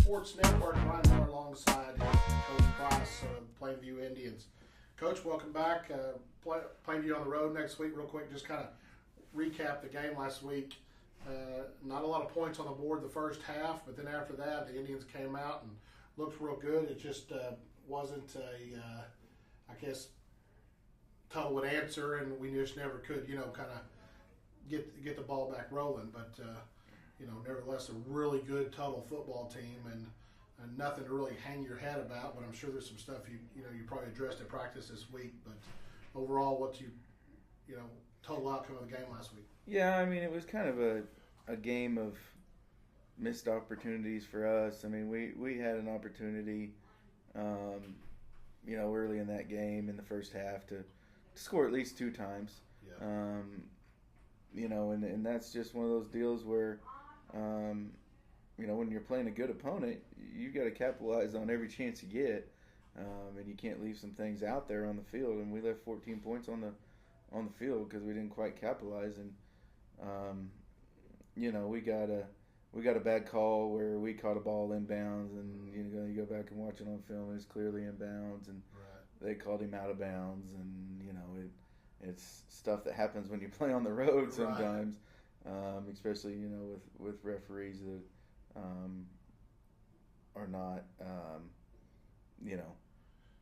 Sports Network. Ryan Moore alongside Coach Price of the Plainview Indians. Coach, welcome back. Plainview on the road next week. Real quick, just kind of recap the game last week. Not a lot of points on the board the first half, but then after that, the Indians came out and looked real good. It just wasn't I guess, Tuttle would answer, and we just never could, kind of get the ball back rolling. But nevertheless, a really good Tuttle football team, and nothing to really hang your head about. But I'm sure there's some stuff you probably addressed at practice this week. But overall, what total outcome of the game last week? Yeah, I mean, it was kind of a game of missed opportunities for us. I mean, we had an opportunity, early in that game in the first half to score at least 2 times. Yeah. And that's just one of those deals where, when you're playing a good opponent, you got to capitalize on every chance you get, and you can't leave some things out there on the field. And we left 14 points on the field because we didn't quite capitalize. And we got a bad call where we caught a ball inbounds, and you go back and watch it on film, it's clearly inbounds, and they called him out of bounds, and it's stuff that happens when you play on the road sometimes, especially with referees that are not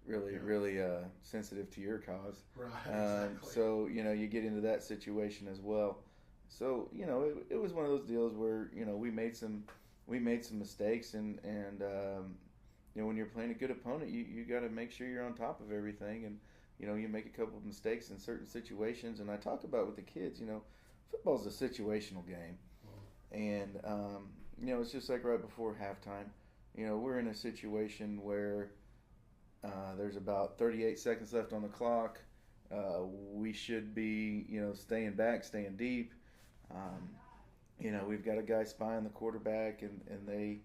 really sensitive to your cause. Right. Exactly. So you get into that situation as well. So it was one of those deals where we made some mistakes, and when you're playing a good opponent, you got to make sure you're on top of everything, and you make a couple of mistakes in certain situations. And I talk about with the kids, football's a situational game, and it's just like right before halftime. We're in a situation where there's about 38 seconds left on the clock. We should be staying back, staying deep. We've got a guy spying the quarterback, and they,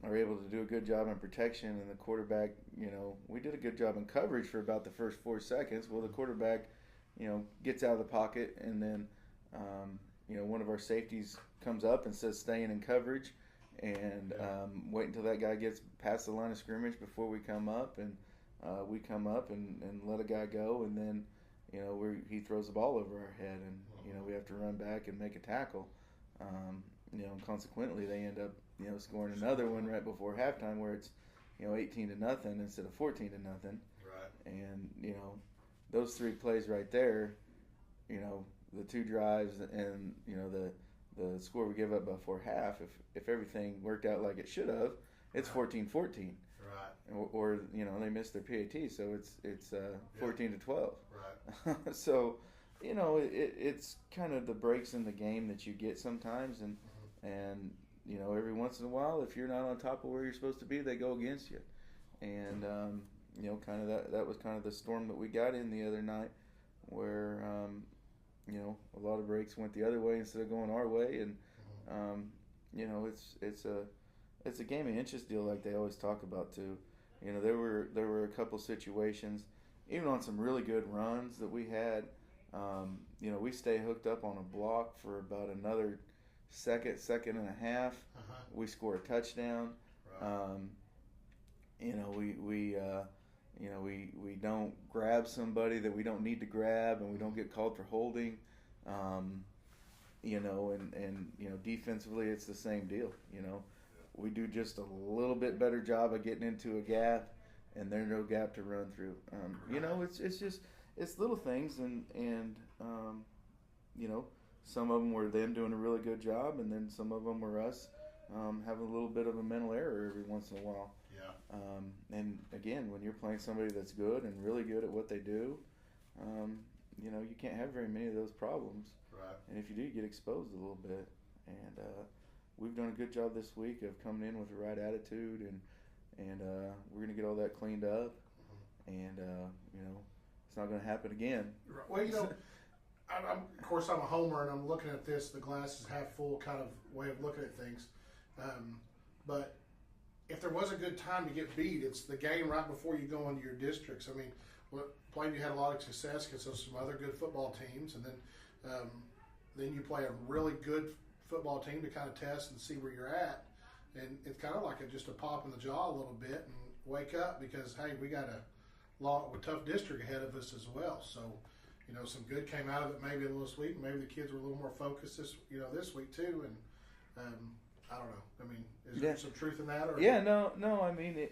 are able to do a good job in protection, and the quarterback, we did a good job in coverage for about the first 4 seconds. Well, the quarterback, gets out of the pocket, and then, one of our safeties comes up and says staying in coverage, and wait until that guy gets past the line of scrimmage before we come up, and we come up and let a guy go, and then he throws the ball over our head, and we have to run back and make a tackle. And consequently they end up scoring another one right before halftime where it's 18-0 instead of 14-0. Right. And those 3 plays right there, the 2 drives and the score we give up before half, if everything worked out like it should have, it's 14-14. Right. Or they missed their PAT, so it's 14-12. Right. So it's kind of the breaks in the game that you get sometimes, and every once in a while, if you're not on top of where you're supposed to be, they go against you. And kind of that was kind of the storm that we got in the other night, where a lot of breaks went the other way instead of going our way, and it's a game of inches deal like they always talk about too. There were a couple situations, even on some really good runs that we had. We stay hooked up on a block for about another second and a half. We score a touchdown. Right. We don't grab somebody that we don't need to grab, and we don't get called for holding. And defensively it's the same deal. We do just a little bit better job of getting into a gap, and there's no gap to run through. It's little things, and some of them were them doing a really good job, and then some of them were us having a little bit of a mental error every once in a while. Yeah. And again, when you're playing somebody that's good and really good at what they do, you can't have very many of those problems. Right. And if you do, you get exposed a little bit. And we've done a good job this week of coming in with the right attitude, and we're going to get all that cleaned up. And it's not going to happen again. Well, of course, I'm a homer, and I'm looking at this, the glass is half full kind of way of looking at things. But if there was a good time to get beat, it's the game right before you go into your districts. I mean, Plainview had a lot of success against some other good football teams, and then you play a really good football team to kind of test and see where you're at. And it's kind of like just a pop in the jaw a little bit and wake up because, hey, we got a tough district ahead of us as well. So, some good came out of it maybe this week. Maybe the kids were a little more focused this week too. And I don't know. I mean, is there some truth in that? Or? Yeah, no. I mean,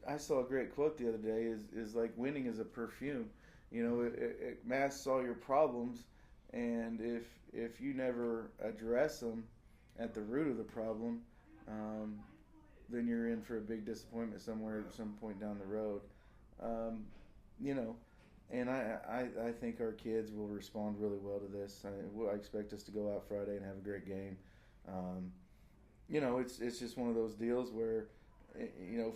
I saw a great quote the other day. Is like winning is a perfume. It masks all your problems, and if you never address them at the root of the problem, then you're in for a big disappointment somewhere at some point down the road. And I think our kids will respond really well to this. I expect us to go out Friday and have a great game. It's just one of those deals where,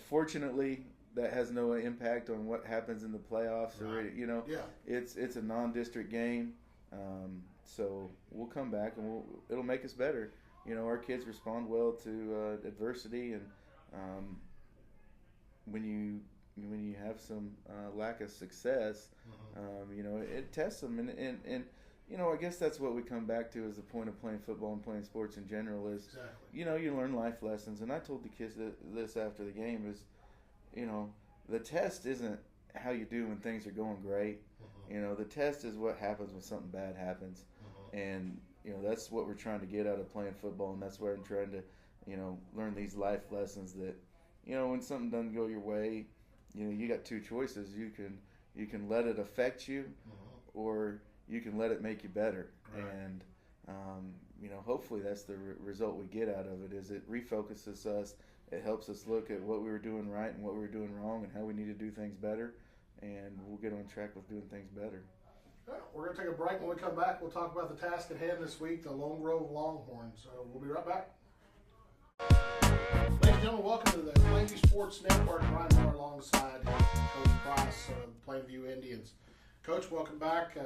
fortunately that has no impact on what happens in the playoffs. Right. It's a non-district game. So we'll come back and it'll make us better. Our kids respond well to adversity, and when you have some lack of success, it tests them, and I guess that's what we come back to is the point of playing football and playing sports in general is, exactly. You learn life lessons. And I told the kids this after the game is, the test isn't how you do when things are going great. The test is what happens when something bad happens. And, that's what we're trying to get out of playing football. And that's where I'm trying to, learn these life lessons that, when something doesn't go your way, you got two choices. You can let it affect you, or you can let it make you better. Right. And, hopefully that's the result we get out of it is it refocuses us. It helps us look at what we were doing right and what we were doing wrong and how we need to do things better. And we'll get on track with doing things better. Well, we're going to take a break. When we come back, we'll talk about the task at hand this week, the Lone Grove Longhorns. So we'll be right back. Ladies and gentlemen, welcome to the Plainview Sports Network. Ryan Moore alongside Coach Price, Plainview Indians. Coach, welcome back.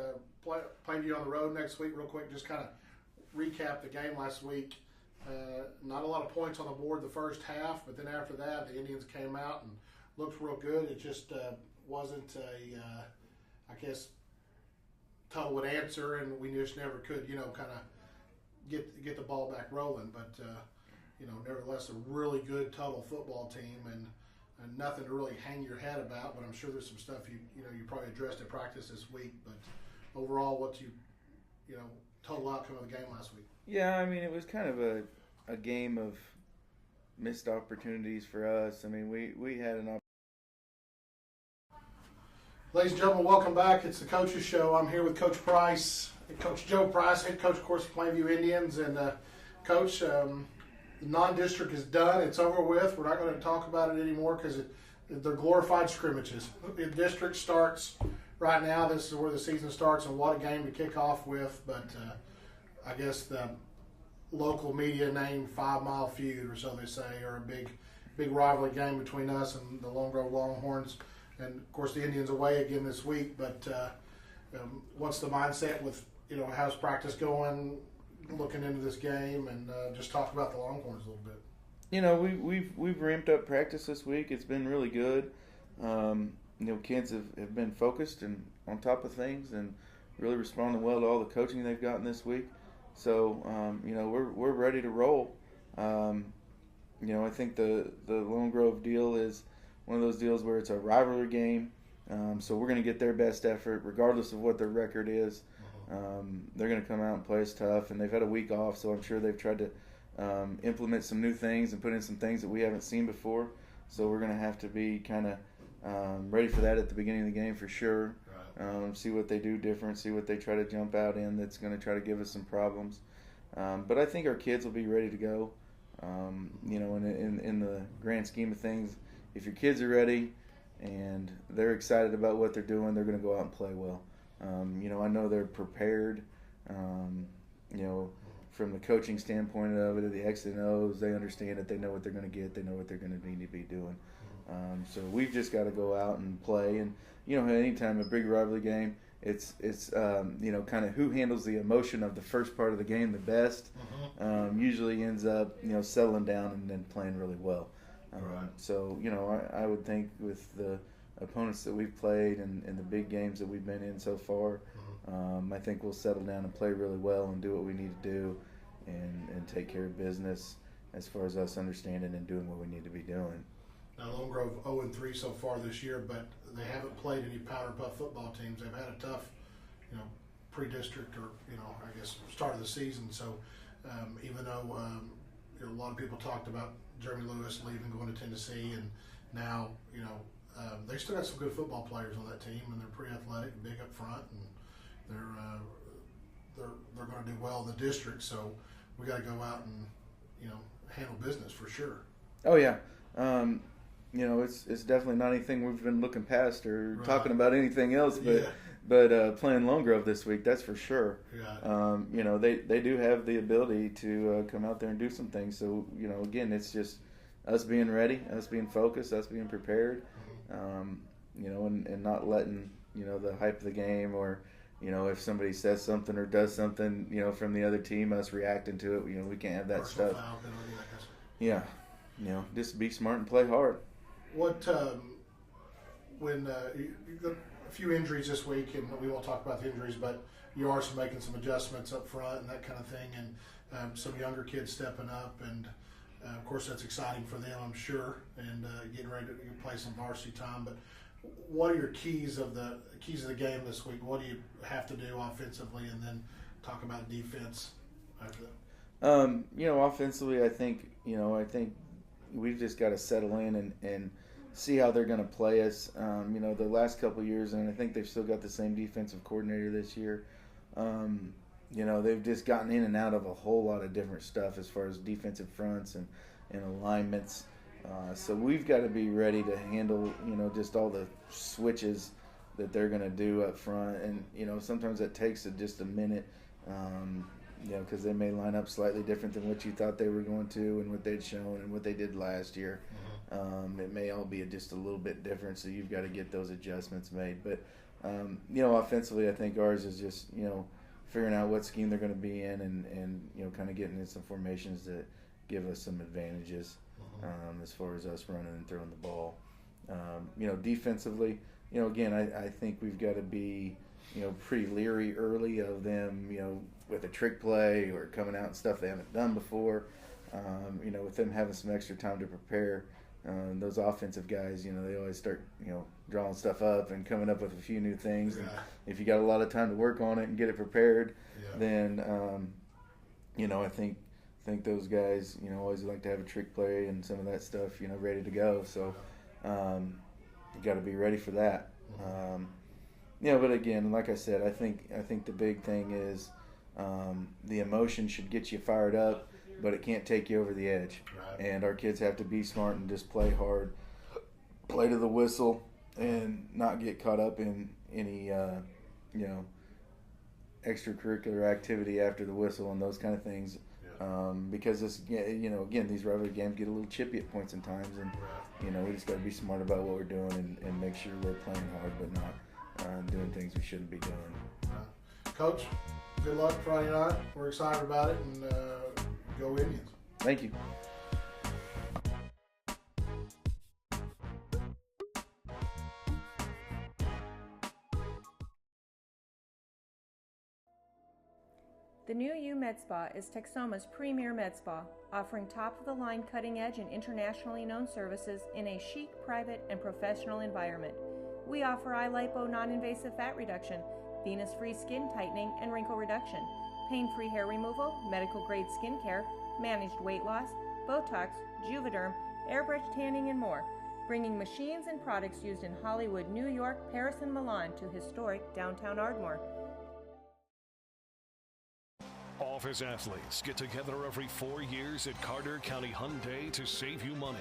Plainview on the road next week. Real quick, just kind of recap the game last week. Not a lot of points on the board the first half, but then after that, the Indians came out and looked real good. It just wasn't I guess, total answer, and we just never could, kind of get the ball back rolling. But nevertheless, a really good total football team, and nothing to really hang your head about. But I'm sure there's some stuff you probably addressed at practice this week. But overall, what total outcome of the game last week? Yeah, I mean, it was kind of a game of missed opportunities for us. I mean, we had an opportunity. Ladies and gentlemen, welcome back. It's the Coaches Show. I'm here with Coach Price, Coach Joe Price, head coach, of course, of Plainview Indians. And Coach, the non-district is done. It's over with. We're not going to talk about it anymore because they're glorified scrimmages. The district starts right now. This is where the season starts, and what a game to kick off with. But I guess the local media named 5 Mile Feud, or so they say, or a big rivalry game between us and the Lone Grove Longhorns. And, of course, the Indians away again this week. But what's the mindset with, how's practice going, looking into this game, and just talk about the Longhorns a little bit? We've ramped up practice this week. It's been really good. Kids have been focused and on top of things and really responding well to all the coaching they've gotten this week. So, we're ready to roll. I think the Lone Grove deal is one of those deals where it's a rivalry game. So we're going to get their best effort regardless of what their record is. They're going to come out and play us tough, and they've had a week off, so I'm sure they've tried to implement some new things and put in some things that we haven't seen before. So we're going to have to be kind of ready for that at the beginning of the game for sure. Right. See what they do different, see what they try to jump out in that's going to try to give us some problems. But I think our kids will be ready to go. In the grand scheme of things, if your kids are ready and they're excited about what they're doing, they're going to go out and play well. I know they're prepared. From the coaching standpoint of it, the X and O's, they understand it. They know what they're going to get. They know what they're going to need to be doing. So we've just got to go out and play. And anytime a big rivalry game, it's kind of who handles the emotion of the first part of the game the best. Usually ends up settling down and then playing really well. Right. So I would think with the opponents that we've played and the big games that we've been in so far, I think we'll settle down and play really well and do what we need to do. and take care of business as far as us understanding and doing what we need to be doing. Now, Lone Grove 0-3 so far this year, but they haven't played any Powder Puff football teams. They've had a tough, pre-district or, I guess start of the season. So even though a lot of people talked about Jeremy Lewis leaving, going to Tennessee, and now, they still got some good football players on that team, and they're pretty athletic and big up front, and they're going to do well in the district. So we got to go out and, handle business for sure. Oh yeah. It's definitely not anything we've been looking past or talking about anything else, but playing Lone Grove this week, that's for sure. Yeah. They do have the ability to come out there and do some things. So, again, it's just us being ready, us being focused, us being prepared, and not letting, the hype of the game or, if somebody says something or does something, from the other team, us reacting to it, we can't have that Personal stuff. foul penalty, I guess. Yeah. Just be smart and play hard. What when you got a few injuries this week, and we won't talk about the injuries, but you are making some adjustments up front and that kind of thing, and some younger kids stepping up, and of course that's exciting for them, I'm sure, and getting ready to play some varsity time. But what are your keys of the game this week? What do you have to do offensively, and then talk about defense after that? Offensively, I think we've just got to settle in and see how they're going to play us. The last couple of years, and I think they've still got the same defensive coordinator this year. They've just gotten in and out of a whole lot of different stuff as far as defensive fronts and alignments. So we've got to be ready to handle, just all the switches that they're going to do up front. And, sometimes that takes just a minute, because they may line up slightly different than what you thought they were going to and what they'd shown and what they did last year. It may all be just a little bit different, so you've got to get those adjustments made. But, offensively, I think ours is just, figuring out what scheme they're going to be in and kind of getting in some formations that give us some advantages as far as us running and throwing the ball. Defensively, again, I think we've got to be, pretty leery early of them, with a trick play or coming out and stuff they haven't done before. With them having some extra time to prepare, those offensive guys, they always start, drawing stuff up and coming up with a few new things. Yeah. And if you got a lot of time to work on it and get it prepared, then, I think those guys, always like to have a trick play and some of that stuff, ready to go. So you got to be ready for that. But again, like I said, I think the big thing is the emotion should get you fired up, but it can't take you over the edge. Right. And our kids have to be smart and just play hard, play to the whistle, and not get caught up in any extracurricular activity after the whistle and those kind of things. Because this, again, these rivalry games get a little chippy at points and times, and we just got to be smart about what we're doing and make sure we're playing hard, but not doing things we shouldn't be doing. Coach, good luck Friday night. We're excited about it, and go Indians. Thank you. The new U Med Spa is Texoma's premier med spa, offering top-of-the-line cutting-edge and internationally known services in a chic, private, and professional environment. We offer iLipo non-invasive fat reduction, venous-free skin tightening and wrinkle reduction, pain-free hair removal, medical-grade skincare, managed weight loss, Botox, Juvederm, airbrush tanning, and more, bringing machines and products used in Hollywood, New York, Paris, and Milan to historic downtown Ardmore. Office athletes get together every 4 years at Carter County Hyundai to save you money.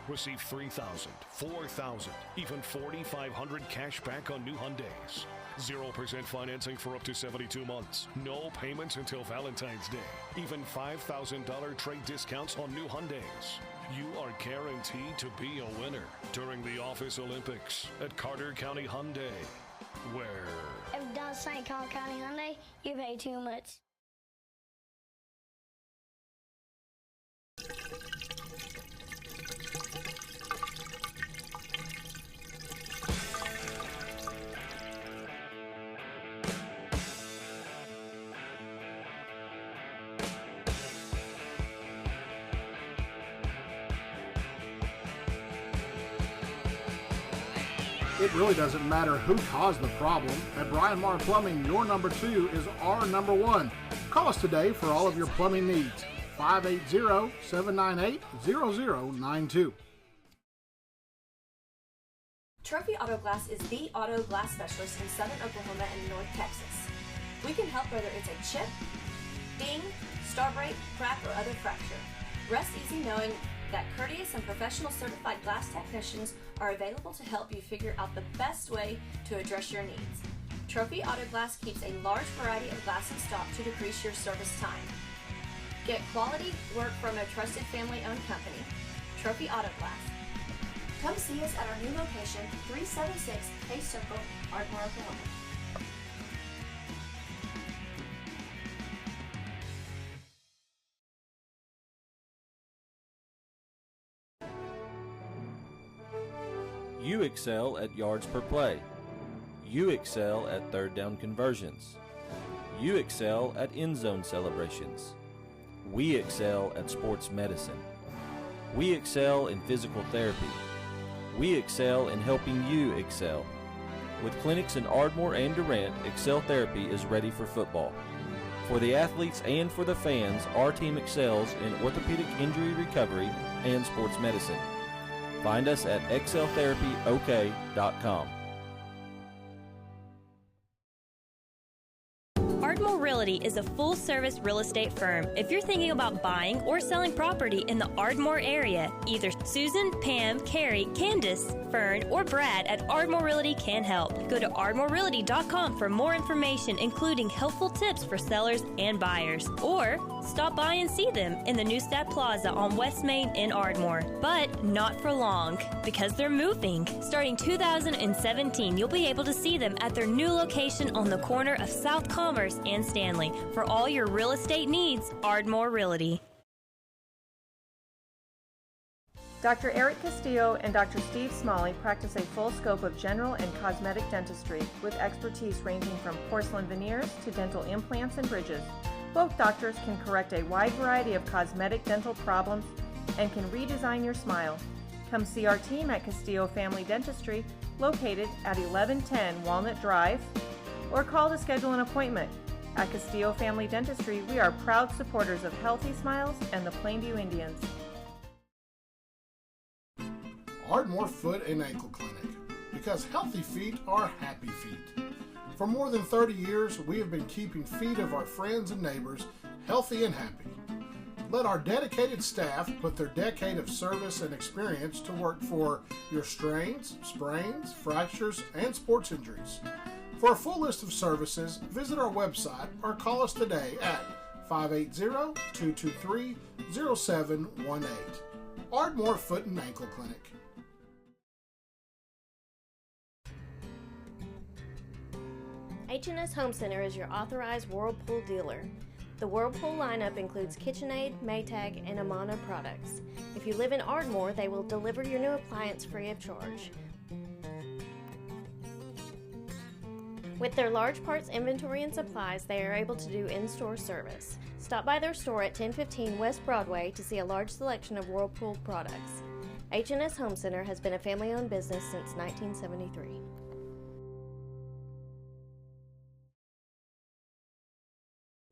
Receive $3,000, $4,000, even $4,500 cash back on new Hyundais. 0% financing for up to 72 months. No payments until Valentine's Day. Even $5,000 trade discounts on new Hyundais. You are guaranteed to be a winner during the Office Olympics at Carter County Hyundai, where... If it does say Carter County Hyundai, you pay too much. It really doesn't matter who caused the problem. At Brian Marr Plumbing, your number 2 is our number 1. Call us today for all of your plumbing needs. 580-798-0092. Trophy Auto Glass is the auto glass specialist in southern Oklahoma and North Texas. We can help whether it's a chip, ding, star break, crack, or other fracture. Rest easy knowing that courteous and professional certified glass technicians are available to help you figure out the best way to address your needs. Trophy Auto Glass keeps a large variety of glass in stock to decrease your service time. Get quality work from a trusted family-owned company, Trophy Auto Glass. Come see us at our new location, 376 Hayes Circle, Ardmore, Oklahoma. You excel at yards per play. You excel at third down conversions. You excel at end zone celebrations. We excel at sports medicine. We excel in physical therapy. We excel in helping you excel. With clinics in Ardmore and Durant, Excel Therapy is ready for football. For the athletes and for the fans, our team excels in orthopedic injury recovery and sports medicine. Find us at exceltherapyok.com. Ardmore Realty is a full-service real estate firm. If you're thinking about buying or selling property in the Ardmore area, either Susan, Pam, Carrie, Candace, Fern, or Brad at Ardmore Realty can help. Go to ardmorerealty.com for more information, including helpful tips for sellers and buyers. Or stop by and see them in the Neustadt Plaza on West Main in Ardmore. But not for long, because they're moving. Starting 2017, you'll be able to see them at their new location on the corner of South Commerce and Stanley. For all your real estate needs, Ardmore Realty. Dr. Eric Castillo and Dr. Steve Smalley practice a full scope of general and cosmetic dentistry with expertise ranging from porcelain veneers to dental implants and bridges. Both doctors can correct a wide variety of cosmetic dental problems and can redesign your smile. Come see our team at Castillo Family Dentistry, located at 1110 Walnut Drive, or call to schedule an appointment. At Castillo Family Dentistry, we are proud supporters of Healthy Smiles and the Plainview Indians. Ardmore Foot and Ankle Clinic, because healthy feet are happy feet. For more than 30 years, we have been keeping feet of our friends and neighbors healthy and happy. Let our dedicated staff put their decade of service and experience to work for your strains, sprains, fractures, and sports injuries. For a full list of services, visit our website or call us today at 580-223-0718. Ardmore Foot and Ankle Clinic. H&S Home Center is your authorized Whirlpool dealer. The Whirlpool lineup includes KitchenAid, Maytag, and Amana products. If you live in Ardmore, they will deliver your new appliance free of charge. With their large parts inventory and supplies, they are able to do in-store service. Stop by their store at 1015 West Broadway to see a large selection of Whirlpool products. H&S Home Center has been a family-owned business since 1973.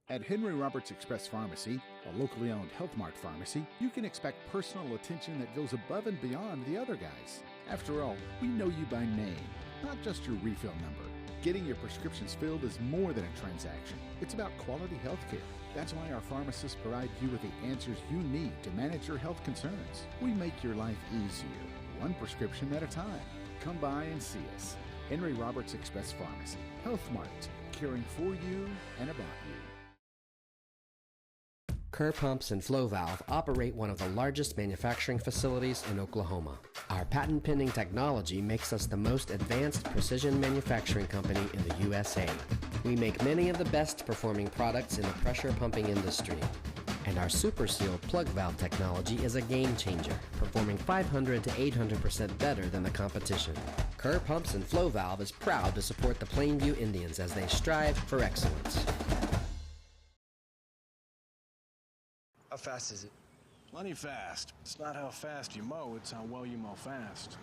At Henry Roberts Express Pharmacy, a locally owned Health Mart pharmacy, you can expect personal attention that goes above and beyond the other guys. After all, we know you by name, not just your refill number. Getting your prescriptions filled is more than a transaction. It's about quality health care. That's why our pharmacists provide you with the answers you need to manage your health concerns. We make your life easier, one prescription at a time. Come by and see us. Henry Roberts Express Pharmacy, Health Mart, caring for you and about you. Kerr Pumps and Flow Valve operate one of the largest manufacturing facilities in Oklahoma. Our patent-pending technology makes us the most advanced precision manufacturing company in the USA. We make many of the best performing products in the pressure pumping industry. And our Super Seal plug valve technology is a game changer, performing 500 to 800% better than the competition. Kerr Pumps and Flow Valve is proud to support the Plainview Indians as they strive for excellence. How fast is it? Plenty fast. It's not how fast you mow, it's how well you mow fast.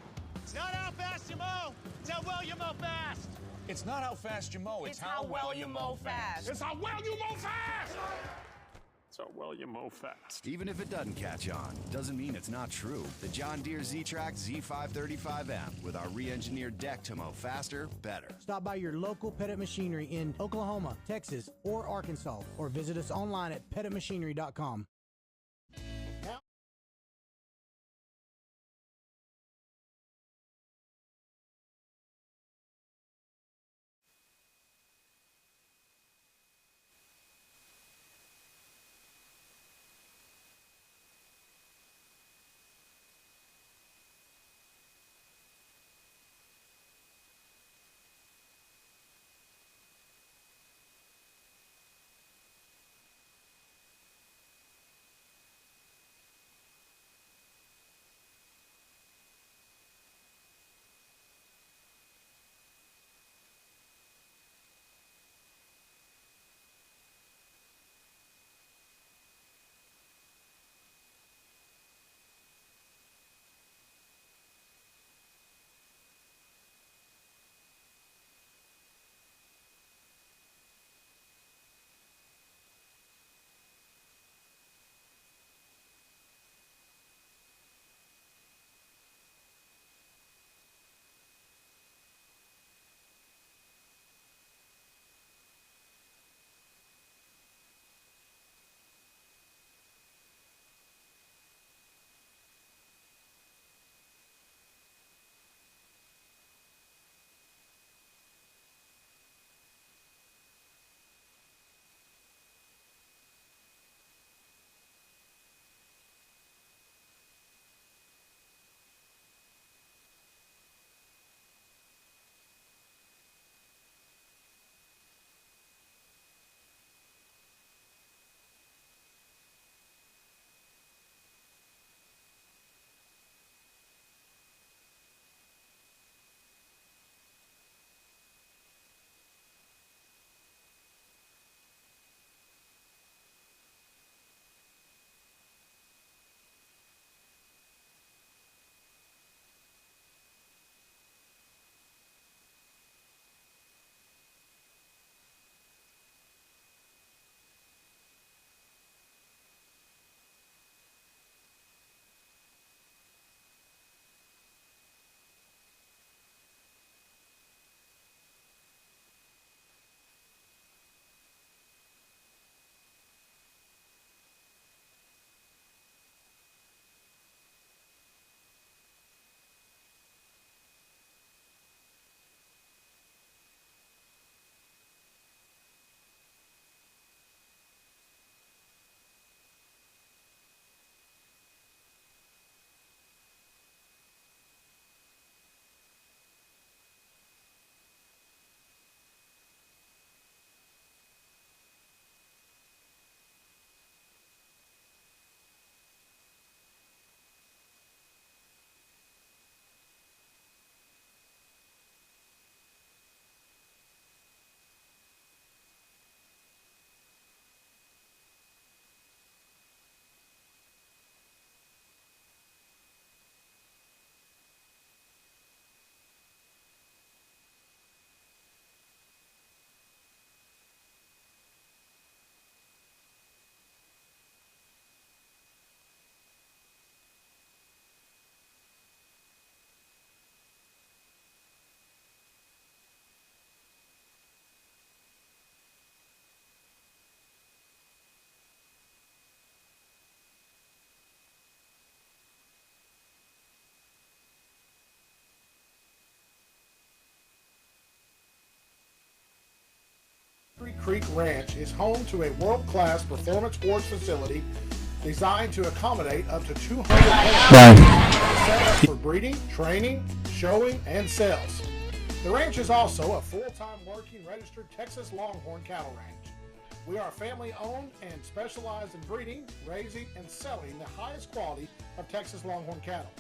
It's not how fast you mow, it's how well you mow fast. It's not how fast you mow, it's how well you mow fast. It's how well you mow fast. It's how well you mow fast. Even if it doesn't catch on, doesn't mean it's not true. The John Deere Z-Track Z535M with our re-engineered deck to mow faster, better. Stop by your local Pettit Machinery in Oklahoma, Texas, or Arkansas, or visit us online at pettitmachinery.com. Creek Ranch is home to a world-class performance sports facility designed to accommodate up to 200 horses, set up for breeding, training, showing, and sales. The ranch is also a full-time working registered Texas Longhorn cattle ranch. We are family-owned and specialize in breeding, raising, and selling the highest quality of Texas Longhorn cattle.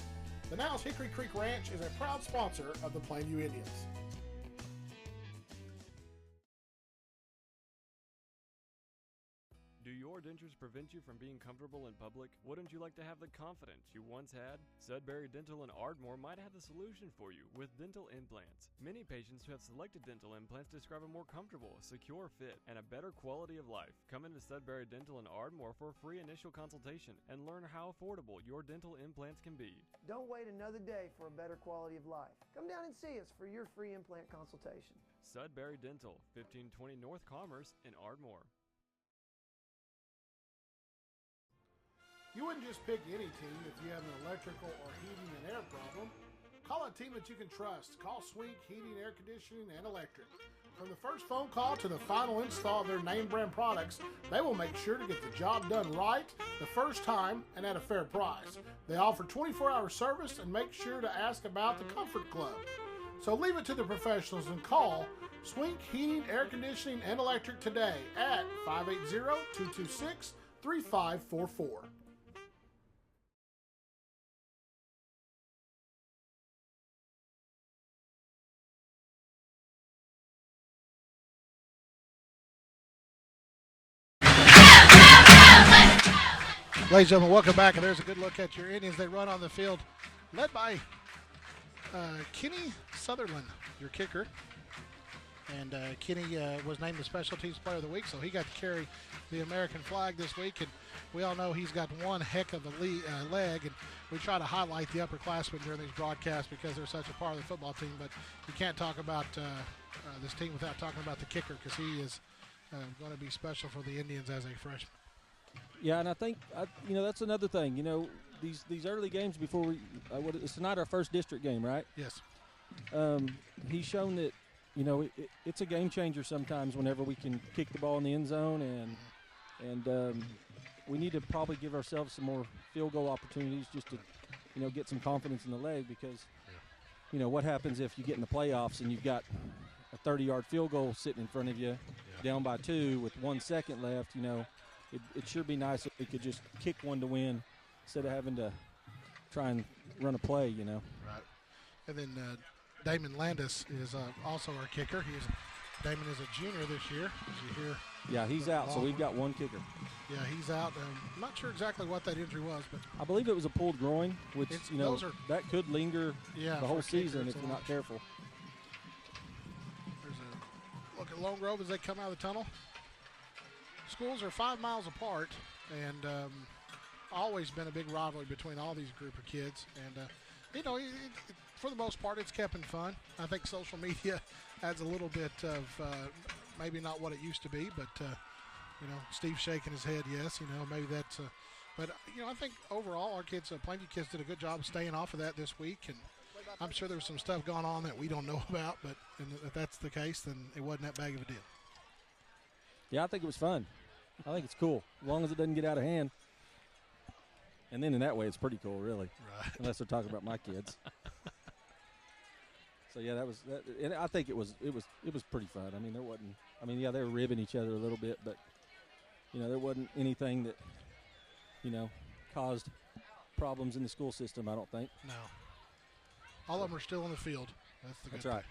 The Niles Hickory Creek Ranch is a proud sponsor of the Plainview Indians. Do your poor dentures prevent you from being comfortable in public? Wouldn't you like to have the confidence you once had? Sudbury Dental in Ardmore might have the solution for you with dental implants. Many patients who have selected dental implants describe a more comfortable, secure fit and a better quality of life. Come into Sudbury Dental in Ardmore for a free initial consultation and learn how affordable your dental implants can be. Don't wait another day for a better quality of life. Come down and see us for your free implant consultation. Sudbury Dental, 1520 North Commerce in Ardmore. You wouldn't just pick any team if you have an electrical or heating and air problem. Call a team that you can trust. Call Swink Heating, Air Conditioning, and Electric. From the first phone call to the final install of their name brand products, they will make sure to get the job done right the first time and at a fair price. They offer 24-hour service and make sure to ask about the Comfort Club. So leave it to the professionals and call Swink Heating, Air Conditioning, and Electric today at 580-226-3544. Ladies and gentlemen, welcome back, and there's a good look at your Indians. They run on the field, led by Kenny Sutherland, your kicker. And Kenny was named the Special Teams Player of the Week, so he got to carry the American flag this week. And we all know he's got one heck of a leg, and we try to highlight the upperclassmen during these broadcasts because they're such a part of the football team. But you can't talk about this team without talking about the kicker, because he is going to be special for the Indians as a freshman. Yeah, and I think that's another thing. These early games before we it's tonight our first district game, right? Yes. He's shown that it's a game changer sometimes whenever we can kick the ball in the end zone, and we need to probably give ourselves some more field goal opportunities just to get some confidence in the leg, because what happens if you get in the playoffs and you've got a 30-yard field goal sitting in front of you, down by 2 with 1 second left. It'd sure be nice if we could just kick one to win instead of having to try and run a play, Right. And then Damon Landis is also our kicker. Damon is a junior this year, as you hear. Yeah, he's out, so we've got one kicker. Yeah, he's out. I'm not sure exactly what that injury was, but I believe it was a pulled groin, which, that could linger the whole season if you're not careful. There's a look at Lone Grove as they come out of the tunnel. Schools are 5 miles apart, and always been a big rivalry between all these group of kids. And, for the most part, it's kept in fun. I think social media adds a little bit of maybe not what it used to be, but, Steve's shaking his head, yes, maybe that's but, I think overall our kids, Plainview kids did a good job of staying off of that this week. And I'm sure there was some stuff going on that we don't know about, but if that's the case, then it wasn't that big of a deal. Yeah, I think it was fun. I think it's cool, as long as it doesn't get out of hand. And then in that way, it's pretty cool, really. Right. Unless they're talking about my kids. So yeah, and I think it was pretty fun. I mean, they were ribbing each other a little bit, but there wasn't anything that caused problems in the school system, I don't think. No. All of them are still on the field. That's right.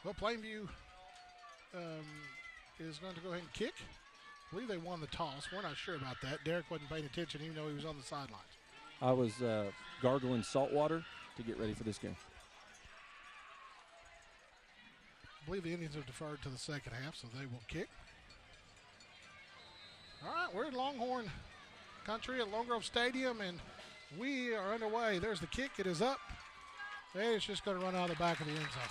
Well, Plainview is going to go ahead and kick. I believe they won the toss. We're not sure about that. Derek wasn't paying attention even though he was on the sidelines. I was gargling salt water to get ready for this game. I believe the Indians have deferred to the second half, so they will kick. All right, we're in Longhorn country at Lone Grove Stadium, and we are underway. There's the kick. It is up. And it's just going to run out of the back of the end zone.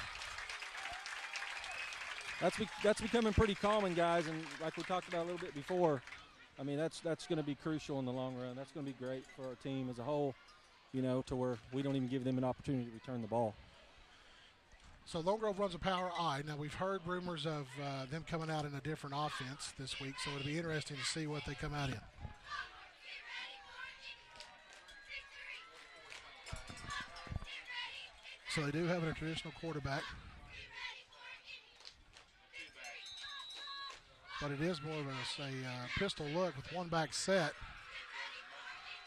That's becoming pretty common, guys, and like we talked about a little bit before, I mean, that's going to be crucial in the long run. That's going to be great for our team as a whole, to where we don't even give them an opportunity to return the ball. So Lone Grove runs a power I. Now, we've heard rumors of them coming out in a different offense this week, so it'll be interesting to see what they come out in. So they do have a traditional quarterback. But it is more of a pistol look with one back set.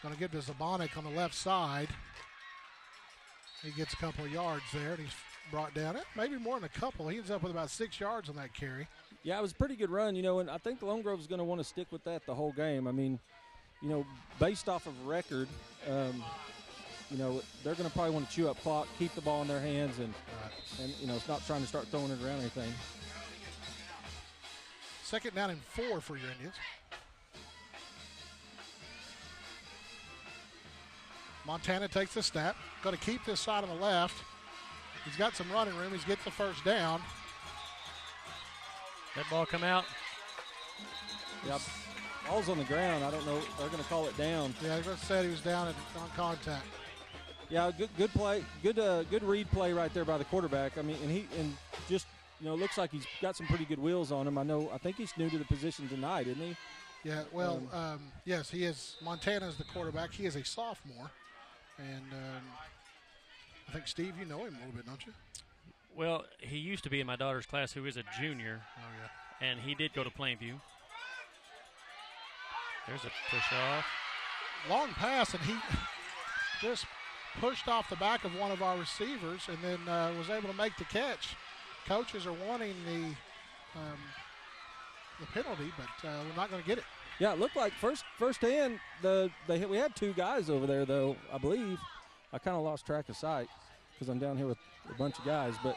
Going to give to Zabonik on the left side. He gets a couple of yards there, and he's brought down. Maybe more than a couple. He ends up with about 6 yards on that carry. Yeah, it was a pretty good run, and I think Lone Grove's going to want to stick with that the whole game. I mean, based off of record, they're going to probably want to chew up clock, keep the ball in their hands, and it's not trying to start throwing it around anything. 2nd down and 4 for your Indians. Montana takes the snap. Going to keep this side on the left. He's got some running room. He's getting the first down. That ball come out. Yep. Ball's on the ground. I don't know. They're going to call it down. Yeah, they said he was down on contact. Yeah, good play. Good read play right there by the quarterback. I mean, and just looks like he's got some pretty good wheels on him. I think he's new to the position tonight, isn't he? Yeah, well, yes, he is. Montana's the quarterback. He is a sophomore. And I think, Steve, you know him a little bit, don't you? Well, he used to be in my daughter's class, who is a junior. Oh, yeah. And he did go to Plainview. There's a push off. Long pass, and he just pushed off the back of one of our receivers and then was able to make the catch. Coaches are wanting the penalty, but we're not going to get it. Yeah, it looked like first hand, we had 2 guys over there, though, I believe. I kind of lost track of sight because I'm down here with a bunch of guys, but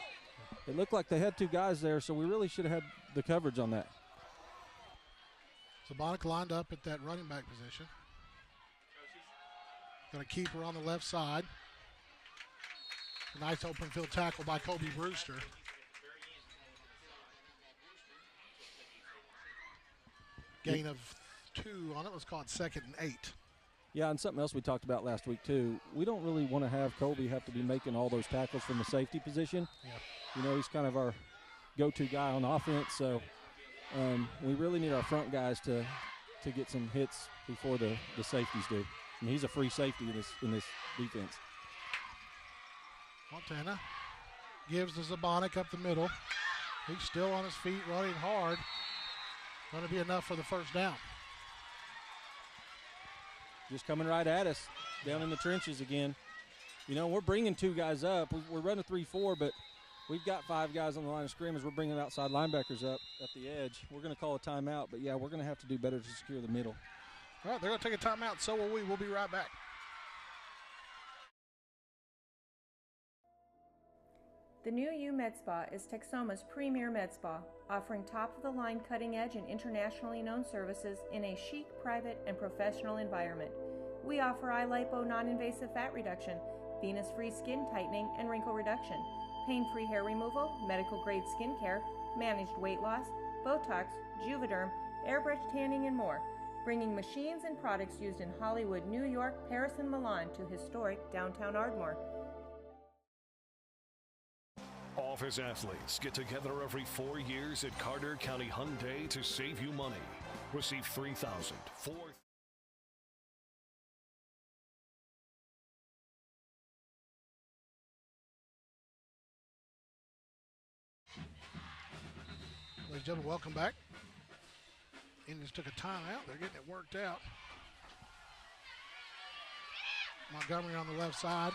it looked like they had 2 guys there, so we really should have had the coverage on that. Zabonic lined up at that running back position. Going to keep her on the left side. A nice open field tackle by Kobe Brewster. Gain of 2 on it. Let's call it 2nd and 8. Yeah, and something else we talked about last week, too. We don't really want to have Colby have to be making all those tackles from the safety position. Yeah. He's kind of our go-to guy on offense, so we really need our front guys to get some hits before the safeties do. I mean, he's a free safety in this defense. Montana gives to Zabonic up the middle. He's still on his feet, running hard. Going to be enough for the first down. Just coming right at us, down in the trenches again. We're bringing 2 guys up. We're running 3-4, but we've got 5 guys on the line of scrimmage. We're bringing outside linebackers up at the edge. We're going to call a timeout, but, yeah, we're going to have to do better to secure the middle. All right, they're going to take a timeout. So will we. We'll be right back. The new U Med Spa is Texoma's premier med spa, offering top-of-the-line cutting-edge and internationally known services in a chic, private, and professional environment. We offer iLipo non-invasive fat reduction, venous-free skin tightening and wrinkle reduction, pain-free hair removal, medical-grade skincare, managed weight loss, Botox, Juvederm, airbrush tanning, and more, bringing machines and products used in Hollywood, New York, Paris, and Milan to historic downtown Ardmore. Office athletes get together every 4 years at Carter County Hyundai to save you money. Receive $3,000, $4,000. Ladies and gentlemen, welcome back. Indians took a timeout. They're getting it worked out. Montgomery on the left side.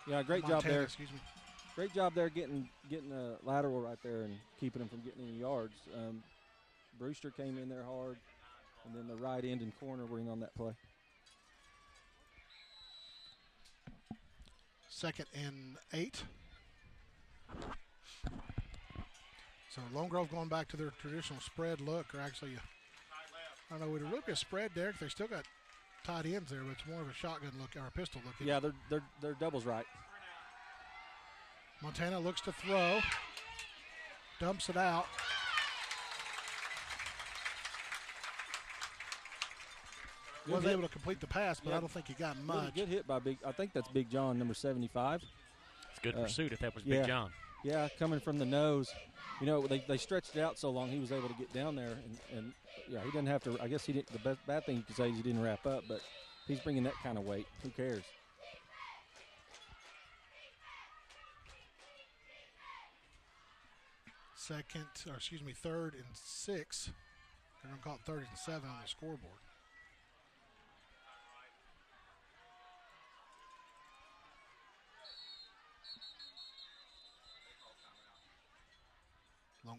Yeah, great Montana, job there. Excuse me. Great job there getting a lateral right there and keeping him from getting any yards. Brewster came in there hard, and then the right end and corner were in on that play. 2nd and 8. So Lone Grove going back to their traditional spread look, or actually, I don't know, would it really be a spread, Derek? They still got tight ends there, but it's more of a shotgun look or a pistol look. Yeah, they're doubles right. Montana looks to throw, dumps it out. Was able to complete the pass, but I don't think he got much. Good hit by I think that's Big John, number 75. It's good pursuit if that was Big John. Yeah, coming from the nose. They stretched it out so long he was able to get down there, and yeah, he didn't have to. I guess he didn't. The bad thing you could say is he didn't wrap up, but he's bringing that kind of weight. Who cares? Third and 6. They're going to call it 3rd and 7 on the scoreboard.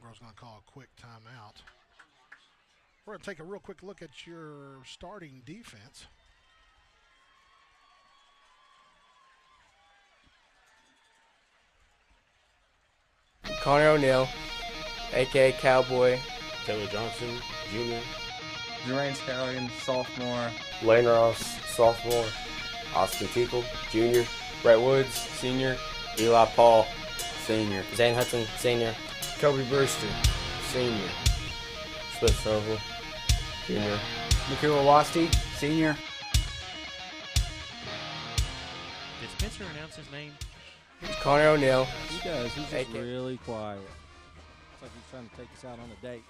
Grove's going to call a quick timeout. We're going to take a real quick look at your starting defense. Connor O'Neill, a.k.a. Cowboy. Taylor Johnson, Jr. Durain Scallion, sophomore. Lane Ross, sophomore. Austin Tinkle, junior. Brett Woods, senior. Eli Paul, senior. Zane Hudson, senior. Kobe Brewster, senior. Smith Stovall, junior. Makua Wasti, senior. Did Spencer announce his name? Connor O'Neill. He does. He's just really quiet. It's like he's trying to take us out on a date.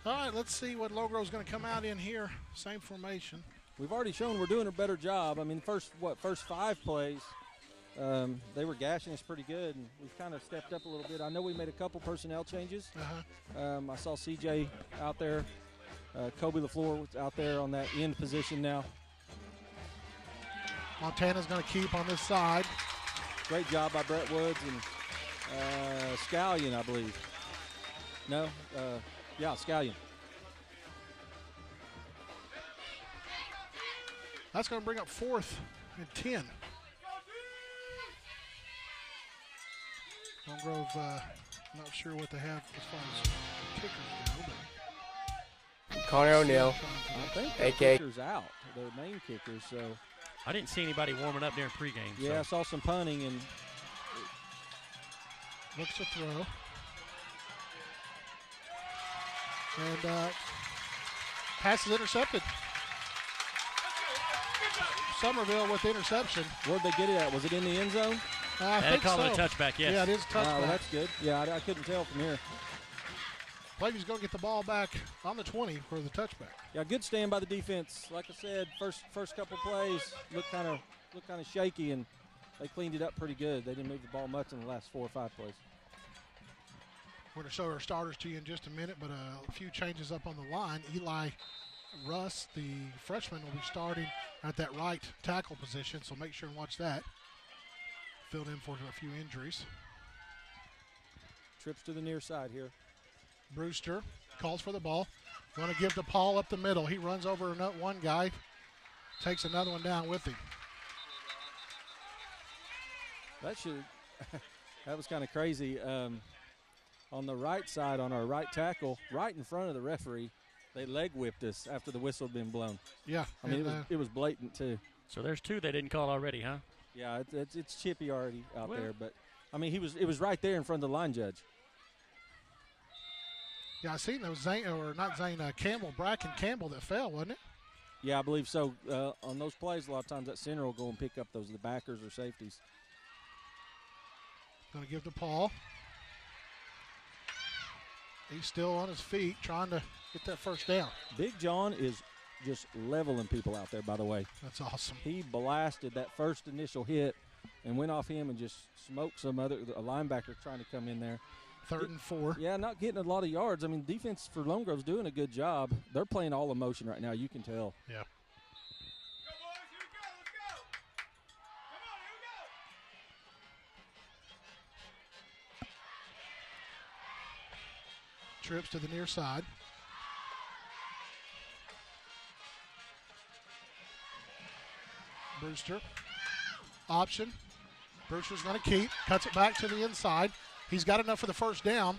All right, let's see what Lone Grove's going to come out in here. Same formation. We've already shown we're doing a better job. I mean, first 5 plays, they were gashing us pretty good, and we've kind of stepped up a little bit. I know we made a couple personnel changes. I saw CJ out there. Kobe LaFleur was out there on that end position now. Montana's going to keep on this side. Great job by Brett Woods and Scallion, I believe. No? Yeah, Scallion. That's going to bring up 4th and 10. Lone Grove, not sure what they have as far as kickers go. But Connor O'Neill, I think the a.k.a. kicker's out, their main kickers, so. I didn't see anybody warming up during pregame. Yeah, I saw some punting and. Looks to throw. And pass is intercepted. Somerville with the interception. Where'd they get it at? Was it in the end zone? I think call so. it a touchback, yes. Yeah, it is a touchback. Oh, that's good. Yeah, I couldn't tell from here. Plainview's going to get the ball back on the 20 for the touchback. Yeah, good stand by the defense. Like I said, first couple plays looked kind of shaky, and they cleaned it up pretty good. They didn't move the ball much in the last 4 or 5 plays. We're going to show our starters to you in just a minute, but a few changes up on the line. Eli Russ, the freshman, will be starting at that right tackle position, so make sure and watch that. Filled in for a few injuries. Trips to the near side here. Brewster calls for the ball. Going to give to Paul up the middle. He runs over one guy, takes another one down with him. That was kind of crazy. On the right side, on our right tackle, right in front of the referee, they leg whipped us after the whistle had been blown. Yeah. I mean, it was blatant, too. So there's 2 they didn't call already, huh? Yeah, it's chippy already out there. But, I mean, it was right there in front of the line judge. Yeah, I seen those Campbell, Bracken Campbell that fell, wasn't it? Yeah, I believe so. On those plays, a lot of times that center will go and pick up the backers or safeties. Going to give to Paul. He's still on his feet trying to get that first down. Big John is just leveling people out there, by the way. That's awesome. He blasted that first initial hit and went off him and just smoked a linebacker trying to come in there. 3rd and 4. Yeah, not getting a lot of yards. I mean, defense for Lone Grove's doing a good job. They're playing all emotion right now. You can tell. Yeah. Trips to the near side. Brewster. Option. Brewster's going to keep. Cuts it back to the inside. He's got enough for the first down.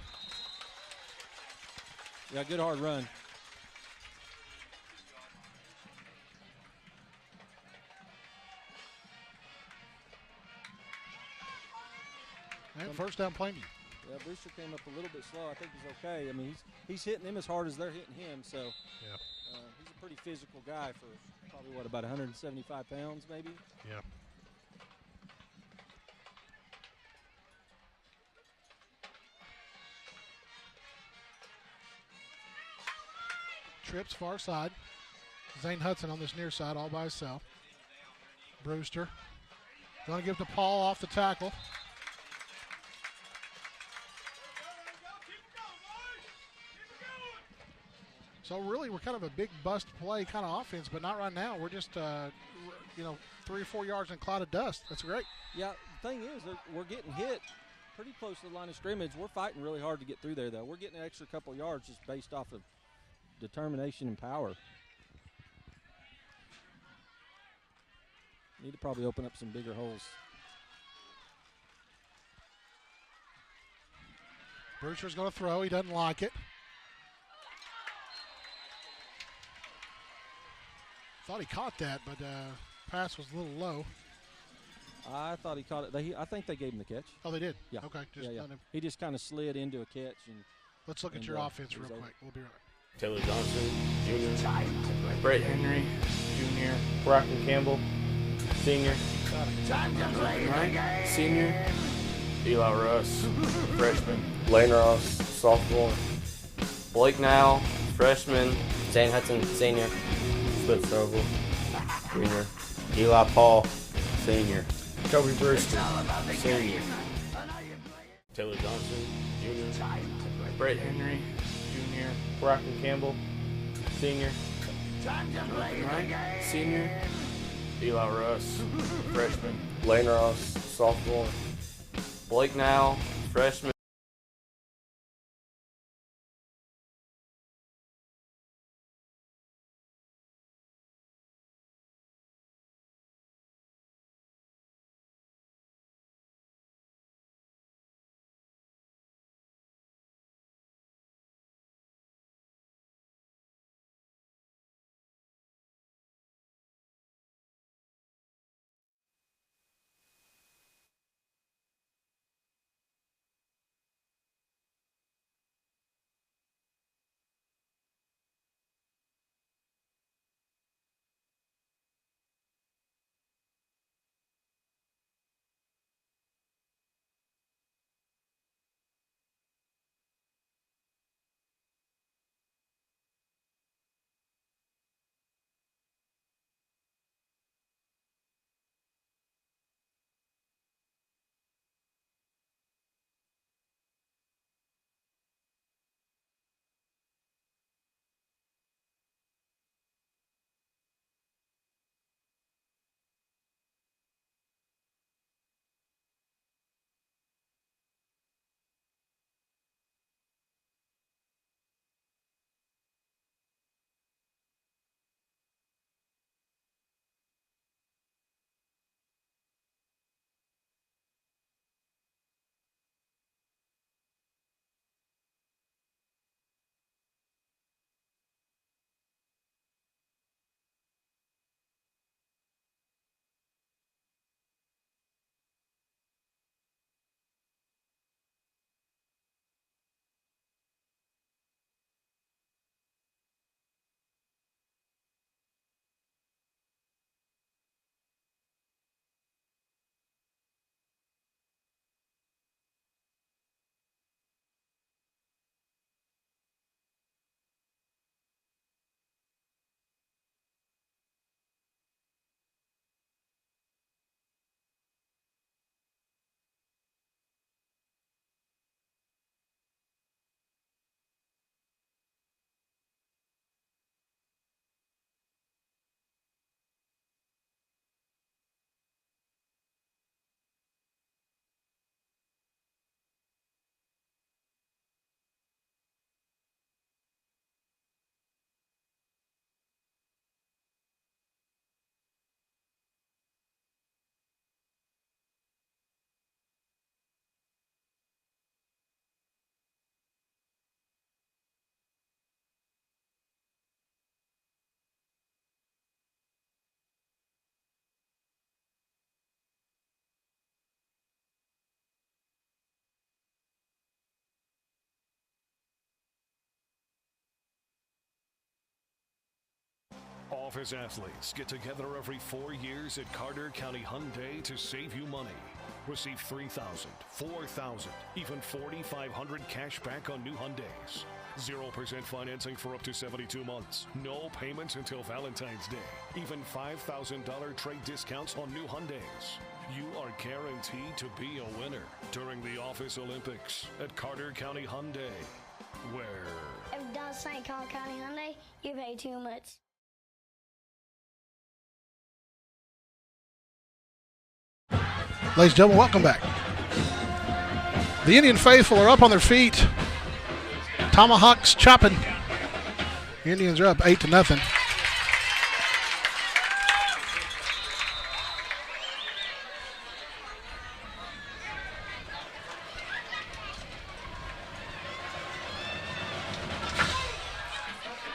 Yeah, good hard run. And first down, Plainview. Yeah, Brewster came up a little bit slow. I think he's okay. I mean, he's hitting them as hard as they're hitting him. So yeah. He's a pretty physical guy for probably, about 175 pounds maybe? Yeah. Trips far side. Zane Hudson on this near side all by himself. Brewster going to give to Paul off the tackle. So really, we're kind of a big bust play kind of offense, but not right now. We're just, 3 or 4 yards in a cloud of dust. That's great. Yeah, the thing is, we're getting hit pretty close to the line of scrimmage. We're fighting really hard to get through there, though. We're getting an extra couple yards just based off of determination and power. Need to probably open up some bigger holes. Brewster's going to throw. He doesn't like it. Thought he caught that, but pass was a little low. I thought he caught it. I think they gave him the catch. Oh, they did? Yeah. Okay. Just yeah. He just kind of slid into a catch. Let's look at your offense real quick. We'll be right back. Taylor Johnson, Jr. Brett Henry, Jr. Brockton Campbell, Senior. Right? Senior. Eli Russ, freshman. Lane Ross, sophomore. Blake Nile, freshman. Zane Hudson, senior. Split Strobel, junior. Eli Paul, senior. Kobe Brewster, senior. Taylor Johnson, Jr. Brett Henry, Jr. Brockton Campbell, senior. Right? Senior. Eli Russ, freshman. Lane Ross, sophomore. Blake Nile, freshman. Office athletes get together every 4 years at Carter County Hyundai to save you money. Receive $3,000, $4,000, even $4,500 cash back on new Hyundais. 0% financing for up to 72 months. No payments until Valentine's Day. Even $5,000 trade discounts on new Hyundais. You are guaranteed to be a winner during the Office Olympics at Carter County Hyundai, where... If it does say Carter County Hyundai, you pay too much. Ladies and gentlemen, welcome back. The Indian faithful are up on their feet. Tomahawks chopping. The Indians are up 8-0.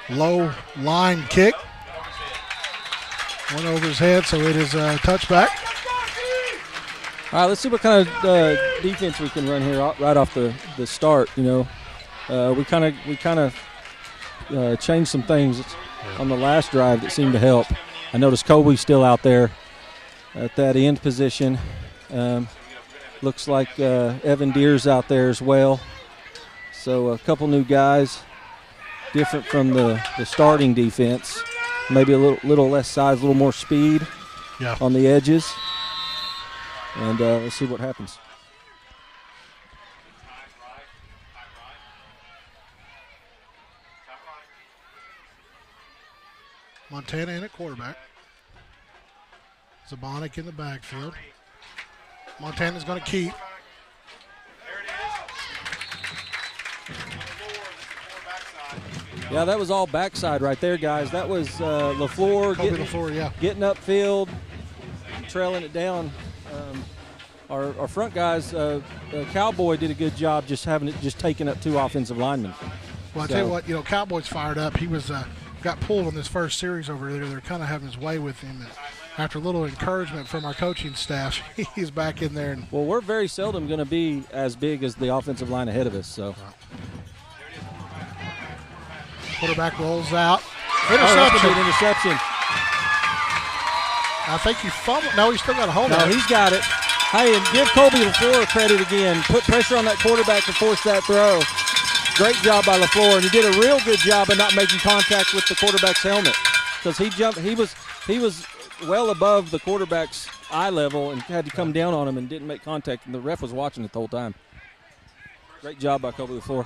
Low line kick. Went over his head, so it is a touchback. All right, let's see what kind of defense we can run here right off the start. You know, we kind of changed some things on the last drive that seemed to help. I noticed Kobe's still out there at that end position. Looks like Evan Deer's out there as well. So a couple new guys, different from the starting defense. Maybe a little less size, a little more speed on the edges. And let's see what happens. Montana in at quarterback. Zabonic in the backfield. Montana's going to keep. Yeah, that was all backside right there, guys. That was LaFleur getting upfield, trailing it down. Our front guys, Cowboy did a good job just taking up two offensive linemen. Well, I tell you what, you know, Cowboy's fired up. He was got pulled on this first series over there. They're kind of having his way with him. And after a little encouragement from our coaching staff, he's back in there. And well, we're very seldom going to be as big as the offensive line ahead of us. So. Quarterback rolls out. Interception. I think he fumbled. No, he still got a hold of it. No, he's got it. Hey, and give Kobe LaFleur credit again. Put pressure on that quarterback to force that throw. Great job by LaFleur, and he did a real good job of not making contact with the quarterback's helmet because he jumped. He was well above the quarterback's eye level and had to come down on him and didn't make contact, and the ref was watching it the whole time. Great job by Kobe LaFleur.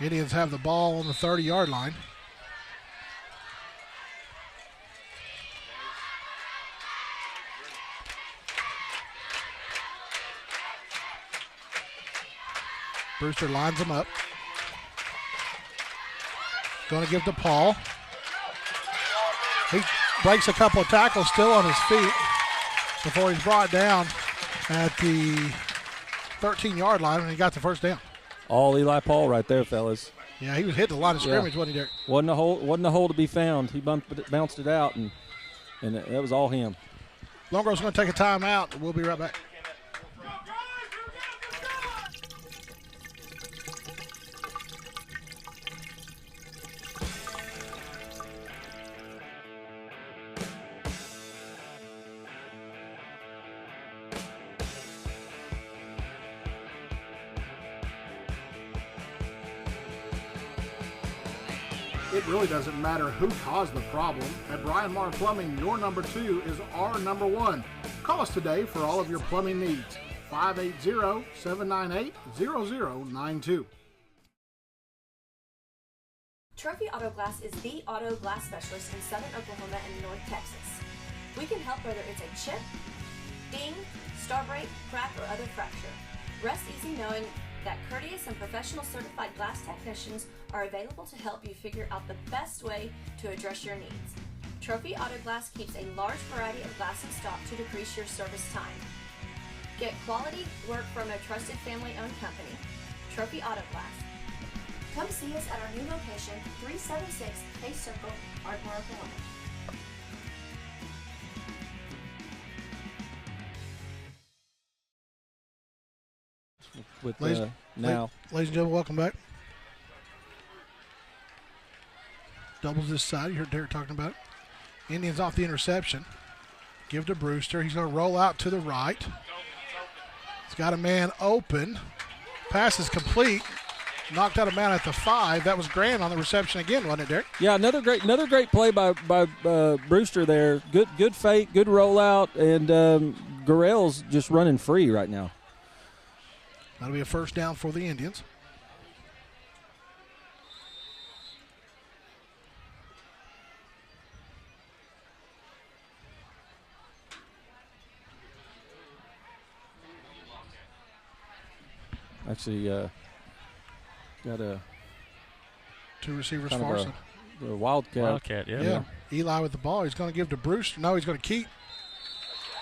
Indians have the ball on the 30-yard line. Brewster lines them up. Going to give to Paul. He breaks a couple of tackles still on his feet before he's brought down at the 13-yard line, and he got the first down. All Eli Paul right there, fellas. Yeah, he was hitting a lot of scrimmage, wasn't he, Derek? Wasn't a hole to be found. He bounced it out, and that was all him. Longro's going to take a timeout. We'll be right back. It really doesn't matter who caused the problem. At Brian Marr Plumbing, your number 2 is our number 1. Call us today for all of your plumbing needs. 580-798-0092. Trophy Auto Glass is the auto glass specialist in southern Oklahoma and North Texas. We can help whether it's a chip, ding, star break, crack, or other fracture. Rest easy knowing that courteous and professional certified glass technicians are available to help you figure out the best way to address your needs. Trophy Auto Glass keeps a large variety of glass in stock to decrease your service time. Get quality work from a trusted family-owned company, Trophy Auto Glass. Come see us at our new location, 376 Hay Circle, Ardmore, Oklahoma. With ladies and gentlemen, welcome back. Doubles this side. You heard Derek talking about it. Indians off the interception. Give to Brewster. He's going to roll out to the right. He's got a man open. Pass is complete. Knocked out a man at the 5. That was Grant on the reception again, wasn't it, Derek? Yeah, another great play by Brewster there. Good fake, good rollout, and Gurrell's just running free right now. That'll be a first down for the Indians. Actually, got a 2 receivers kind far of side. a wildcat. Wildcat, yeah. Yeah. Eli with the ball. He's going to give to Brewster. No, he's going to keep.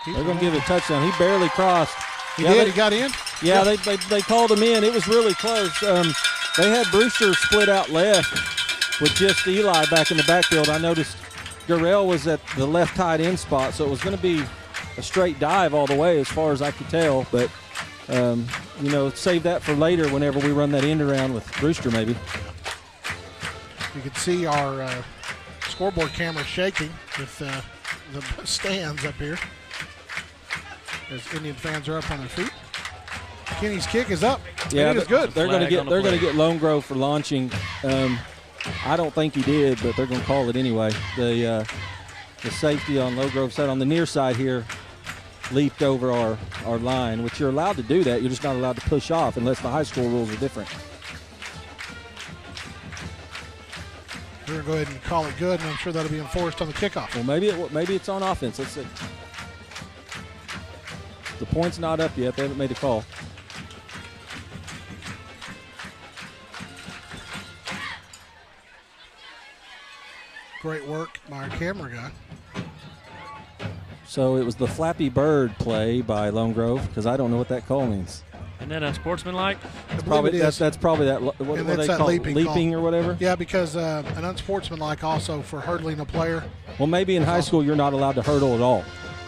They're going to give it a touchdown. He barely crossed. He did. He got in. Yeah, they called him in. It was really close. They had Brewster split out left with just Eli back in the backfield. I noticed Gurrell was at the left tight end spot, so it was going to be a straight dive all the way as far as I could tell. But, save that for later whenever we run that end around with Brewster maybe. You can see our scoreboard camera shaking with the stands up here as Indian fans are up on their feet. Kenny's kick is up. Yeah, it is good. They're going to get Lone Grove for launching. I don't think he did, but they're going to call it anyway. The safety on Lone Grove side on the near side here leaped over our line, which you're allowed to do that. You're just not allowed to push off unless the high school rules are different. We're going to go ahead and call it good, and I'm sure that'll be enforced on the kickoff. Well, maybe it's on offense. Let's see. The point's not up yet. They haven't made a call. Great work by our camera guy. So it was the Flappy Bird play by Lone Grove, because I don't know what that call means. And then unsportsmanlike? That's probably that. What they call it? Leaping or whatever? Yeah, because an unsportsmanlike also for hurdling a player. Well, maybe in high school you're not allowed to hurdle at all.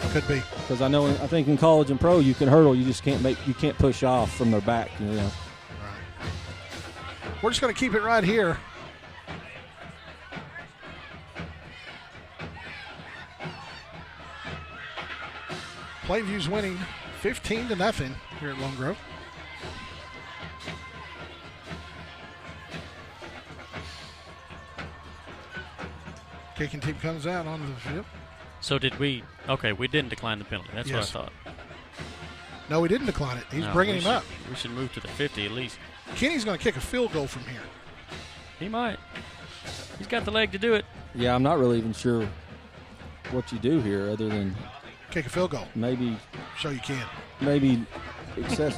Could be. Because I think in college and pro you can hurdle, you just can't push off from their back. Right. We're just going to keep it right here. Plainview's winning 15-0 here at Lone Grove. Kicking team comes out onto the field. So did we? Okay, we didn't decline the penalty. That's Yes. what I thought. No, we didn't decline it. He's bringing him up. We should move to the 50 at least. Kenny's going to kick a field goal from here. He might. He's got the leg to do it. Yeah, I'm not really even sure what you do here other than kick a field goal. Maybe show you can. Maybe assess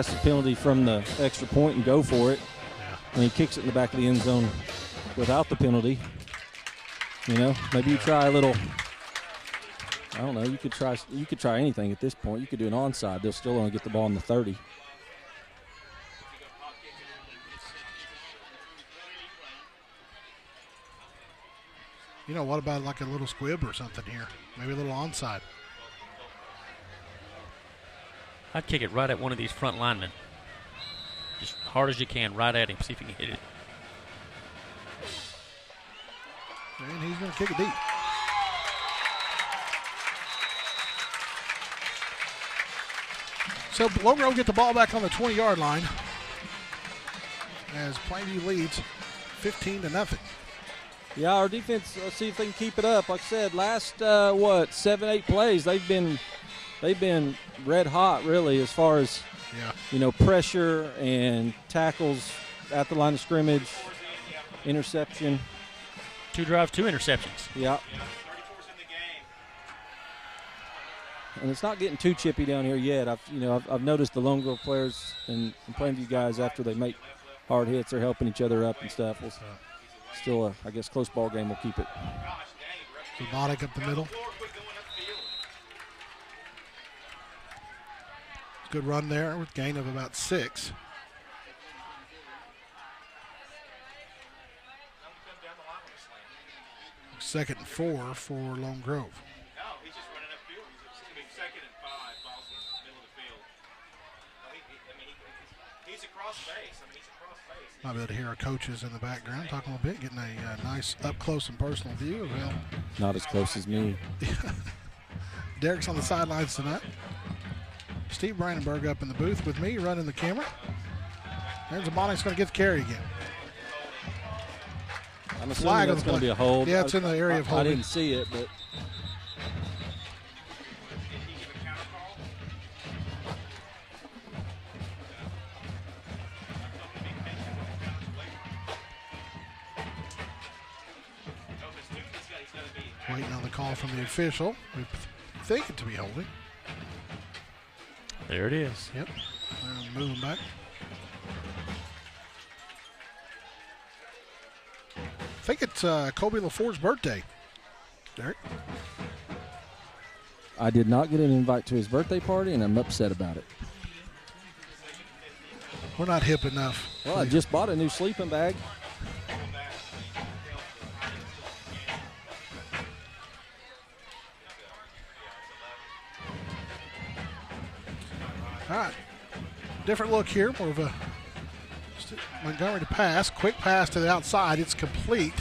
the penalty from the extra point and go for it. Yeah. And he kicks it in the back of the end zone without the penalty. Maybe you try a little. I don't know. You could try anything at this point. You could do an onside. They'll still only get the ball in the 30. What about like a little squib or something here? Maybe a little onside. I'd kick it right at one of these front linemen. Just hard as you can, right at him. See if he can hit it. And he's going to kick it deep. So Lone Grove get the ball back on the 20-yard line as Plainview leads 15-0. Yeah, our defense, let's see if they can keep it up. Like I said, last 7-8 plays, they've been red hot really as far as pressure and tackles at the line of scrimmage, interception. 2 drives, 2 interceptions. Yeah. And it's not getting too chippy down here yet. I've noticed the Lone Grove players and Plainview guys after they make hard hits, they're helping each other up and stuff. Still, I guess, close ball game will keep it. Robotic up the middle. Good run there with gain of about 6. Second and 4 for Lone Grove. Might be able to hear our coaches in the background talking a little bit, getting a nice up-close and personal view of him. Not as close as me. Derek's on the sidelines tonight. Steve Brandenburg up in the booth with me, running the camera. There's Zabonic's going to get the carry again. I'm assuming that's going to be a hold. Yeah, it's in the area of holding. I didn't see it, but... Waiting on the call from the official. We think it to be holding. There it is. Yep. Moving back. think it's Kobe LaFour's birthday. Derek? I did not get an invite to his birthday party, and I'm upset about it. We're not hip enough. Well, I just bought a new sleeping bag. All right. Different look here. More of a Montgomery to pass. Quick pass to the outside. It's complete.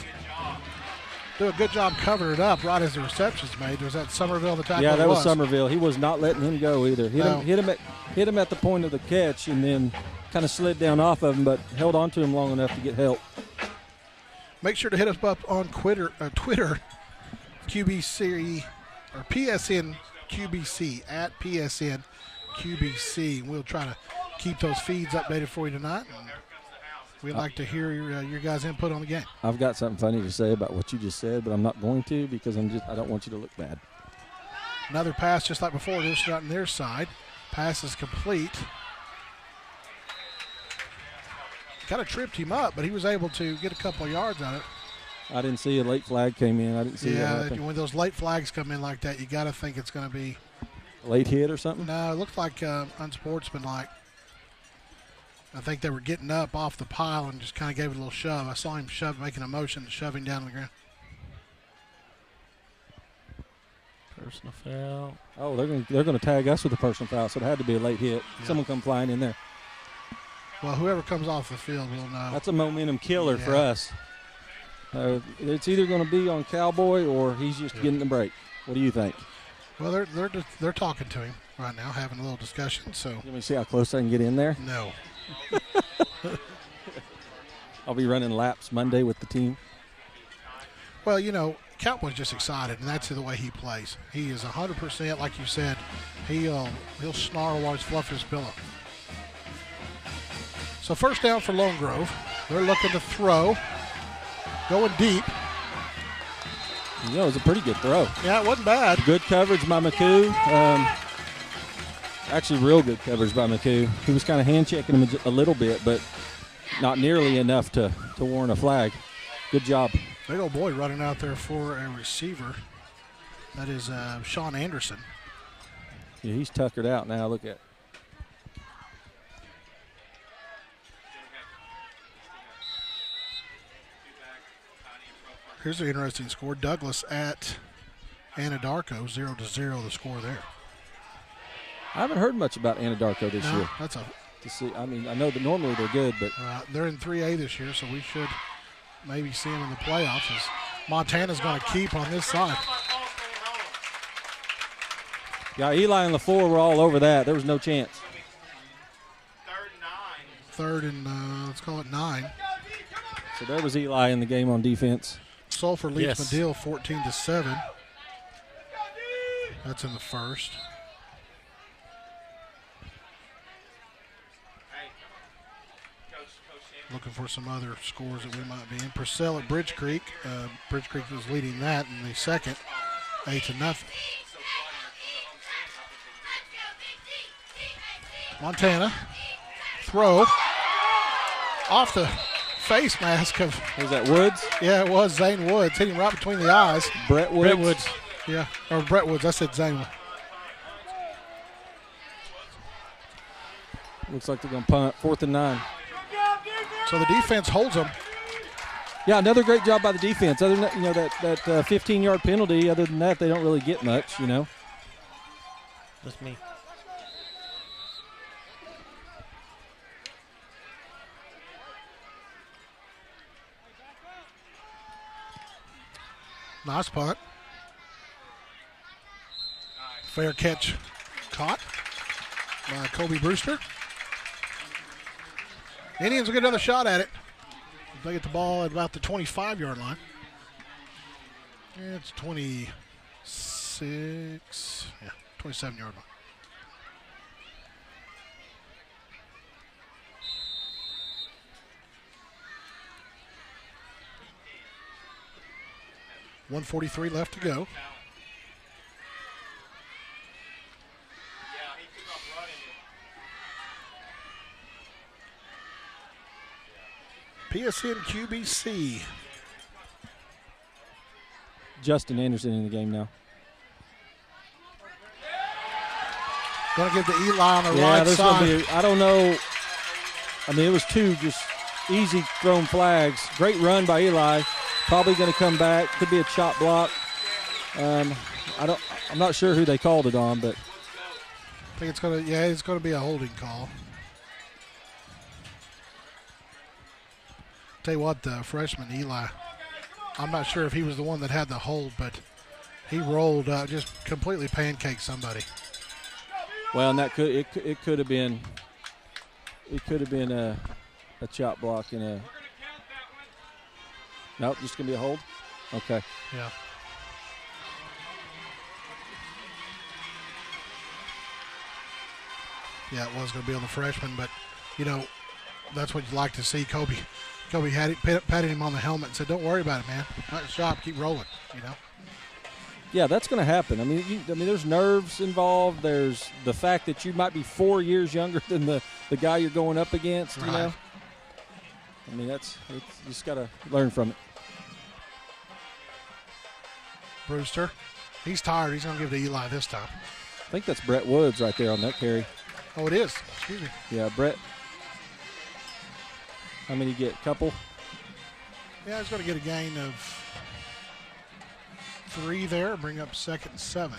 Do a good job covering it up right as the reception's made. Was that Somerville the tackle? Yeah, that was Somerville. He was not letting him go either. Hit him at the point of the catch and then kind of slid down off of him, but held on to him long enough to get help. Make sure to hit us up on Twitter, QBC, or PSN QBC, at PSN QBC. We'll try to keep those feeds updated for you tonight. We'd like to hear your guys' input on the game. I've got something funny to say about what you just said, but I'm not going to because I don't want you to look bad. Another pass just like before. They're starting their side. Pass is complete. Kind of tripped him up, but he was able to get a couple of yards on it. I didn't see a late flag came in. I didn't see that happen. When those late flags come in like that, you got to think it's going to be a late hit or something. No, it looked like unsportsmanlike. I think they were getting up off the pile and just kind of gave it a little shove. I saw him making a motion, shoving down on the ground. Personal foul. Oh, they're going to tag us with a personal foul, so it had to be a late hit. Yeah. Someone come flying in there. Well, whoever comes off the field will know. That's a momentum killer for us. It's either going to be on Cowboy or he's just getting the break. What do you think? Well, they're talking to him right now, having a little discussion. So let me see how close I can get in there. No. I'll be running laps Monday with the team. Well, Cowboy's just excited, and that's the way he plays. He is 100%, like you said. He'll snarl while he's fluffing his pillow. So first down for Lone Grove. They're looking to throw. Going deep. It was a pretty good throw. Yeah, it wasn't bad. Good coverage by McCoo. Actually, real good coverage by McCoo. He was kind of hand-checking him a little bit, but not nearly enough to warrant a flag. Good job. Big old boy running out there for a receiver. That is Sean Anderson. Yeah, he's tuckered out now. Look at it. Here's an interesting score. Douglas at Anadarko, 0-0 the score there. I haven't heard much about Anadarko this year. That's to see. I mean, I know that normally they're good, but they're in 3A this year, so we should maybe see them in the playoffs. As Montana's going to keep on this side. Yeah, Eli and LaFleur were all over that. There was no chance. Third and let's call it 9. So there was Eli in the game on defense. Sulphur leads Medill 14-7. That's in the first. Looking for some other scores that we might be in. Purcell at Bridge Creek. Bridge Creek was leading that in the second, 8-0. Montana. Throw. Off the face mask of. Was that Woods? Yeah, it was Zane Woods. Hit him right between the eyes. Brett Woods. Yeah, or Brett Woods. I said Zane. Looks like they're going to punt. 4th and 9. So the defense holds them. Yeah, another great job by the defense. Other than that, that 15-yard penalty. Other than that, they don't really get much. That's me. Nice punt. Fair catch caught by Kobe Brewster. Indians will get another shot at it. They get the ball at about the 25-yard line. It's 26, 27-yard line. $1:43 left to go. PSN QBC Justin Anderson in the game now. Going to give to Eli on the Yeah, right there's side. going to be, I don't know. I mean, it was two just easy thrown flags. Great run by Eli. Probably going to come back. Could be a chop block. I'm not sure who they called it on, but I think it's going to be a holding call. Tell you what, the freshman Eli, I'm not sure if he was the one that had the hold, but he rolled just completely pancaked somebody. well, and that could have been a chop block and a. Nope, just gonna be a hold. Okay. Yeah. Yeah, it was going to be on the freshman, but that's what you like to see. Kobe had it, patted him on the helmet and said, "Don't worry about it, man. Nice job. Keep rolling." Yeah, that's going to happen. I mean, there's nerves involved. There's the fact that you might be 4 years younger than the guy you're going up against. Right. You know. I mean, you just got to learn from it. Brewster, he's tired. He's going to give to Eli this time. I think that's Brett Woods right there on that carry. Oh, it is. Excuse me. Yeah, Brett. How many get? Couple? Yeah, he's going to get a gain of 3 there, bring up 2nd and 7.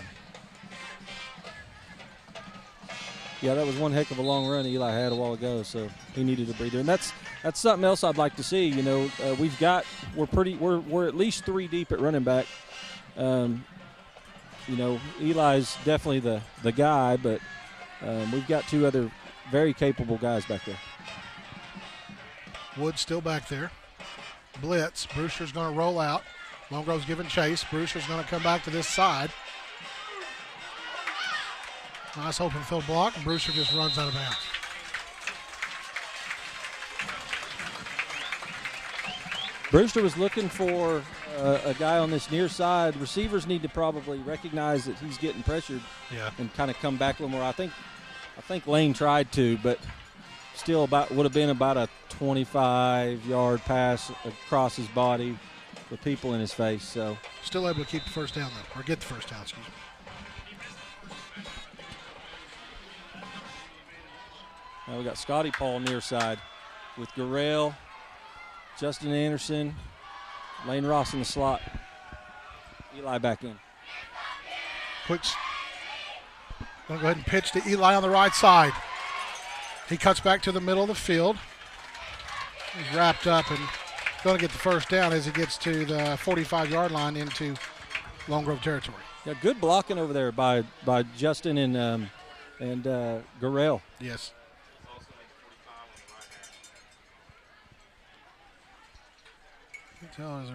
Yeah, that was one heck of a long run Eli had a while ago, so he needed a breather. And that's something else I'd like to see. We're at least 3 deep at running back. Eli's definitely the guy, but we've got 2 other very capable guys back there. Wood still back there. Blitz. Brewster's going to roll out. Lone Grove's giving chase. Brewster's going to come back to this side. Nice open field block, and Brewster just runs out of bounds. Brewster was looking for a guy on this near side. Receivers need to probably recognize that he's getting pressured and kind of come back a little more. I think Lane tried to, but still would have been about a 25-yard pass across his body with people in his face. So still able to keep the first down, though, or get the first down, excuse me. Now we got Scotty Paul near side with Gurrell, Justin Anderson, Lane Ross in the slot. Eli back in. Going to go ahead and pitch to Eli on the right side. He cuts back to the middle of the field. He's wrapped up and going to get the first down as he gets to the 45-yard line into Lone Grove territory. Yeah, good blocking over there by Justin and Gurrell. Yes. Tell is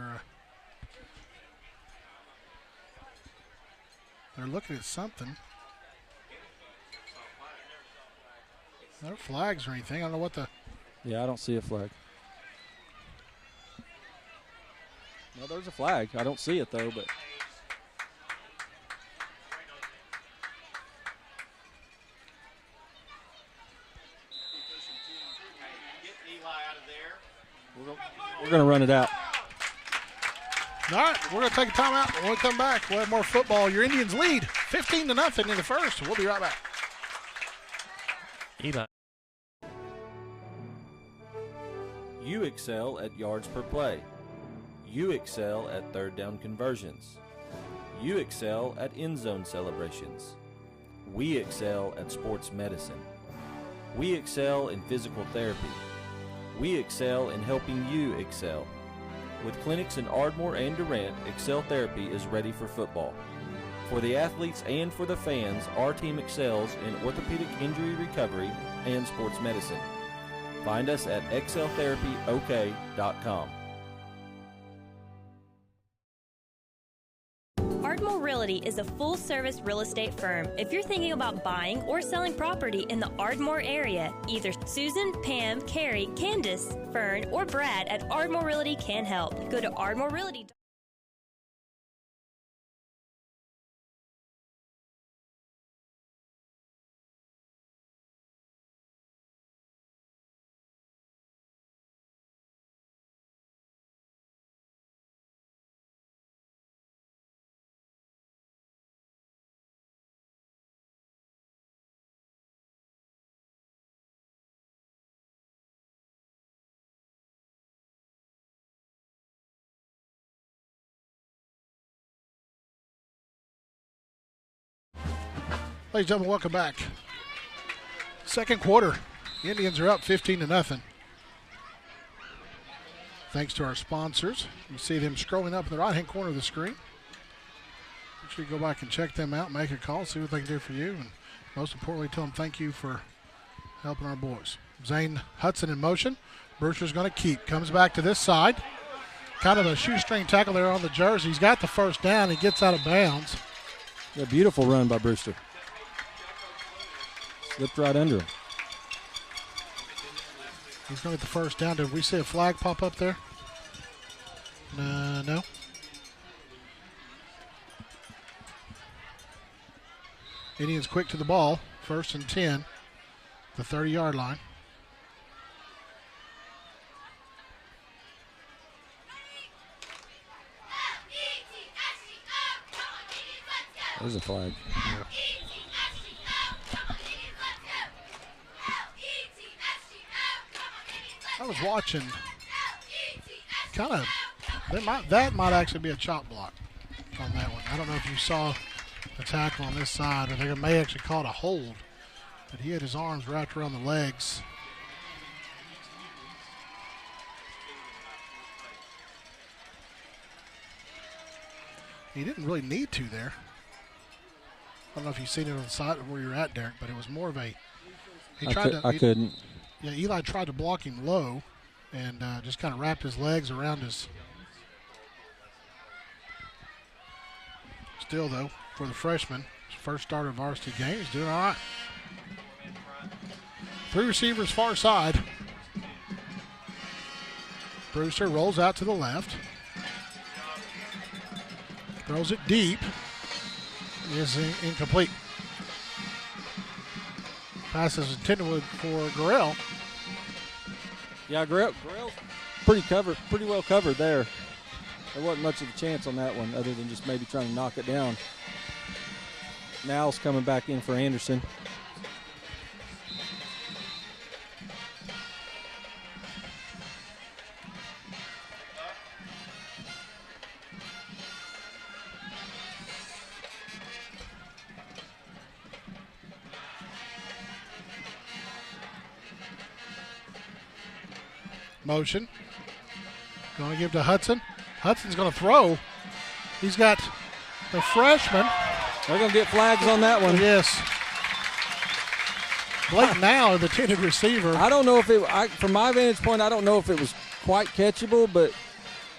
they're looking at something. No flags or anything. I don't know what the. Yeah, I don't see a flag. No, there's a flag. I don't see it though, but. We're going to run it out. All right, we're going to take a timeout. When we come back, we'll have more football. Your Indians lead 15-0 in the first. We'll be right back. Eli. You excel at yards per play. You excel at third down conversions. You excel at end zone celebrations. We excel at sports medicine. We excel in physical therapy. We excel in helping you excel. With clinics in Ardmore and Durant, Excel Therapy is ready for football. For the athletes and for the fans, our team excels in orthopedic injury recovery and sports medicine. Find us at exceltherapyok.com. Ardmore Realty is a full-service real estate firm. If you're thinking about buying or selling property in the Ardmore area, either Susan, Pam, Carrie, Candace, Fern, or Brad at Ardmore Realty can help. Go to ardmorerealty.com. Ladies and gentlemen, welcome back. Second quarter. The Indians are up 15-0. Thanks to our sponsors. You see them scrolling up in the right-hand corner of the screen. Make sure you go back and check them out, make a call, see what they can do for you, and most importantly, tell them thank you for helping our boys. Zane Hudson in motion. Brewster's going to keep. Comes back to this side. Kind of a shoestring tackle there on the jersey. He's got the first down. He gets out of bounds. A beautiful run by Brewster. Slipped right under him. He's going to get the first down. Did we see a flag pop up there? No. Indians quick to the ball. 1st and 10. The 30-yard line. There's a flag. Yeah. I was watching. That might actually be a chop block on that one. I don't know if you saw the tackle on this side. I think it may actually call it a hold. But he had his arms wrapped around the legs. He didn't really need to there. I don't know if you've seen it on the side of where you're at, Derek, but it was more of a. I couldn't. Yeah, Eli tried to block him low and just kind of wrapped his legs around his. Still, though, for the freshman, his first start of varsity game, he's doing all right. 3 receivers far side. Brewster rolls out to the left. Throws it deep. Is incomplete. Pass is intended for Gorell. Yeah, Gorell pretty well covered there. There wasn't much of a chance on that one other than just maybe trying to knock it down. Now's coming back in for Anderson. Motion. Going to give to Hudson. Hudson's going to throw. He's got the freshman. They're going to get flags on that one. Yes. Blake now, the intended receiver. I don't know if from my vantage point, I don't know if it was quite catchable, but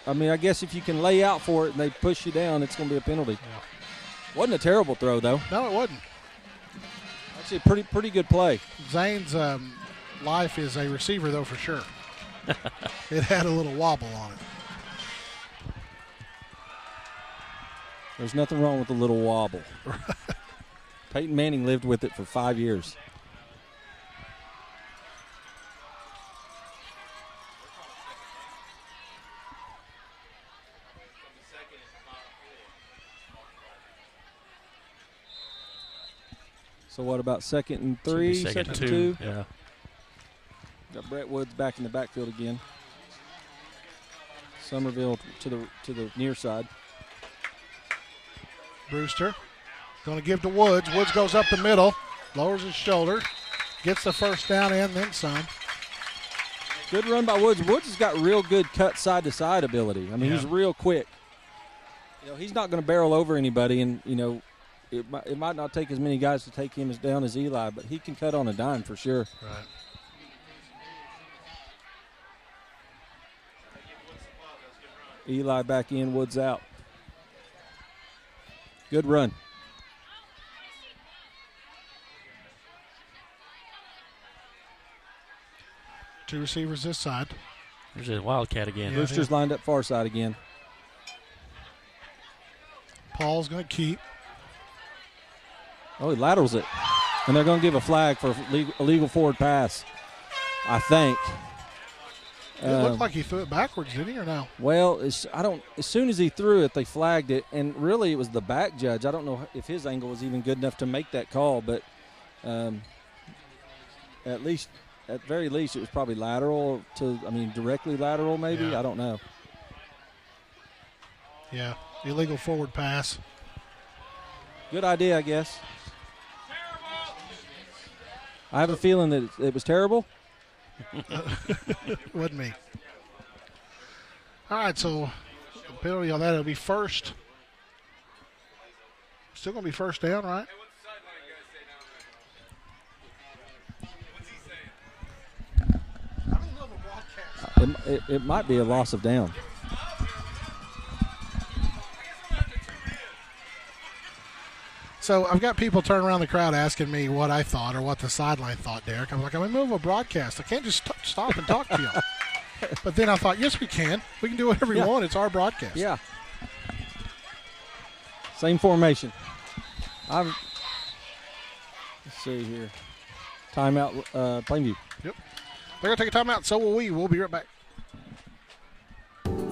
I mean, I guess if you can lay out for it and they push you down, it's going to be a penalty. Yeah. Wasn't a terrible throw, though. No, it wasn't. Actually, a pretty good play. Zane's life is a receiver, though, for sure. It had a little wobble on it. There's nothing wrong with a little wobble. Peyton Manning lived with it for 5 years. So what about 2nd and 3? Second and 2. Yeah. Got Brett Woods back in the backfield again. Somerville to the near side. Brewster going to give to Woods. Woods goes up the middle, lowers his shoulder, gets the first down and then some. Good run by Woods. Woods has got real good cut side-to-side ability. I mean, he's real quick. You know, he's not going to barrel over anybody, and, you know, it might not take as many guys to take him down as Eli, but he can cut on a dime for sure. Right. Eli back in, Woods out. Good run. Two receivers this side. There's a Wildcat again. Brewster's lined up far side again. Paul's going to keep. Oh, he laterals it. And they're going to give a flag for illegal forward pass, I think. It looked like he threw it backwards, didn't he, or no? Well, as soon as he threw it, they flagged it, and really it was the back judge. I don't know if his angle was even good enough to make that call, but at very least, it was probably lateral directly lateral maybe. Yeah. I don't know. Yeah, illegal forward pass. Good idea, I guess. I have a feeling that it was terrible. Wasn't me. All right, so the penalty on that, it'll be first. Still going to be first down, right? It might be a loss of down. So I've got people turning around the crowd asking me what I thought or what the sideline thought, Derek. I'm like, I'm in the middle of a broadcast. I can't just stop and talk to you. But then I thought, yes, we can. We can do whatever we want. It's our broadcast. Yeah. Same formation. Let's see here. Timeout, Plainview. Yep. They're going to take a timeout. So will we. We'll be right back.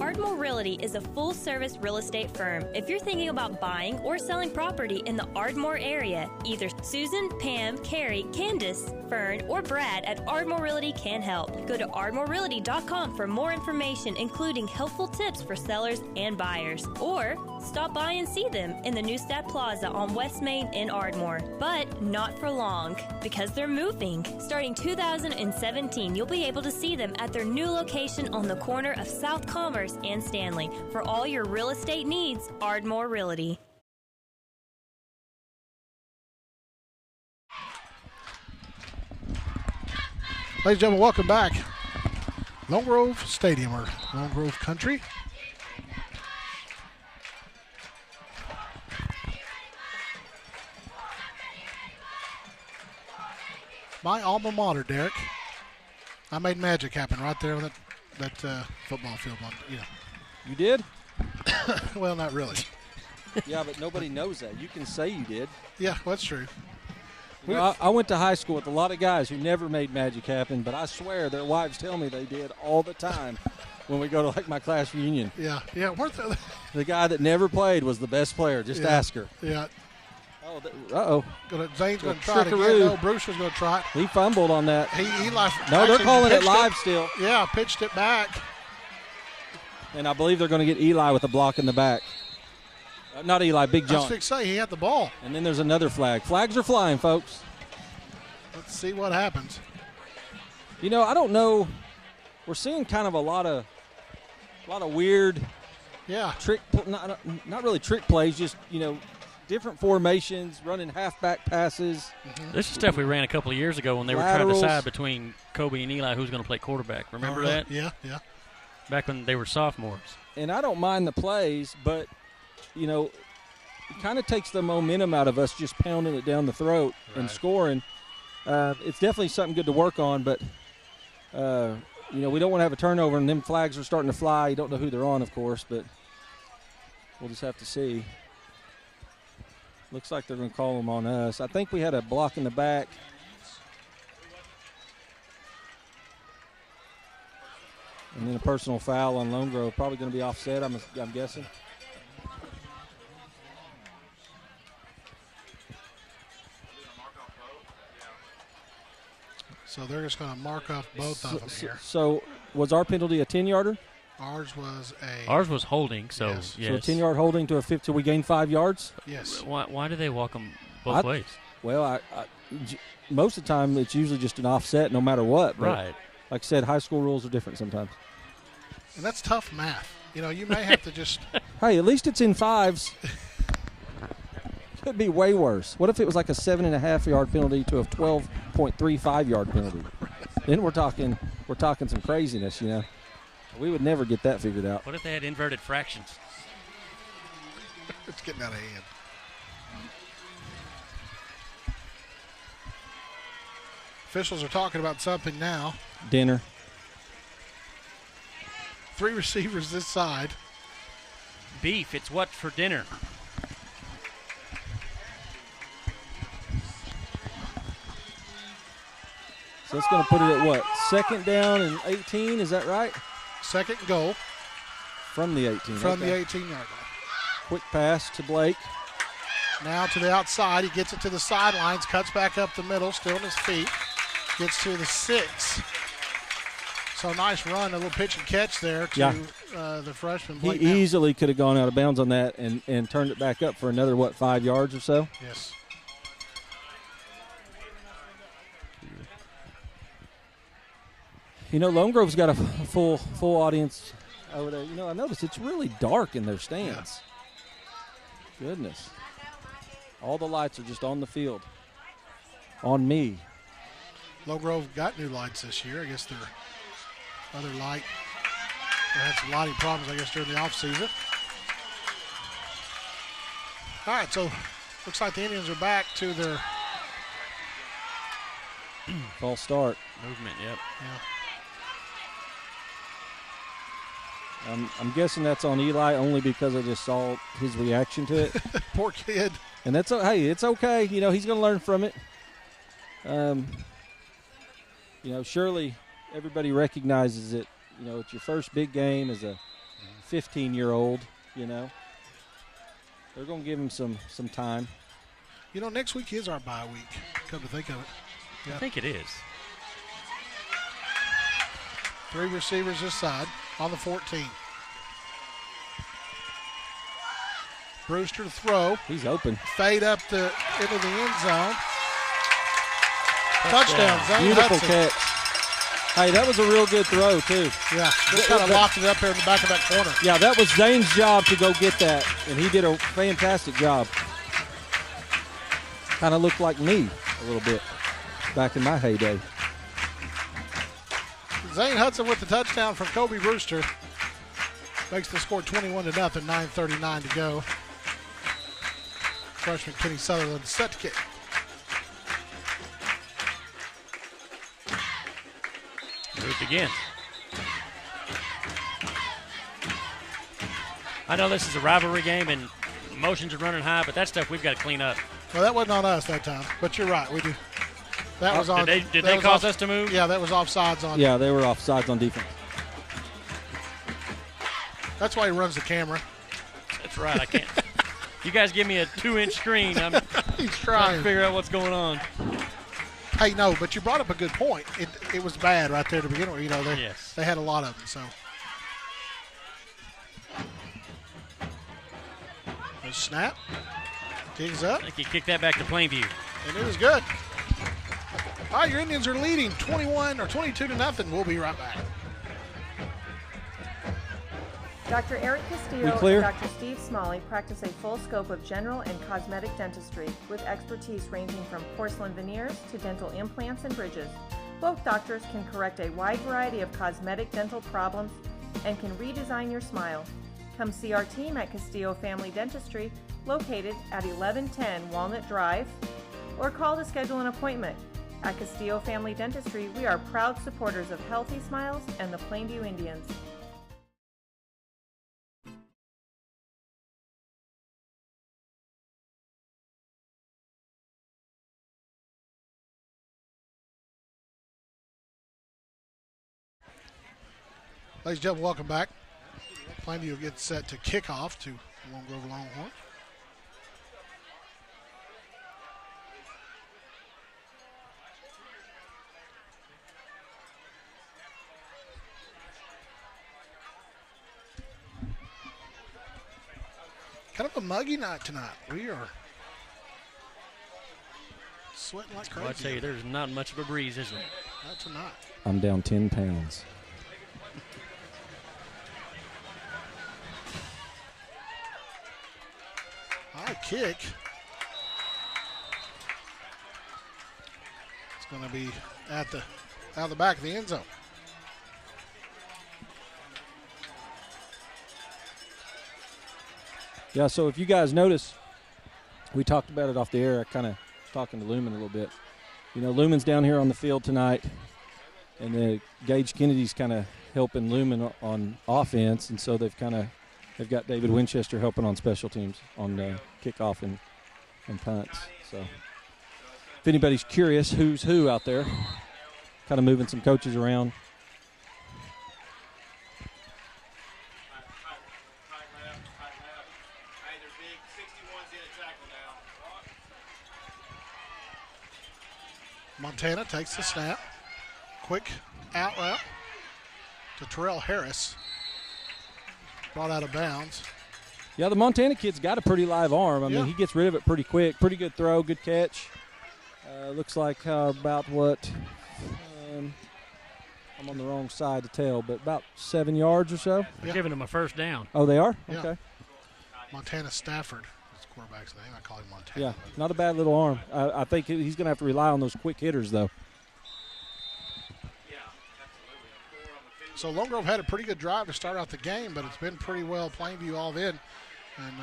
Ardmore Realty is a full-service real estate firm. If you're thinking about buying or selling property in the Ardmore area, either Susan, Pam, Carrie, Candace, Fern, or Brad at Ardmore Realty can help. Go to ardmorerealty.com for more information, including helpful tips for sellers and buyers. Or stop by and see them in the Neustadt Plaza on West Main in Ardmore. But not for long, because they're moving. Starting 2017, you'll be able to see them at their new location on the corner of South Commerce and Stanley. For all your real estate needs, Ardmore Realty. Ladies and gentlemen, welcome back. Lone Grove Stadium, or Lone Grove Country. My alma mater, Derek. I made magic happen right there on that football field. You did? Well, not really. Yeah, but nobody knows that. You can say you did. Yeah, well, that's true. You know, I went to high school with a lot of guys who never made magic happen, but I swear their wives tell me they did all the time when we go to, like, my class reunion. Yeah. The guy that never played was the best player. Just ask her. Yeah. Oh, uh-oh. Zane's going to try it again. No, Brewster's going to try it. He fumbled on that. No, they're calling it live still. Yeah, pitched it back. And I believe they're going to get Eli with a block in the back. Not Eli, Big John. I was fixing to say, he had the ball. And then there's another flag. Flags are flying, folks. Let's see what happens. You know, I don't know. We're seeing kind of a lot of weird trick, not really trick plays, just, you know, different formations, running halfback passes. Mm-hmm. This is stuff we ran a couple of years ago when they were trying to decide between Kobe and Eli who's going to play quarterback. Remember that? Yeah. Back when they were sophomores. And I don't mind the plays, but, you know, it kind of takes the momentum out of us just pounding it down the throat and scoring. It's definitely something good to work on, but, you know, we don't want to have a turnover, and them flags are starting to fly. You don't know who they're on, of course, but we'll just have to see. Looks like they're going to call them on us. I think we had a block in the back. And then a personal foul on Lone Grove. Probably going to be offset, I'm guessing. So they're just going to mark up both of them here. So was our penalty a 10-yarder? Ours was holding, so yes. Yes. So a 10-yard holding to a 50, so we gained 5 yards? Yes. Why do they walk them both ways? Well, most of the time it's usually just an offset no matter what. But right. Like I said, high school rules are different sometimes. And that's tough math. You know, you may have to just – Hey, at least it's in fives. Could be way worse. What if it was like a 7.5-yard penalty to a 12.35-yard penalty? Then we're talking some craziness, you know. We would never get that figured out. What if they had inverted fractions? It's getting out of hand. Officials are talking about something now. Dinner. 3 receivers this side. Beef, it's what for dinner? So it's going to put it at what? 2nd down and 18, is that right? 2nd goal. From the 18. From the 18-yard line. Quick pass to Blake. Now to the outside. He gets it to the sidelines, cuts back up the middle, still on his feet. Gets to the 6. So nice run, a little pitch and catch there to the freshman. Blake He easily could have gone out of bounds on that and turned it back up for another, 5 yards or so? Yes. Lone Grove's got a full audience over there. I noticed it's really dark in their stands. Yeah. Goodness. All the lights are just on the field. On me. Lone Grove got new lights this year. I guess their other light, they had some lighting problems, I guess, during the offseason. All right, so looks like the Indians are back to their false start. Movement, yep. Yeah. I'm guessing that's on Eli only because I just saw his reaction to it. Poor kid. And that's it's okay. He's going to learn from it. Surely everybody recognizes it. It's your first big game as a 15-year-old. They're going to give him some time. Next week is our bye week, come to think of it. Yeah. I think it is. 3 receivers this side on the 14. Brewster to throw. He's open. Fade up into the end zone. Touchdown. Zane Beautiful Hudson. catch. Hey, that was a real good throw, too. Yeah, just kind of locked it up here in the back of that corner. Yeah, that was Zane's job to go get that, and he did a fantastic job. Kind of looked like me a little bit back in my heyday. Zane Hudson with the touchdown from Kobe Brewster. Makes the score 21-0, 9:39 to go. Freshman Kenny Sutherland set to kick. Moved again. I know this is a rivalry game and emotions are running high, but that stuff we've got to clean up. Well, that wasn't on us that time, but you're right. We do. That was on. Did they cause us to move? Yeah, that was offsides on. Yeah, they were offsides on defense. That's why he runs the camera. That's right. I can't. You guys give me a 2-inch screen. I'm He's trying to figure out what's going on. Hey, no, but you brought up a good point. It was bad right there to begin with. Yes. They had a lot of them. So, a snap, digs up. I think he kicked that back to Plainview, and it was good. All right, your Indians are leading 22-0. We'll be right back. Dr. Eric Castillo and Dr. Steve Smalley practice a full scope of general and cosmetic dentistry with expertise ranging from porcelain veneers to dental implants and bridges. Both doctors can correct a wide variety of cosmetic dental problems and can redesign your smile. Come see our team at Castillo Family Dentistry, located at 1110 Walnut Drive, or call to schedule an appointment. At Castillo Family Dentistry, we are proud supporters of Healthy Smiles and the Plainview Indians. Ladies and gentlemen, welcome back. Plainview will get set to kick off to Lone Grove Longhorn. Kind of a muggy night tonight. We are sweating like crazy. Well, I tell you, there's not much of a breeze, is there? Not tonight. I'm down 10 pounds. High kick. It's going to be out of the back of the end zone. Yeah, so if you guys notice, we talked about it off the air. I kind of talking to Lumen a little bit. Lumen's down here on the field tonight, and Gage Kennedy's kind of helping Lumen on offense, and so they've got David Winchester helping on special teams on kickoff and punts. So if anybody's curious who's who out there, kind of moving some coaches around. Montana takes the snap. Quick out route to Terrell Harris. Brought out of bounds. Yeah, the Montana kid's got a pretty live arm. I mean, he gets rid of it pretty quick. Pretty good throw, good catch. Looks like about what? I'm on the wrong side to tell, but about 7 yards or so. They're giving him a first down. Oh, they are? Yeah. Okay. Montana Stafford is the quarterback's name. I call him Montana. Yeah, not a bad little arm. I think he's going to have to rely on those quick hitters, though. So Lone Grove had a pretty good drive to start out the game, but it's been pretty well Plainview all in. And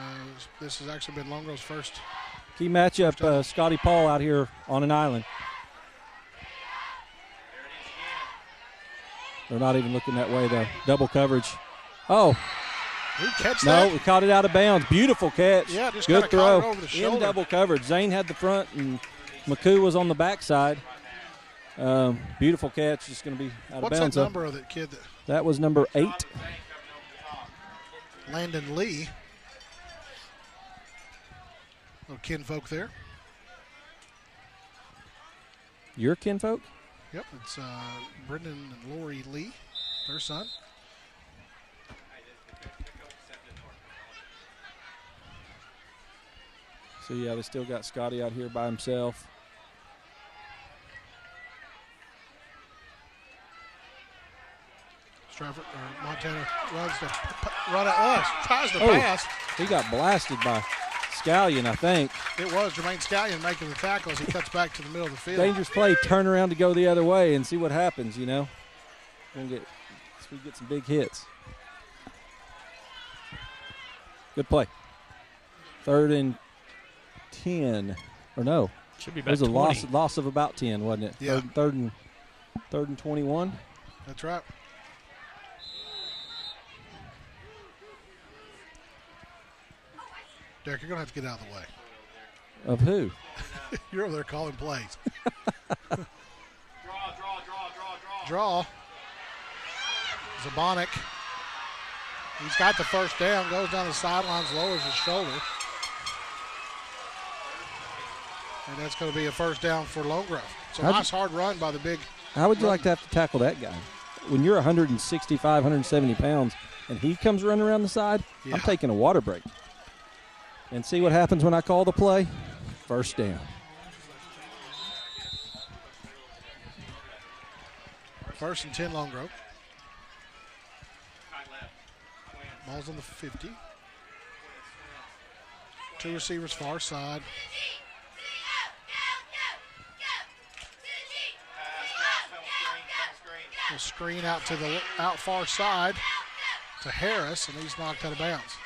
this has actually been Lone Grove's first. Key matchup, Scotty Paul out here on an island. They're not even looking that way, though. Double coverage. Oh. Did he catch no, that? We caught it out of bounds. Beautiful catch. Yeah, just good throw. caught it over the shoulder. In double coverage. Zane had the front, and McCoo was on the backside. Beautiful catch. Just going to be out What's of bounds. What's that number of that kid? That was number 8. Landon Lee. Little kinfolk there. Your kinfolk? Yep, it's Brendan and Lori Lee, their son. So, yeah, they still got Scotty out here by himself. Stratford, or Montana runs to run at us, tries to pass. He got blasted by Scallion, I think. It was Jermaine Scallion making the tackle as he cuts back to the middle of the field. Dangerous play, turn around to go the other way and see what happens, you know. We get some big hits. Good play. 3rd and 10. Or no. Should be about 20. It was a loss of about 10, wasn't it? Yeah. Third and 21. That's right. Derek, you're going to have to get out of the way. Of who? You're over there calling plays. Draw. Zabonic. He's got the first down, goes down the sidelines, lowers his shoulder. And that's going to be a first down for Lone Grove. It's a nice hard run by the big. How would you like to have to tackle that guy? When you're 165, 170 pounds, and he comes running around the side, I'm taking a water break. And see what happens when I call the play. First down. First and 10, Lone Grove. Ball's on the 50. 2 receivers far side. A screen out to the far side to Harris, and he's knocked out of bounds.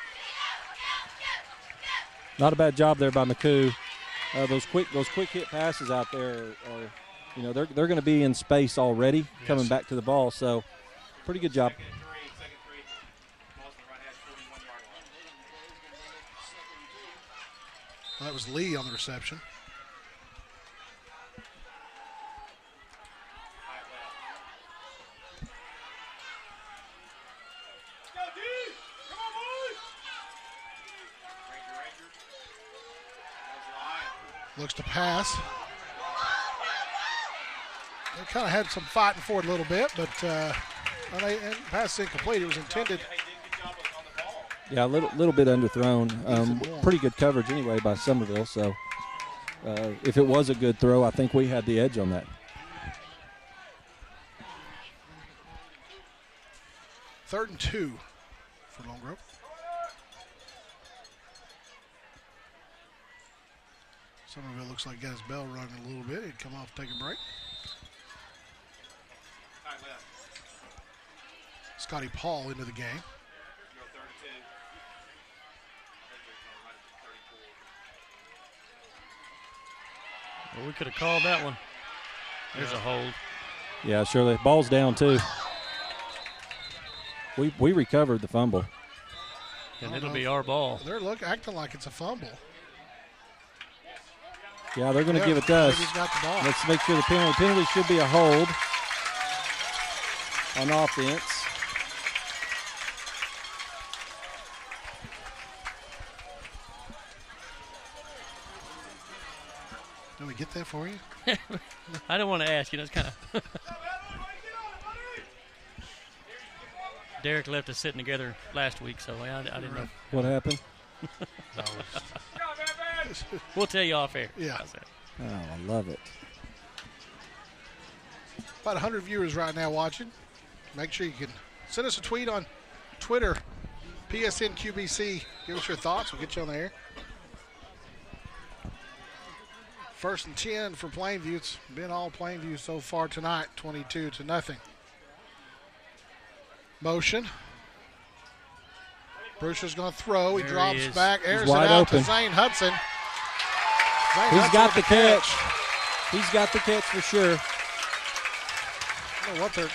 Not a bad job there by McCoo. Those quick hit passes out there are, you know, they're going to be in space already coming back to the ball. So, pretty good job. That was Lee on the reception. Looks to pass. They kind of had some fighting for it a little bit, but and pass incomplete. It was intended. Yeah, a little bit underthrown. Pretty good coverage anyway by Somerville. So if it was a good throw, I think we had the edge on that. Third and 2 for Lone Grove. Somerville looks like he got his bell rung a little bit. He'd come off, take a break. Scotty Paul into the game. Well, we could have called that one. There's a hold. Yeah, surely. Ball's down, too. We recovered the fumble. And it'll be our ball. They're acting like it's a fumble. Yeah, they're going to give it to us. He's got the ball. Let's make sure the penalty should be a hold on offense. Did we get that for you? I didn't want to ask you. It's kind of. Derek left us sitting together last week, so I didn't know. What happened? We'll tell you off air. Yeah. Oh, I love it. About 100 viewers right now watching. Make sure you can send us a tweet on Twitter, PSNQBC. Give us your thoughts. We'll get you on the air. 1st and 10 for Plainview. It's been all Plainview so far tonight, 22-0. Motion. Brewster's going to throw. He drops back. Airs it out to Zane Hudson. He's got the catch. He's got the catch for sure. I don't know what they're...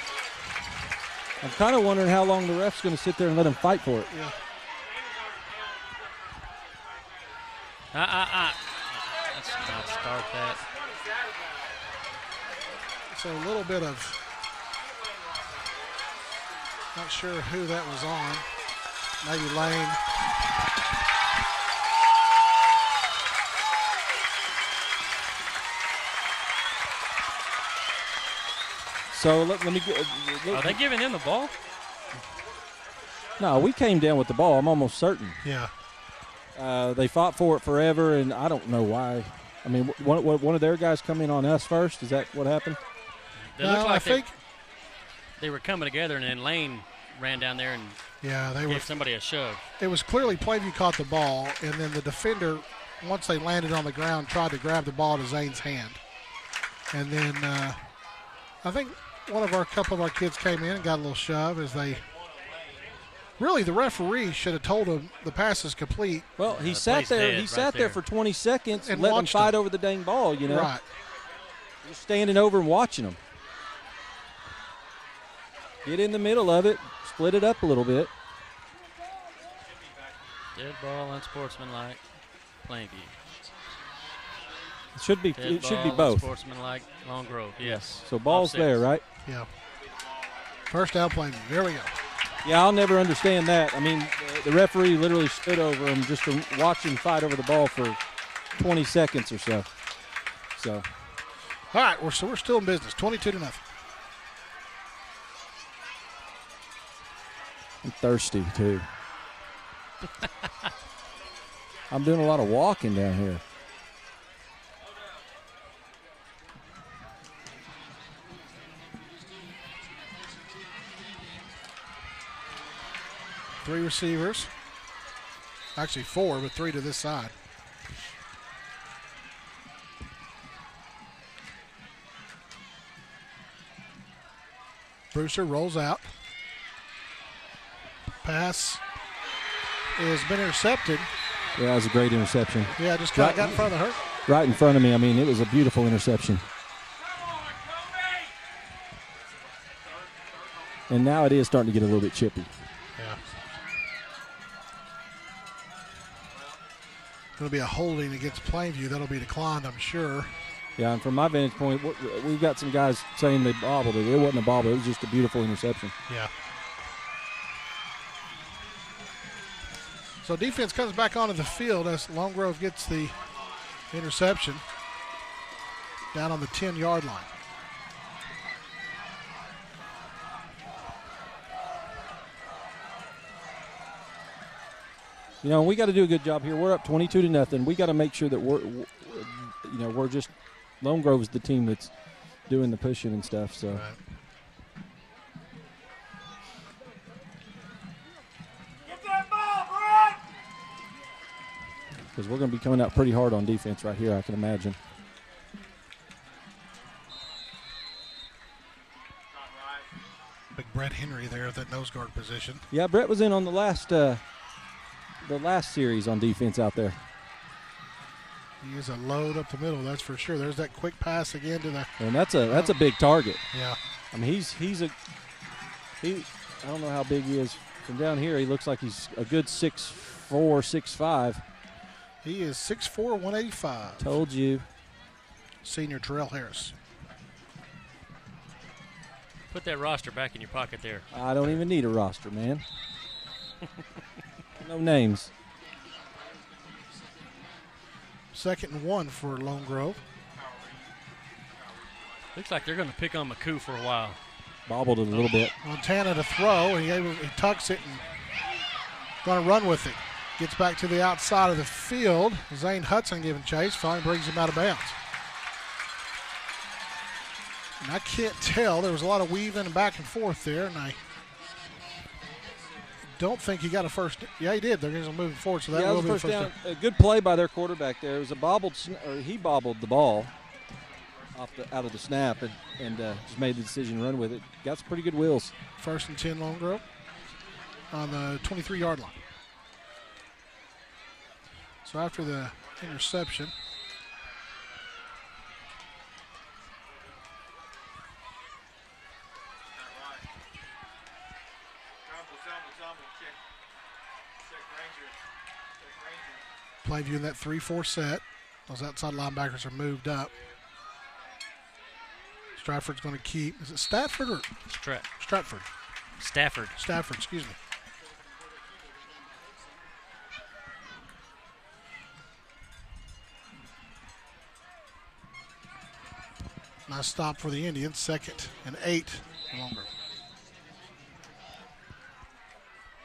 I'm kind of wondering how long the ref's going to sit there and let him fight for it. Yeah. Let's not start that. So a little bit of... Not sure who that was on. Maybe Lane. So let me get. Are they giving him the ball? No, we came down with the ball. I'm almost certain. Yeah. They fought for it forever, and I don't know why. I mean, one of their guys come in on us first. Is that what happened? They looked like they were coming together, and then Lane ran down there and gave somebody a shove. It was clearly Plainview caught the ball, and then the defender, once they landed on the ground, tried to grab the ball to Zane's hand. And then I think a couple of our kids came in and got a little shove as they really, the referee should have told him the pass is complete. Well, he sat there. He sat there for 20 seconds and let them fight over the dang ball, you know. Right. Just standing over and watching them. Get in the middle of it. Split it up a little bit. Dead ball, unsportsmanlike, Plainview. It should be both. Unsportsmanlike, Long Grove. Yes. So ball's there, right? Yeah. First down, Plainview. There we go. Yeah, I'll never understand that. I mean, the referee literally stood over him just to watch him fight over the ball for 20 seconds or so. So. All right, we're still in business. 22-0. I'm thirsty, too. I'm doing a lot of walking down here. Three receivers. Actually 4, but 3 to this side. Brewster rolls out. Pass has been intercepted. Yeah, that was a great interception. Yeah, just got in front of her. Right in front of me. I mean, it was a beautiful interception. And now it is starting to get a little bit chippy. Yeah. Going to be a holding against Plainview. That'll be declined, I'm sure. Yeah, and from my vantage point, we've got some guys saying they bobbled it. It wasn't a bobble. It was just a beautiful interception. Yeah. So defense comes back onto the field as Long Grove gets the interception down on the 10-yard line. You know, we got to do a good job here. We're up 22-0. We got to make sure that we're just Lone Grove's the team that's doing the pushing and stuff. So. Right. Because we're going to be coming out pretty hard on defense right here, I can imagine. Big Brett Henry there at that nose guard position. Yeah, Brett was in on the last series on defense out there. He is a load up the middle, that's for sure. There's that quick pass again to the. And that's a big target. Yeah. I mean, I don't know how big he is from down here. He looks like he's a good 6'4", 6'5". He is 6'4", 185. Told you. Senior Terrell Harris. Put that roster back in your pocket there. I don't even need a roster, man. No names. 2nd and 1 for Lone Grove. Looks like they're going to pick on McCoo for a while. Bobbled it a little bit. Montana to throw, and he tucks it and going to run with it. Gets back to the outside of the field. Zane Hudson giving chase. Finally brings him out of bounds. And I can't tell. There was a lot of weaving and back and forth there, and I don't think he got a first. Yeah, he did. They're going to move forward, so that will be a first down. A good play by their quarterback there. It was he bobbled the ball out of the snap and just made the decision to run with it. Got some pretty good wheels. 1st and 10 Lone Grove on the 23-yard line. So after the interception, Plainview in that 3-4 set. Those outside linebackers are moved up. Stratford's going to keep. Is it Stafford or Stratford? Stafford, excuse me. Nice stop for the Indians. 2nd and 8 longer.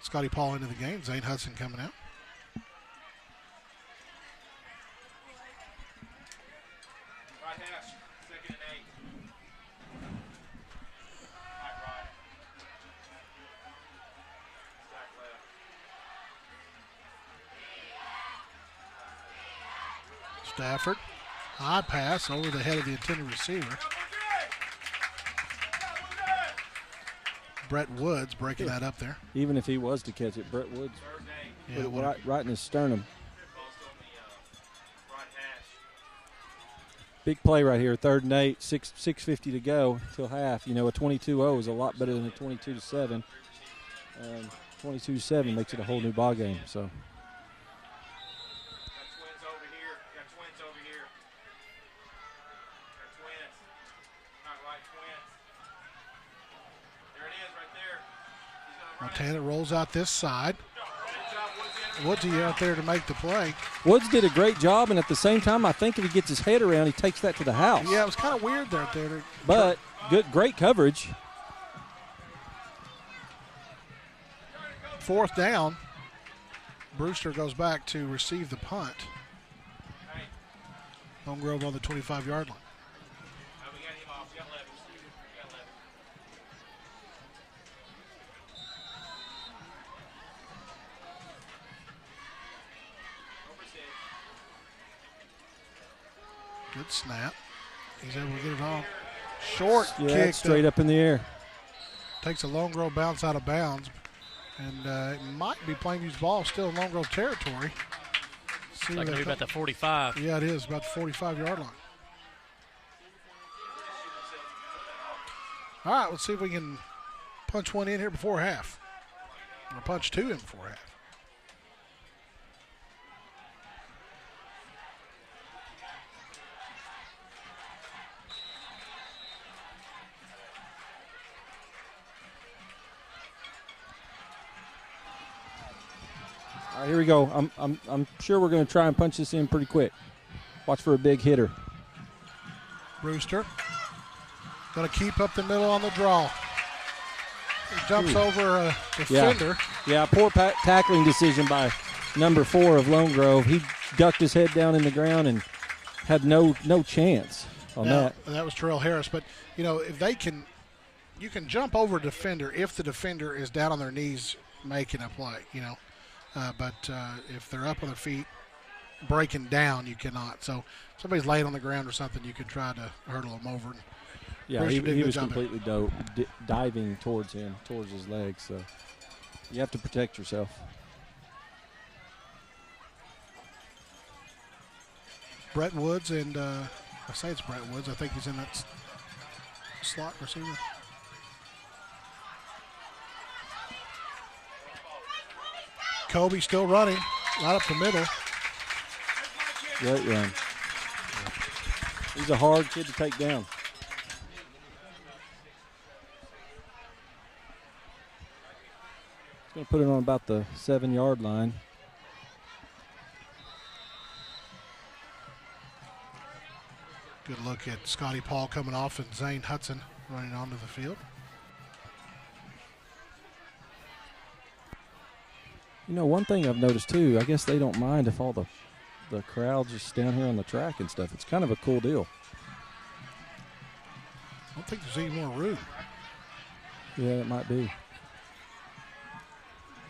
Scotty Paul into the game. Zane Hudson coming out. Stafford, high pass over the head of the intended receiver. Brett Woods breaking that up there. Even if he was to catch it, Brett Woods put it right in his sternum. Big play right here, 3rd and 8, 6:50 to go till half. You know, a 22-0 is a lot better than a 22-7. 22-7 makes it a whole new ball game. So. Montana rolls out this side. Woodsy out there to make the play. Woods did a great job, and at the same time, I think if he gets his head around, he takes that to the house. Yeah, it was kind of weird there. But great coverage. 4th down. Brewster goes back to receive the punt. Lone Grove on the 25-yard line. Good snap. He's able to get it off. Short kick. Straight up in the air. Takes a Lone Grove bounce out of bounds. And it might be Plainview's ball still in Lone Grove territory. It's like maybe about the 45. Yeah, it is, about the 45-yard line. All right, let's see if we can punch one in here before half. Or punch two in before half. All right, here we go. I'm sure we're going to try and punch this in pretty quick. Watch for a big hitter. Brewster going to keep up the middle on the draw. He jumps over a defender. Yeah, poor tackling decision by number 4 of Lone Grove. He ducked his head down in the ground and had no chance on that. And that was Terrell Harris. But, you know, if they can, you can jump over a defender if the defender is down on their knees making a play, you know. But if they're up on their feet, breaking down, you cannot. So if somebody's laying on the ground or something, you can try to hurdle them over. Yeah, he was completely diving towards him, towards his legs. So you have to protect yourself. Brett Woods, and I say it's Brett Woods. I think he's in that slot receiver. Kobe still running, right up the middle. Great run. He's a hard kid to take down. He's going to put it on about the 7-yard line. Good look at Scotty Paul coming off and Zane Hudson running onto the field. You know, one thing I've noticed too, I guess they don't mind if all the crowd's just down here on the track and stuff. It's kind of a cool deal. don't think there's any more room. Yeah, it might be.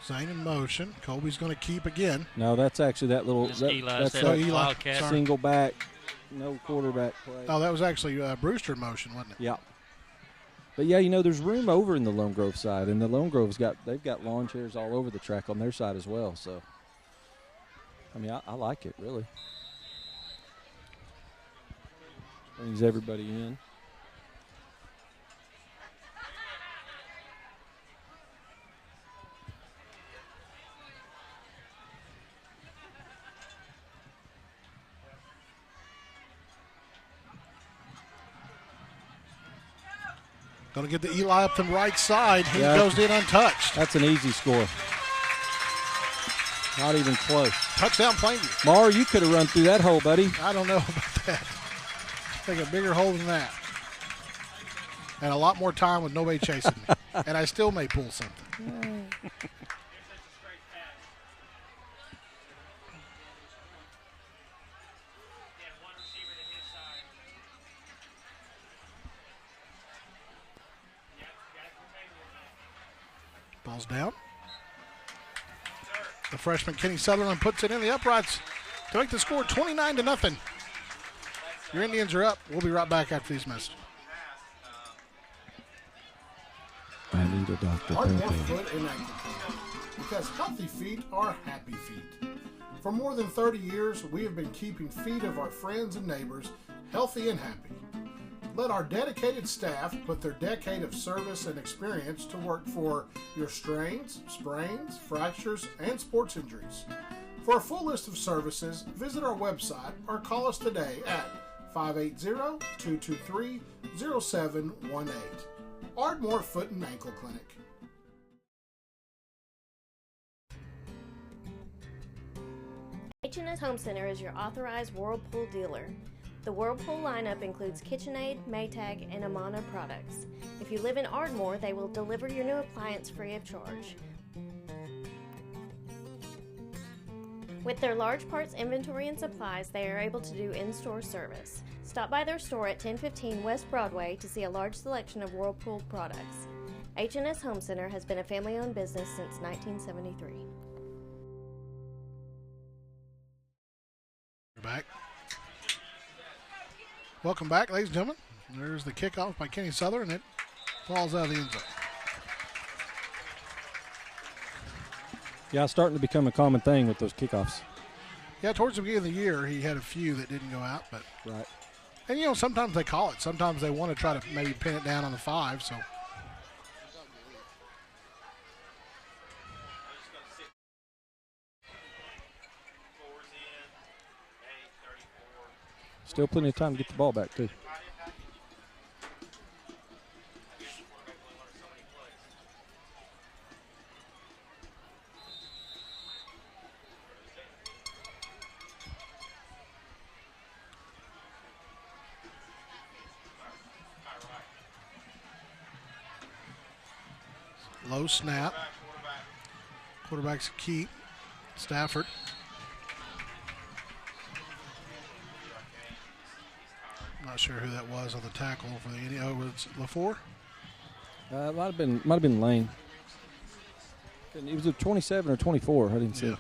Zane in motion. Colby's going to keep again. No, that's actually that little that's Eli. Single back, no quarterback play. Oh, that was actually Brewster in motion, wasn't it? Yeah. But yeah, there's room over in the Lone Grove side, and the Lone Grove's they've got lawn chairs all over the track on their side as well. So, I mean, I like it really. Brings everybody in. Going to get the Eli up the right side. He goes in untouched. That's an easy score. Not even close. Touchdown Plainview. Mar, you could have run through that hole, buddy. I don't know about that. Take a bigger hole than that. And a lot more time with nobody chasing me. And I still may pull something. Ball's down. The freshman Kenny Sutherland puts it in the uprights to make the score 29-0. Your Indians are up. We'll be right back after these messages. I need a Dr. Ardmore Foot and Ankle Clinic, because healthy feet are happy feet. For more than 30 years, we have been keeping feet of our friends and neighbors healthy and happy. Let our dedicated staff put their decade of service and experience to work for your strains, sprains, fractures, and sports injuries. For a full list of services, visit our website or call us today at 580-223-0718. Ardmore Foot and Ankle Clinic. H&S Home Center is your authorized Whirlpool dealer. The Whirlpool lineup includes KitchenAid, Maytag, and Amana products. If you live in Ardmore, they will deliver your new appliance free of charge. With their large parts inventory and supplies, they are able to do in-store service. Stop by their store at 1015 West Broadway to see a large selection of Whirlpool products. H&S Home Center has been a family-owned business since 1973. We're back. Welcome back, ladies and gentlemen. There's the kickoff by Kenny Sutherland. It falls out of the end zone. Yeah, it's starting to become a common thing with those kickoffs. Yeah, towards the beginning of the year, he had a few that didn't go out. But right. And, sometimes they call it. Sometimes they want to try to maybe pin it down on the 5, so. Still plenty of time to get the ball back, too. Low snap. Quarterback's keep. Stafford. Not sure who that was on the tackle for the Indians. Oh, was it LaFour? It might have been Lane. It was a 27 or 24. I didn't see.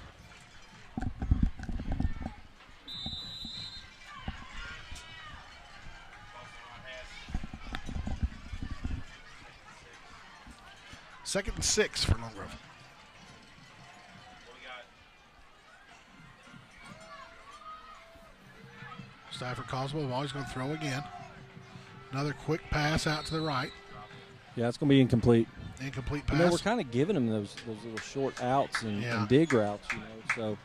Second and 6 for Lone Grove. Stafford calls the ball. He's going to throw again. Another quick pass out to the right. Yeah, it's going to be incomplete. Incomplete pass. We're kind of giving them those little short outs and dig routes, So,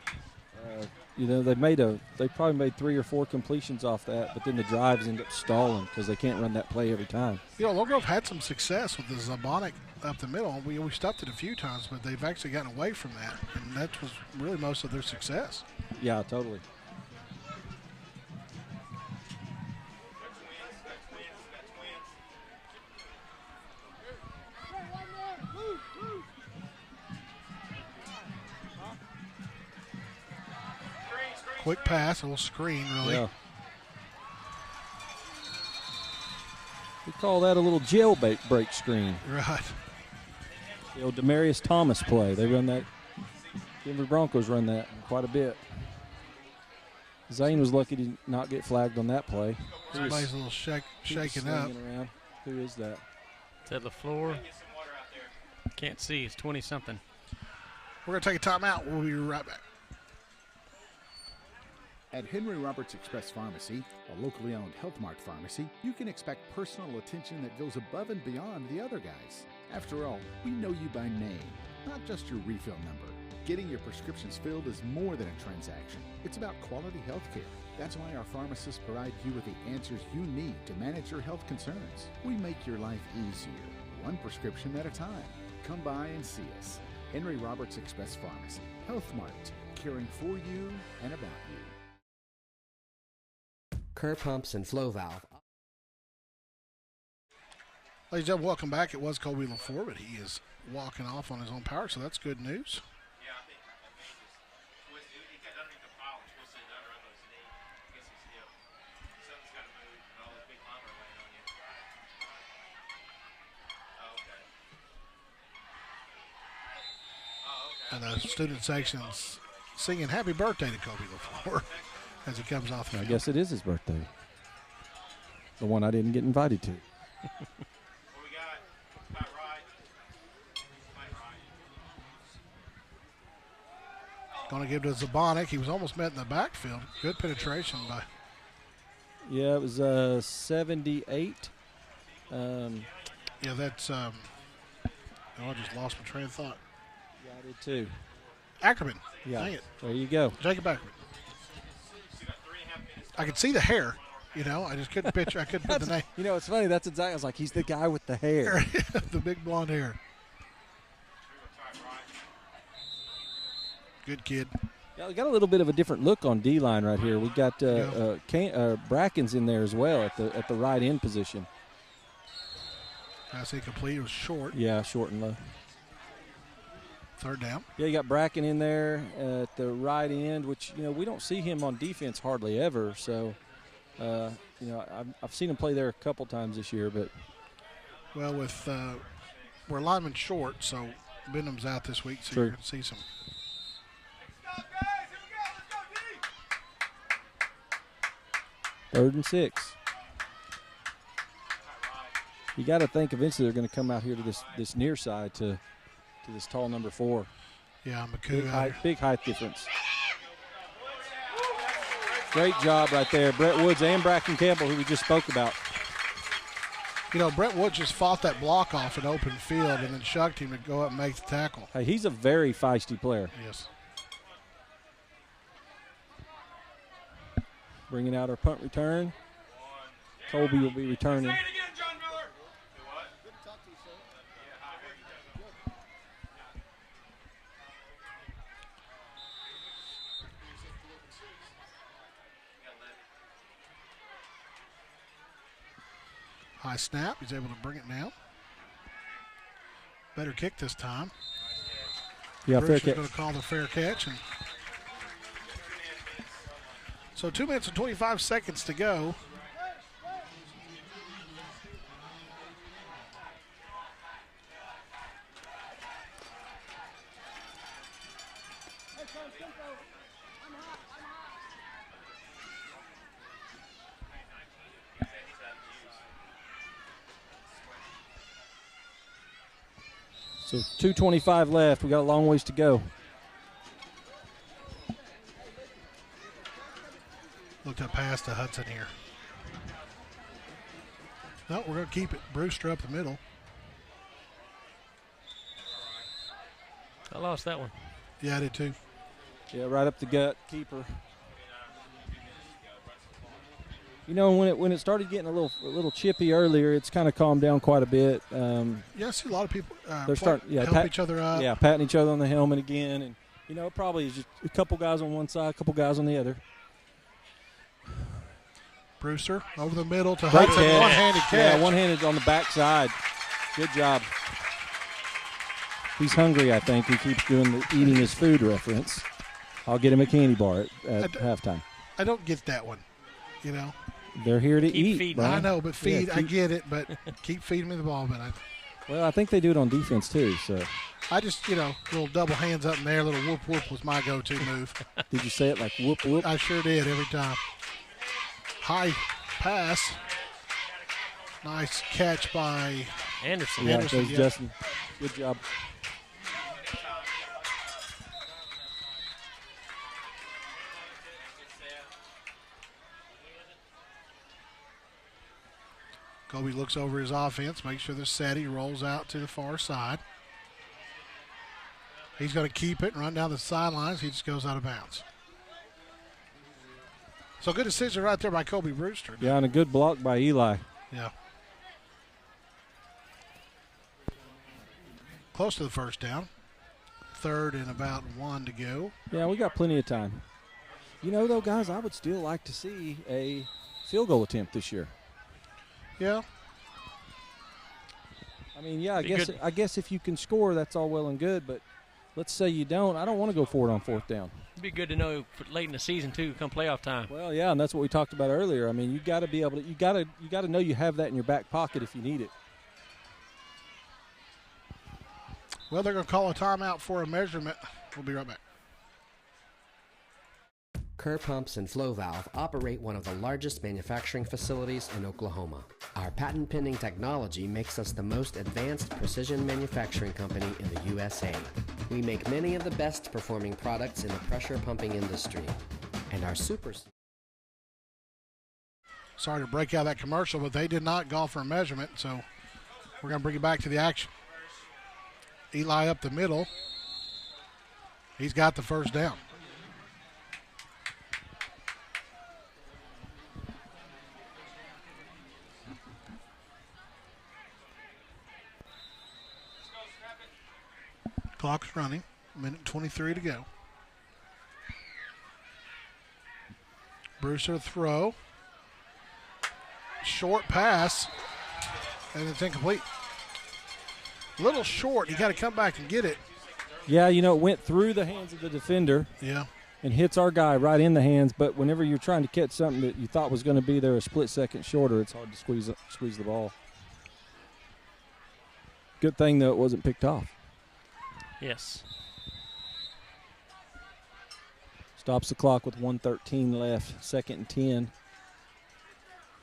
they probably made 3 or 4 completions off that, but then the drives end up stalling because they can't run that play every time. Lone Grove had some success with the Zabonic up the middle. We stuffed it a few times, but they've actually gotten away from that, and that was really most of their success. Yeah, totally. Quick pass, a little screen, really. Yeah. call that a little jailbreak screen. Right. The old Demarius Thomas play. They run that. Denver Broncos run that quite a bit. Zane was lucky to not get flagged on that play. Somebody's a little shaking up. Around. Who is that? Is that LaFleur? Can't see. It's 20-something. We're going to take a timeout. We'll be right back. At Henry Roberts Express Pharmacy, a locally owned Health Mart pharmacy, you can expect personal attention that goes above and beyond the other guys. After all, we know you by name, not just your refill number. Getting your prescriptions filled is more than a transaction. It's about quality health care. That's why our pharmacists provide you with the answers you need to manage your health concerns. We make your life easier, one prescription at a time. Come by and see us. Henry Roberts Express Pharmacy, Health Mart, caring for you and about you. Kerr Pumps and Flow Valve. Ladies and gentlemen, welcome back. It was Colby LaFleur, but he is walking off on his own power, so that's good news. And the student section's singing happy birthday to Colby LaFleur as he comes off the I field. guess it is his birthday. The one I didn't get invited to. Going to give to Zabonic. He was almost met in the backfield. Good penetration by. Yeah, it was 78. Yeah, that's. I just lost my train of thought. Yeah, I did too. Ackerman. Yeah. Dang it. There you go. Jacob Ackerman. I could see the hair. I just couldn't picture. I couldn't put the name. It's funny. That's exactly. I was like, he's the guy with the hair. The big blonde hair. Good kid. Yeah, we got a little bit of a different look on D-line right here. We got Brackens in there as well at the right end position. I say complete. It was short. Yeah, short and low. Third down. Yeah, you got Bracken in there at the right end, which we don't see him on defense hardly ever. So, I've seen him play there a couple times this year, but with we're linemen short, so Benham's out this week, so True. you're going to see some. Third and 6. You got to think eventually they're going to come out here to this near side to this tall number 4. Yeah, McCoo. Big height difference. Great job right there, Brett Woods and Bracken Campbell, who we just spoke about. Brett Woods just fought that block off an open field and then shucked him to go up and make the tackle. Hey, he's a very feisty player. Yes. Bringing out our punt return. Colby will be returning. High snap. He's able to bring it down. Better kick this time. Yeah, fair catch. Going to call the fair catch. And so 2 minutes and 25 seconds to go. So 2:25 left. We got a long ways to go. Looked up past to Hudson here. No, we're going to keep it. Brewster up the middle. I lost that one. Yeah, I did too. Yeah, right up the gut. Keeper. When it started getting a little chippy earlier, it's kind of calmed down quite a bit. Yeah, I see a lot of people they're starting, help each other up. Yeah, patting each other on the helmet again, and probably just a couple guys on one side, a couple guys on the other. Brewster over the middle to Great Hudson. catch. One-handed catch. Yeah, one-handed on the backside. Good job. He's hungry, I think. He keeps doing the eating his food reference. I'll get him a candy bar at halftime. I don't get that one, They're here to Keep eat. feeding. Brian. I know, but feed. Yeah, I get it, but keep feeding me the ball. But well, I think they do it on defense too. So I just, little double hands up in there, little whoop whoop was my go-to move. Did you say it like whoop whoop? I sure did every time. High pass. Nice catch by Anderson. Yeah, there's Justin. Good job. Kobe looks over his offense, makes sure they're set. He rolls out to the far side. He's going to keep it and run down the sidelines. He just goes out of bounds. So good decision right there by Kobe Brewster. Yeah, and a good block by Eli. Yeah. Close to the first down. 3rd and about 1 to go. Yeah, we got plenty of time. Though, guys, I would still like to see a field goal attempt this year. Yeah. I mean, yeah, I guess if you can score, that's all well and good. But let's say you don't. I don't want to go for it on 4th down. It'd be good to know for late in the season too, come playoff time. Well, yeah, and that's what we talked about earlier. I mean, you got to be able to. You got to know you have that in your back pocket if you need it. Well, they're going to call a timeout for a measurement. We'll be right back. Kerr Pumps and Flow Valve operate one of the largest manufacturing facilities in Oklahoma. Our patent-pending technology makes us the most advanced precision manufacturing company in the USA. We make many of the best performing products in the pressure pumping industry. And our Sorry to break out of that commercial, but they did not call for a measurement, so we're going to bring it back to the action. Eli up the middle. He's got the first down. Clock's running. 1:23 to go. Brewster throw. Short pass. And it's incomplete. A little short. You got to come back and get it. Yeah, it went through the hands of the defender. Yeah. And hits our guy right in the hands. But whenever you're trying to catch something that you thought was going to be there a split second shorter, it's hard to squeeze the ball. Good thing, though, it wasn't picked off. Yes. Stops the clock with 1:13 left. 2nd and 10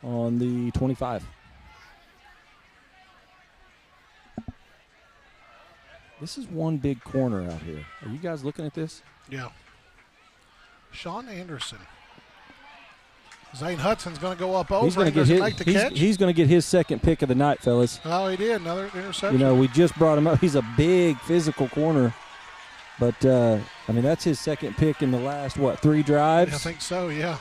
on the 25. This is one big corner out here. Are you guys looking at this? Yeah. Sean Anderson. Zane Hudson's going to go up over. He's going to make the catch. He's going to get his 2nd pick of the night, fellas. Oh, he did. Another interception. We just brought him up. He's a big physical corner. But, that's his 2nd pick in the last, 3 drives? I think so, yeah.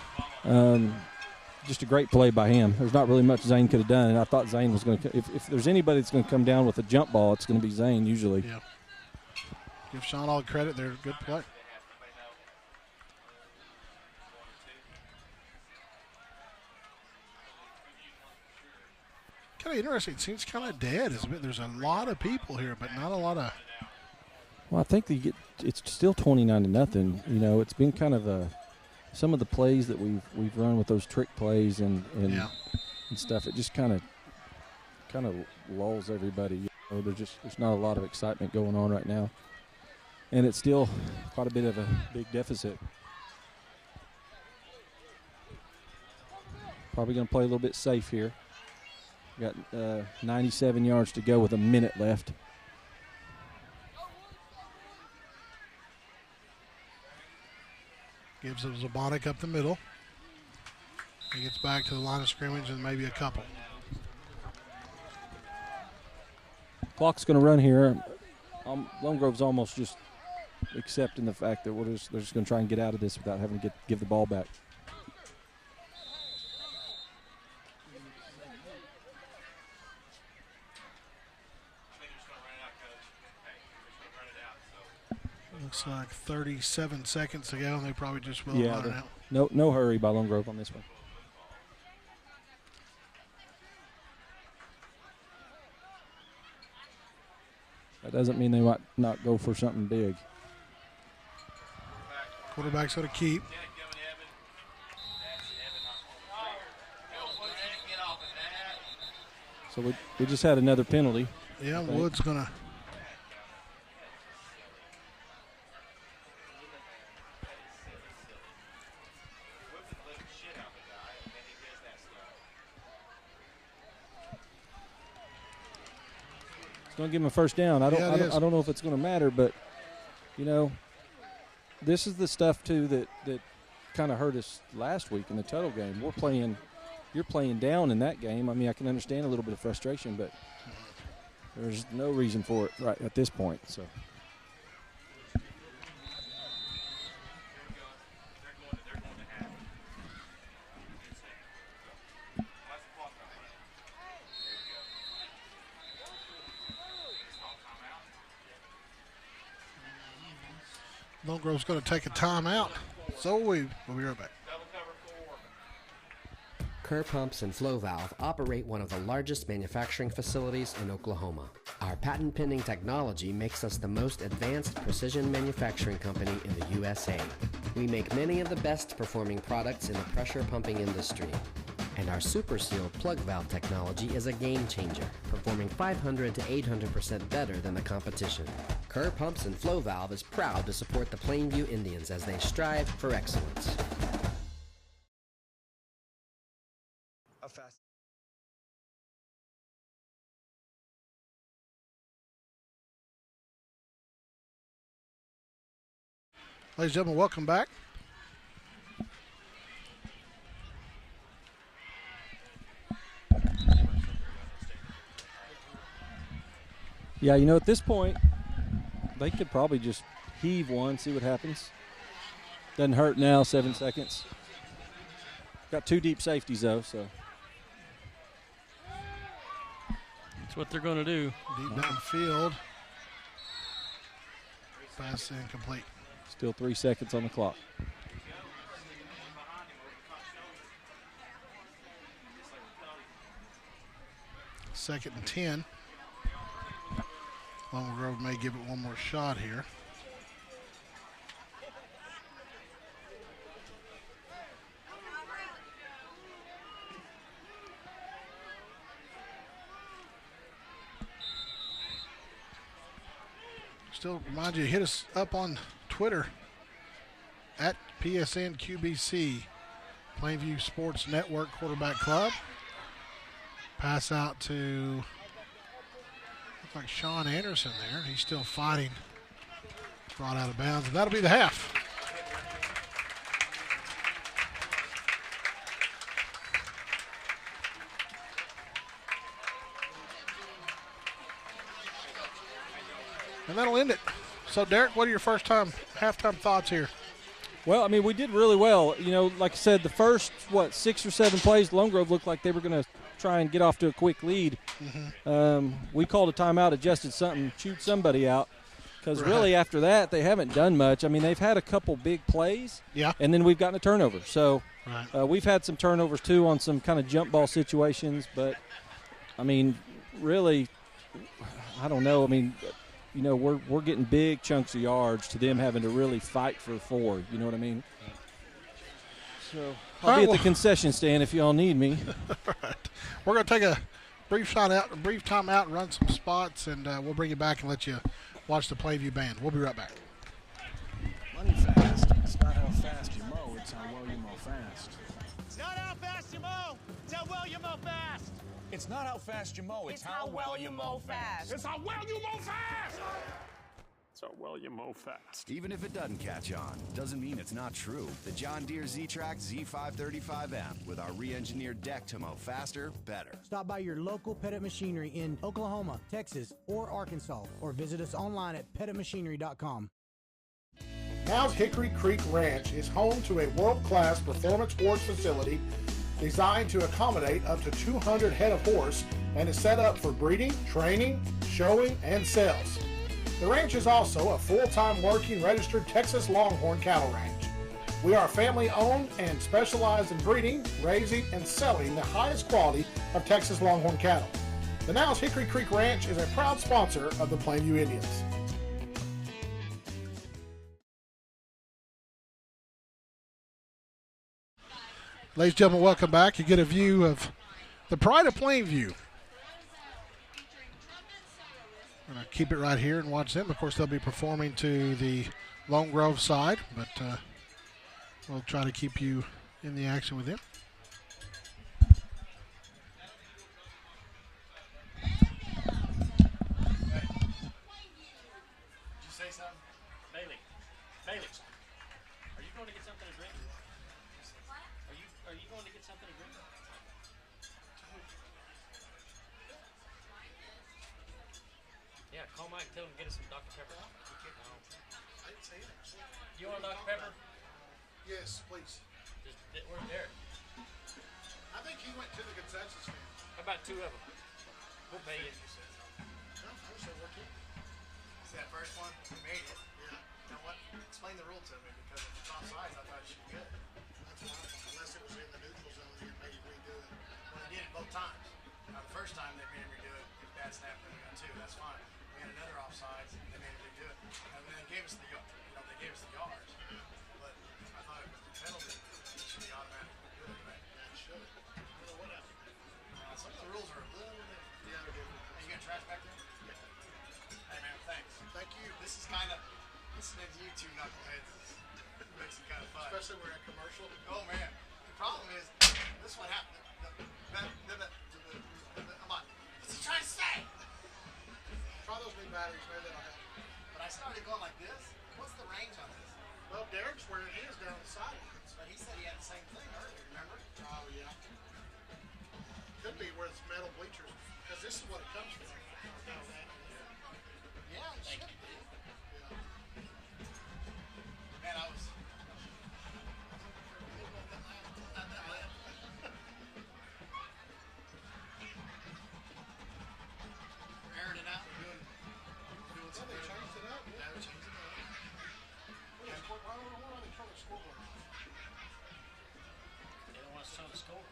Just a great play by him. There's not really much Zane could have done, and I thought Zane was going to – if there's anybody that's going to come down with a jump ball, it's going to be Zane usually. Yeah. Give Sean all the credit. They're a good play. Kind of interesting. It seems kind of dead. There's a lot of people here, but not a lot of. Well, I think it's still 29-0. It's been kind of some of the plays that we've run with those trick plays and stuff. It just kind of lulls everybody. There's not a lot of excitement going on right now, and it's still quite a bit of a big deficit. Probably going to play a little bit safe here. Got 97 yards to go with a minute left. Gives it Zabonik up the middle. He gets back to the line of scrimmage and maybe a couple. Clock's going to run here. Lone Grove's almost just accepting the fact that they're just going to try and get out of this without having to give the ball back. Looks like 37 seconds to go, and they probably just will run it out. No hurry by Lone Grove on this one. That doesn't mean they might not go for something big. Quarterback's going to keep. So we just had another penalty. Yeah, Wood's going to. It's going to give him a first down. I don't know if it's going to matter, but, you know, this is the stuff, too, that kind of hurt us last week in the Tuttle game. You're playing down in that game. I mean, I can understand a little bit of frustration, but there's no reason for it right at this point. So. Lone Grove's going to take a timeout, so we'll be right back. Kerr Pumps and Flow Valve operate one of the largest manufacturing facilities in Oklahoma. Our patent-pending technology makes us the most advanced precision manufacturing company in the USA. We make many of the best performing products in the pressure pumping industry. And our Super Seal plug valve technology is a game changer, performing 500 to 800% better than the competition. Kerr Pumps and Flow Valve is proud to support the Plainview Indians as they strive for excellence. Ladies and gentlemen, welcome back. Yeah, you know, at this point, they could probably just heave one, see what happens. Doesn't hurt now, 7 seconds. Got 2 deep safeties, though, so. That's what they're going to do. Deep downfield. Pass incomplete. Still 3 seconds on the clock. Second and 10. Lone Grove may give it one more shot here. Still remind you to hit us up on Twitter at PSNQBC, Plainview Sports Network Quarterback Club. Pass out to, looks like Sean Anderson there. He's still fighting. Brought out of bounds, and that'll be the half. And that'll end it. So, Derek, what are your first-time halftime thoughts here? Well, I mean, we did really well. You know, like I said, the first, 6 or 7 plays, Lone Grove looked like they were going to try and get off to a quick lead. Mm-hmm. We called a timeout, adjusted something, chewed somebody out. Because really after that, they haven't done much. I mean, they've had a couple big plays, and then we've gotten a turnover. So we've had some turnovers, too, on some kind of jump ball situations. But, I mean, really, I don't know. I mean, you know, we're getting big chunks of yards to them having to really fight for 4. You know what I mean? So I'll be at the concession stand if y'all need me. All right. We're going to take a brief time out, and run some spots, and we'll bring you back and let you watch the Plainview band. We'll be right back. Money fast. It's not how fast you mow, it's how well you mow fast. It's not how fast you mow, it's how well you mow fast. It's not how fast you mow, it's how well you mow fast. It's how well you mow fast. It's how well you mow fast. Even if it doesn't catch on, doesn't mean it's not true. The John Deere Z-Track Z535M with our re-engineered deck to mow faster, better. Stop by your local Pettit Machinery in Oklahoma, Texas, or Arkansas, or visit us online at pettitmachinery.com. Now's Hickory Creek Ranch is home to a world-class performance horse facility designed to accommodate up to 200 head of horse and is set up for breeding, training, showing, and sales. The ranch is also a full-time working registered Texas Longhorn cattle ranch. We are family-owned and specialize in breeding, raising, and selling the highest quality of Texas Longhorn cattle. The Now's Hickory Creek Ranch is a proud sponsor of the Plainview Indians. Ladies and gentlemen, welcome back. You get a view of the pride of Plainview, We're going to keep it right here and watch them. Of course, they'll be performing to the Lone Grove side, but we'll try to keep you in the action with them. Yeah, call Mike and tell him to get us some Dr. Pepper. No. I didn't say it. You want a Dr. Pepper? Yes, please. Where's Derek? I think he went to the concession stand. How about 2 of them? We'll pay you. No, I wish I were too. See that first one? We made it. Yeah. You know what? Explain the rule to me, because if it's offsides, I thought it should be good. That's fine, unless it was in the neutral zone and made you redo it. Well, they did it both times. Now, the first time they made him redo it, if bad snap, then we got 2. That's fine. We had another offsides, they made him redo it. And then they gave us the yards. But I thought it was the penalty. It should be automatically good, right? Yeah, it should. I don't know what happened. Some of the rules are a little bit. Yeah, they're different. Are you got trash back there? Yeah. Hey, man, thanks. Thank you. This is kind of, listening to you 2 knuckleheads makes it kind of fun. Especially when we're at commercial. Oh, man. The problem is, this one happened. Come on. What's he trying to say? Try those new batteries, maybe that'll help. But I started going like this. What's the range on this? Well, Derek's wearing his down the sidelines. But he said he had the same thing earlier, remember? Oh, yeah. Could be where it's metal bleachers, because this is what it comes from. Yeah, it should be. Yeah. Man, I was... Not that bad. We're airing it out. We're doing some... They changed it up. Yeah, we changed it up. Why are they trying to scoreboard? They don't want us trying to score.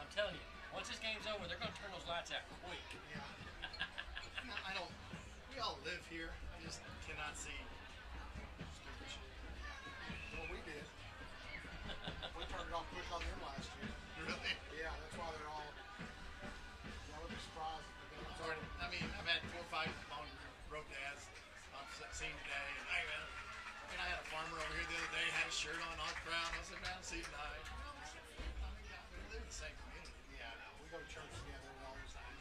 I'm telling you, once this game's over, they're going to turn those lights out quick. Yeah. I don't... We all live here. I just cannot see stupid shit. Well, we did. We turned it off quick on them last year. Really? Yeah, that's why they're all... I would be surprised if they don't. Sorry, I mean, I've had 4 or 5 long rope dads I've seen today, and I had a farmer over here the other day, had a shirt on all proud. I said, man, see you tonight. We live in the same community. Yeah, no, we go to church together and all those things.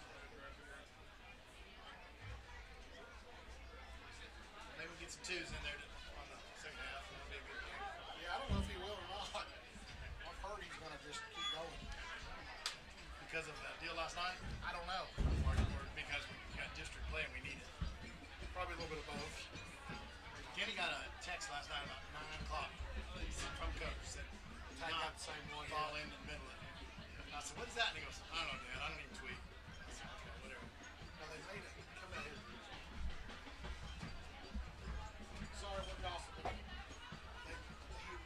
Maybe we get some 2s in there on the second half. That'll be a good game. Yeah, I don't know if he will or not. I've heard he's going to just keep going. Because of that deal last night? I don't know. Or because we got district play and we need it. Probably a little bit of both. Kenny got a text last night about 9 o'clock from Coach. Said, I got the same one. Fall in the middle of it. I said, what is that? And he goes, I don't know, Dad. I don't even tweet. I said, okay, whatever. No, they made it. Come out here. Sorry, what y'all said. They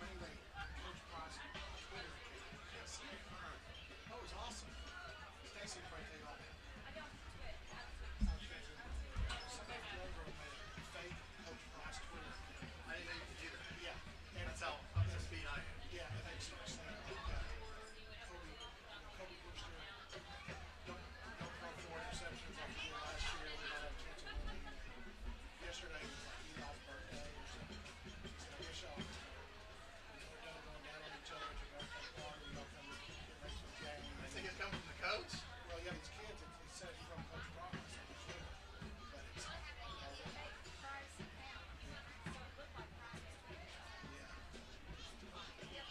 made a Coach Price Twitter account. Yes. That was awesome. Stacy probably take all that. Somebody from Grove made a fake Coach Price Twitter. I didn't know you could do that. Yeah. And that's how up to speed I am. Yeah, and they started saying, Kobe Brewster, don't throw 4 interceptions like he did last year. We might have a chance of winning. Yesterday was like Eli's birthday or something. She said, I wish y'all, we're done going down on each other at your birthday party. Y'all come to make some games. I think it's coming from the coach. Well, yeah, these kids, it said it's from Coach Price. But it's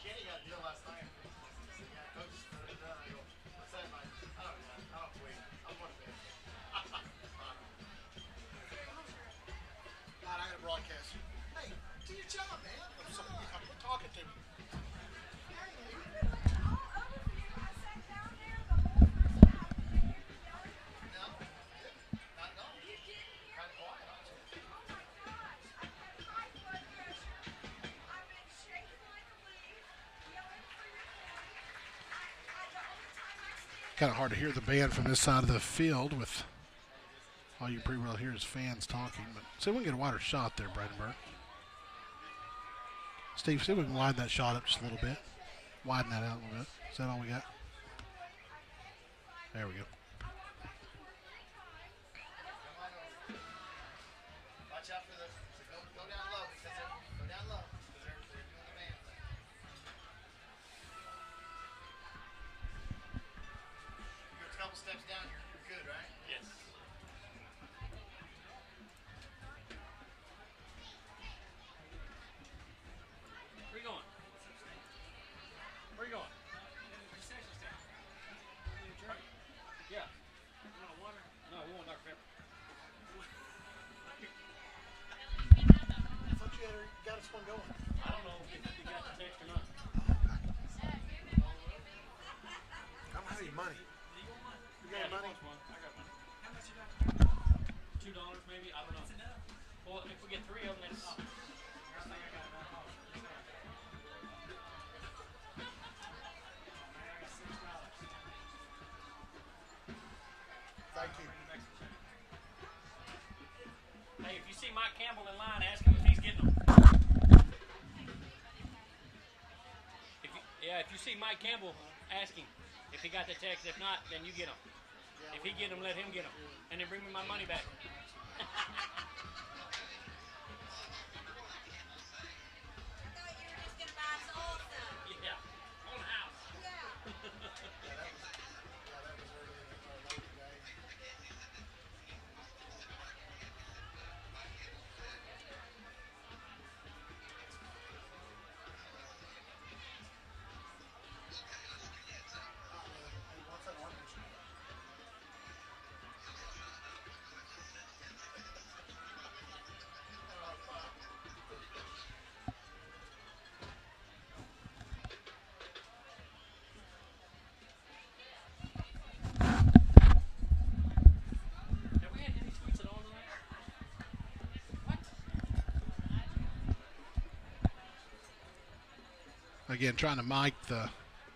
Kenny got a deal last night. He said, yeah, Coach is done. I go, what's that, Mike? I don't tweet. I'm going to bed. God, I got a broadcast. Hey, do your job, man. I'm talking to me. Kind of hard to hear the band from this side of the field with all you pretty well hear is fans talking. But see if we can get a wider shot there, Brandenburg. Steve, see if we can widen that shot up just a little bit. Widen that out a little bit. Is that all we got? There we go. touchdown, you're good, right? Yes. Where you going? Where you going? Yeah. You want water? No, we want Dr. Pepper. I thought you got us one going. I don't know if you got the text or not. I don't have any money. You got any money? I got money. How much you got? $2 maybe? I don't know. Well, if we get 3 of them, then Thank you. Hey, if you see Mike Campbell in line, ask him if he's getting them. If you see Mike Campbell, ask him if he got the text. If not, then you get them. If he get them, let him get them. And then bring me my money back. Yeah, on the house. Have we had any tweets at all tonight? What? Again, trying to mic the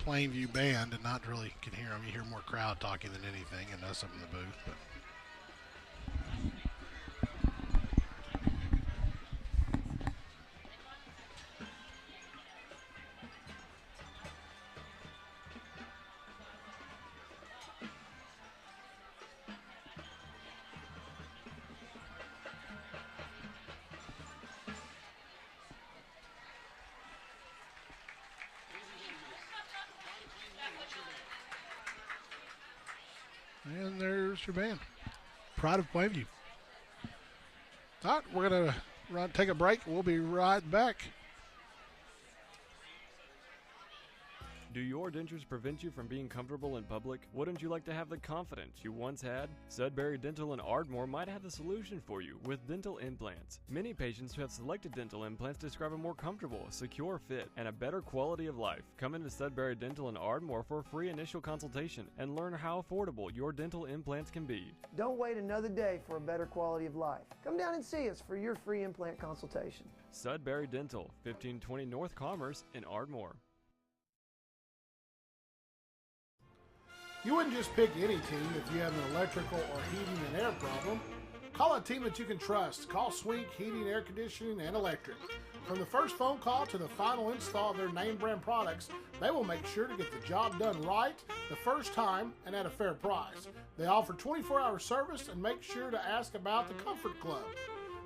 Plainview band and not really can hear them. You hear more crowd talking than anything and us up in the booth. But and there's your band. Pride of Plainview. All right, we're going to take a break. We'll be right back. Do your dentures prevent you from being comfortable in public? Wouldn't you like to have the confidence you once had? Sudbury Dental in Ardmore might have the solution for you with dental implants. Many patients who have selected dental implants describe a more comfortable, secure fit, and a better quality of life. Come into Sudbury Dental in Ardmore for a free initial consultation and learn how affordable your dental implants can be. Don't wait another day for a better quality of life. Come down and see us for your free implant consultation. Sudbury Dental, 1520 North Commerce in Ardmore. You wouldn't just pick any team if you have an electrical or heating and air problem. Call a team that you can trust. Call Swink Heating, Air Conditioning, and Electric. From the first phone call to the final install of their name brand products, they will make sure to get the job done right the first time and at a fair price. They offer 24-hour service and make sure to ask about the Comfort Club.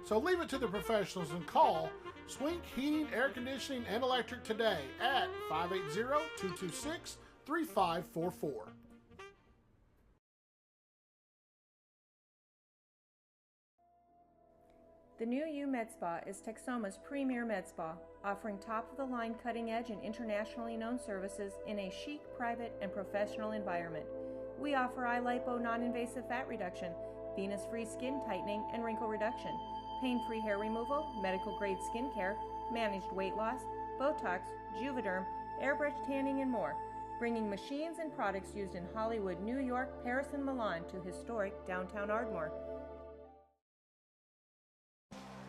So leave it to the professionals and call Swink Heating, Air Conditioning, and Electric today at 580-226-3544. The new U Med Spa is Texoma's premier med spa, offering top-of-the-line cutting-edge and internationally known services in a chic, private, and professional environment. We offer eye lipo non-invasive fat reduction, venous-free skin tightening and wrinkle reduction, pain-free hair removal, medical-grade skincare, managed weight loss, Botox, Juvederm, airbrush tanning, and more, bringing machines and products used in Hollywood, New York, Paris, and Milan to historic downtown Ardmore.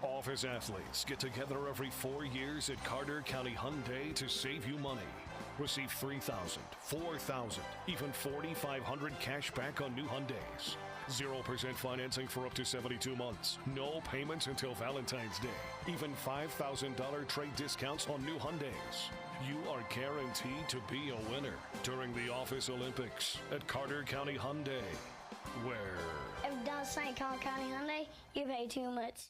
Office athletes get together every 4 years at Carter County Hyundai to save you money. Receive $3,000, $4,000, even $4,500 cash back on new Hyundais. 0% financing for up to 72 months. No payments until Valentine's Day. Even $5,000 trade discounts on new Hyundais. You are guaranteed to be a winner during the Office Olympics at Carter County Hyundai, where... If it does say Carter County Hyundai, you pay too much.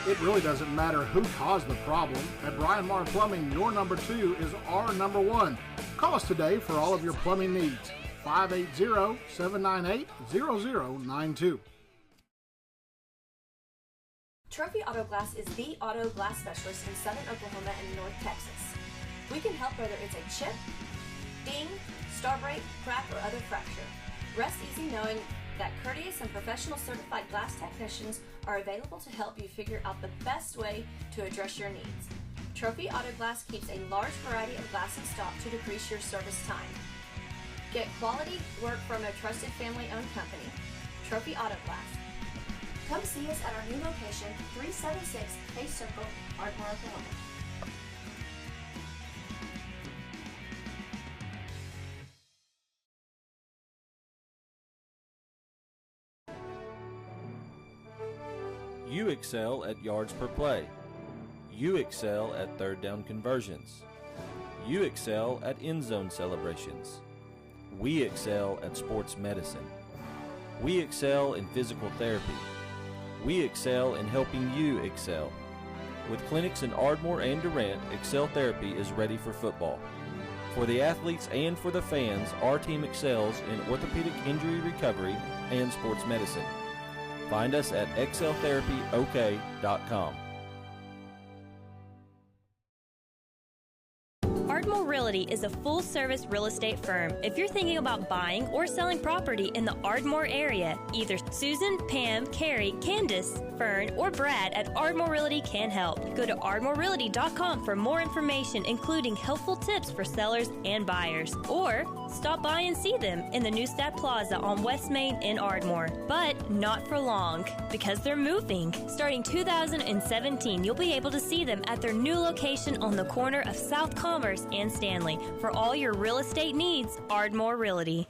It really doesn't matter who caused the problem. At Brian Marr Plumbing, your number 2 is our number 1. Call us today for all of your plumbing needs. 580-798-0092. Trophy Auto Glass is the auto glass specialist in southern Oklahoma and North Texas. We can help whether it's a chip, ding, star break, crack, or other fracture. Rest easy knowing that courteous and professional certified glass technicians are available to help you figure out the best way to address your needs. Trophy Auto Glass keeps a large variety of glass in stock to decrease your service time. Get quality work from a trusted family-owned company, Trophy Auto Glass. Come see us at our new location, 376 Case Circle, Ardmore, Oklahoma. You excel at yards per play. You excel at third down conversions. You excel at end zone celebrations. We excel at sports medicine. We excel in physical therapy. We excel in helping you excel. With clinics in Ardmore and Durant, Excel Therapy is ready for football. For the athletes and for the fans, our team excels in orthopedic injury recovery and sports medicine. Find us at exceltherapyok.com. Ardmore Realty is a full-service real estate firm. If you're thinking about buying or selling property in the Ardmore area, either Susan, Pam, Carrie, Candace, Fern, or Brad at Ardmore Realty can help. Go to ardmorerealty.com for more information, including helpful tips for sellers and buyers. Or stop by and see them in the Neustadt Plaza on West Main in Ardmore. But not for long, because they're moving. Starting 2017, you'll be able to see them at their new location on the corner of South Commerce and Stanley. For all your real estate needs, Ardmore Realty.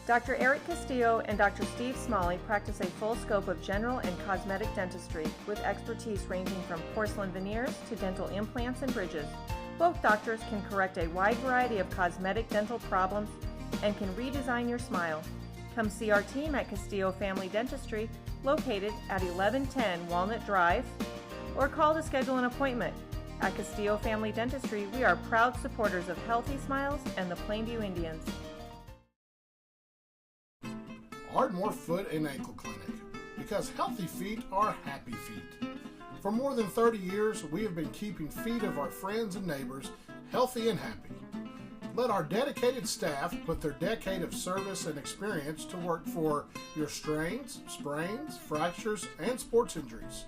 Dr. Eric Castillo and Dr. Steve Smalley practice a full scope of general and cosmetic dentistry with expertise ranging from porcelain veneers to dental implants and bridges. Both doctors can correct a wide variety of cosmetic dental problems and can redesign your smile. Come see our team at Castillo Family Dentistry, located at 1110 Walnut Drive, or call to schedule an appointment. At Castillo Family Dentistry, we are proud supporters of Healthy Smiles and the Plainview Indians. Ardmore Foot and Ankle Clinic, because healthy feet are happy feet. For more than 30 years, we have been keeping feet of our friends and neighbors healthy and happy. Let our dedicated staff put their decade of service and experience to work for your strains, sprains, fractures, and sports injuries.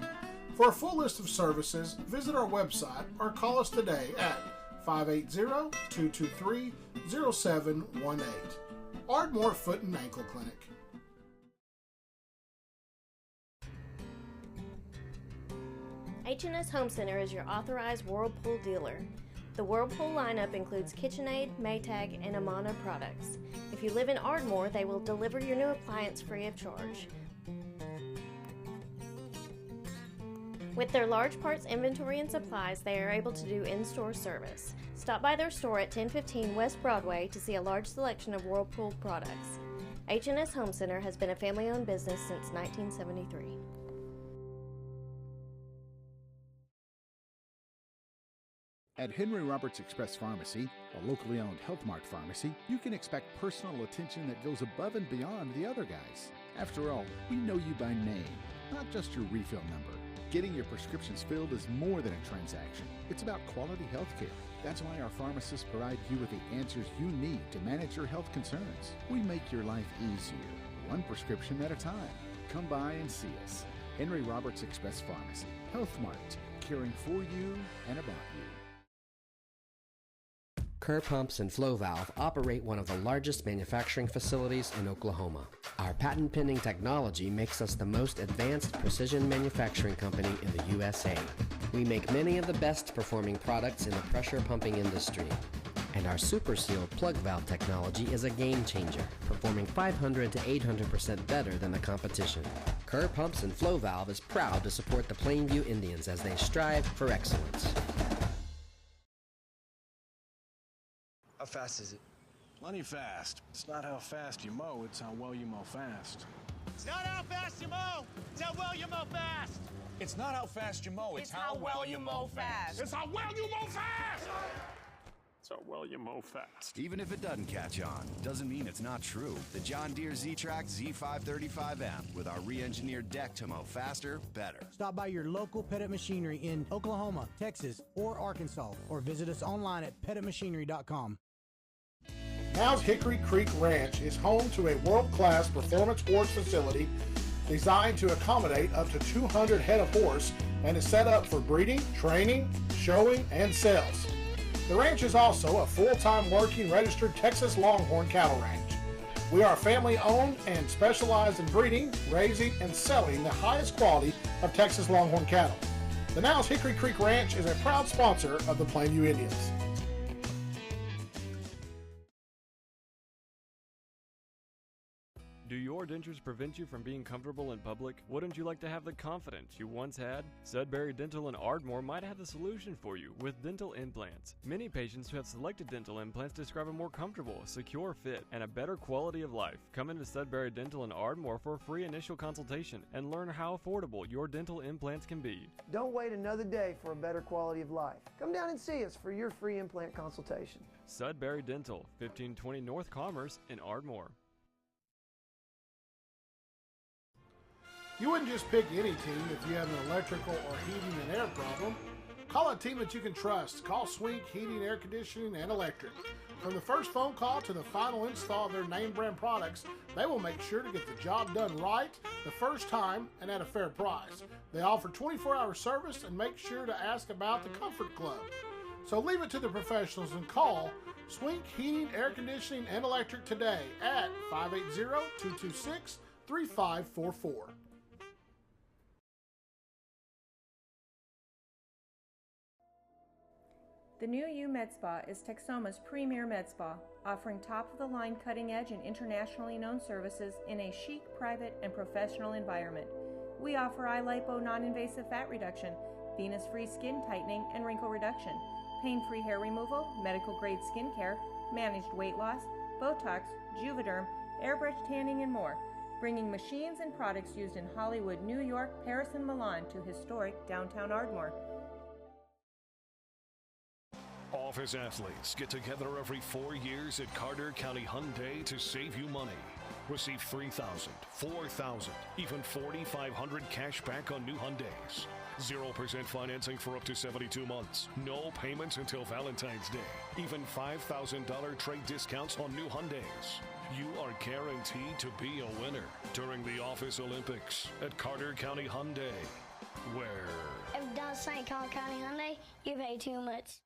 For a full list of services, visit our website or call us today at 580-223-0718. Ardmore Foot and Ankle Clinic. H&S Home Center is your authorized Whirlpool dealer. The Whirlpool lineup includes KitchenAid, Maytag, and Amana products. If you live in Ardmore, they will deliver your new appliance free of charge. With their large parts inventory and supplies, they are able to do in-store service. Stop by their store at 1015 West Broadway to see a large selection of Whirlpool products. H&S Home Center has been a family-owned business since 1973. At Henry Roberts Express Pharmacy, a locally owned Health Mart pharmacy, you can expect personal attention that goes above and beyond the other guys. After all, we know you by name, not just your refill number. Getting your prescriptions filled is more than a transaction. It's about quality health care. That's why our pharmacists provide you with the answers you need to manage your health concerns. We make your life easier, one prescription at a time. Come by and see us. Henry Roberts Express Pharmacy, Health Mart, caring for you and about you. Kerr Pumps and Flow Valve operate one of the largest manufacturing facilities in Oklahoma. Our patent-pending technology makes us the most advanced precision manufacturing company in the USA. We make many of the best performing products in the pressure pumping industry. And our Super Seal plug valve technology is a game changer, performing 500 to 800% better than the competition. Kerr Pumps and Flow Valve is proud to support the Plainview Indians as they strive for excellence. How fast is it? Plenty fast. It's not how fast you mow, it's how well you mow fast. It's not how fast you mow, it's how well you mow fast. It's not how fast you mow, it's how well you mow fast. It's how well you mow fast. It's how well you mow fast. Even if it doesn't catch on, doesn't mean it's not true. The John Deere Z-Track Z535M with our re-engineered deck to mow faster, better. Stop by your local Pettit Machinery in Oklahoma, Texas, or Arkansas, or visit us online at pettitmachinery.com. Now's Hickory Creek Ranch is home to a world-class performance horse facility designed to accommodate up to 200 head of horse and is set up for breeding, training, showing, and sales. The ranch is also a full-time working registered Texas Longhorn cattle ranch. We are family-owned and specialize in breeding, raising, and selling the highest quality of Texas Longhorn cattle. The Now's Hickory Creek Ranch is a proud sponsor of the Plainview Indians. Do your dentures prevent you from being comfortable in public? Wouldn't you like to have the confidence you once had? Sudbury Dental in Ardmore might have the solution for you with dental implants. Many patients who have selected dental implants describe a more comfortable, secure fit and a better quality of life. Come into Sudbury Dental in Ardmore for a free initial consultation and learn how affordable your dental implants can be. Don't wait another day for a better quality of life. Come down and see us for your free implant consultation. Sudbury Dental, 1520 North Commerce in Ardmore. You wouldn't just pick any team if you have an electrical or heating and air problem. Call a team that you can trust. Call Swink Heating, Air Conditioning, and Electric. From the first phone call to the final install of their name brand products, they will make sure to get the job done right the first time and at a fair price. They offer 24-hour service and make sure to ask about the Comfort Club. So leave it to the professionals and call Swink Heating, Air Conditioning, and Electric today at 580-226-3544. The new U Med Spa is Texoma's premier med spa, offering top-of-the-line cutting-edge and internationally known services in a chic, private, and professional environment. We offer iLipo non-invasive fat reduction, venous-free skin tightening and wrinkle reduction, pain-free hair removal, medical-grade skincare, managed weight loss, Botox, Juvederm, airbrush tanning, and more, bringing machines and products used in Hollywood, New York, Paris, and Milan to historic downtown Ardmore. Office athletes get together every 4 years at Carter County Hyundai to save you money. Receive $3,000, $4,000, even $4,500 cash back on new Hyundais. 0% financing for up to 72 months. No payments until Valentine's Day. Even $5,000 trade discounts on new Hyundais. You are guaranteed to be a winner during the Office Olympics at Carter County Hyundai, where... If it does say Carter County Hyundai, you pay too much.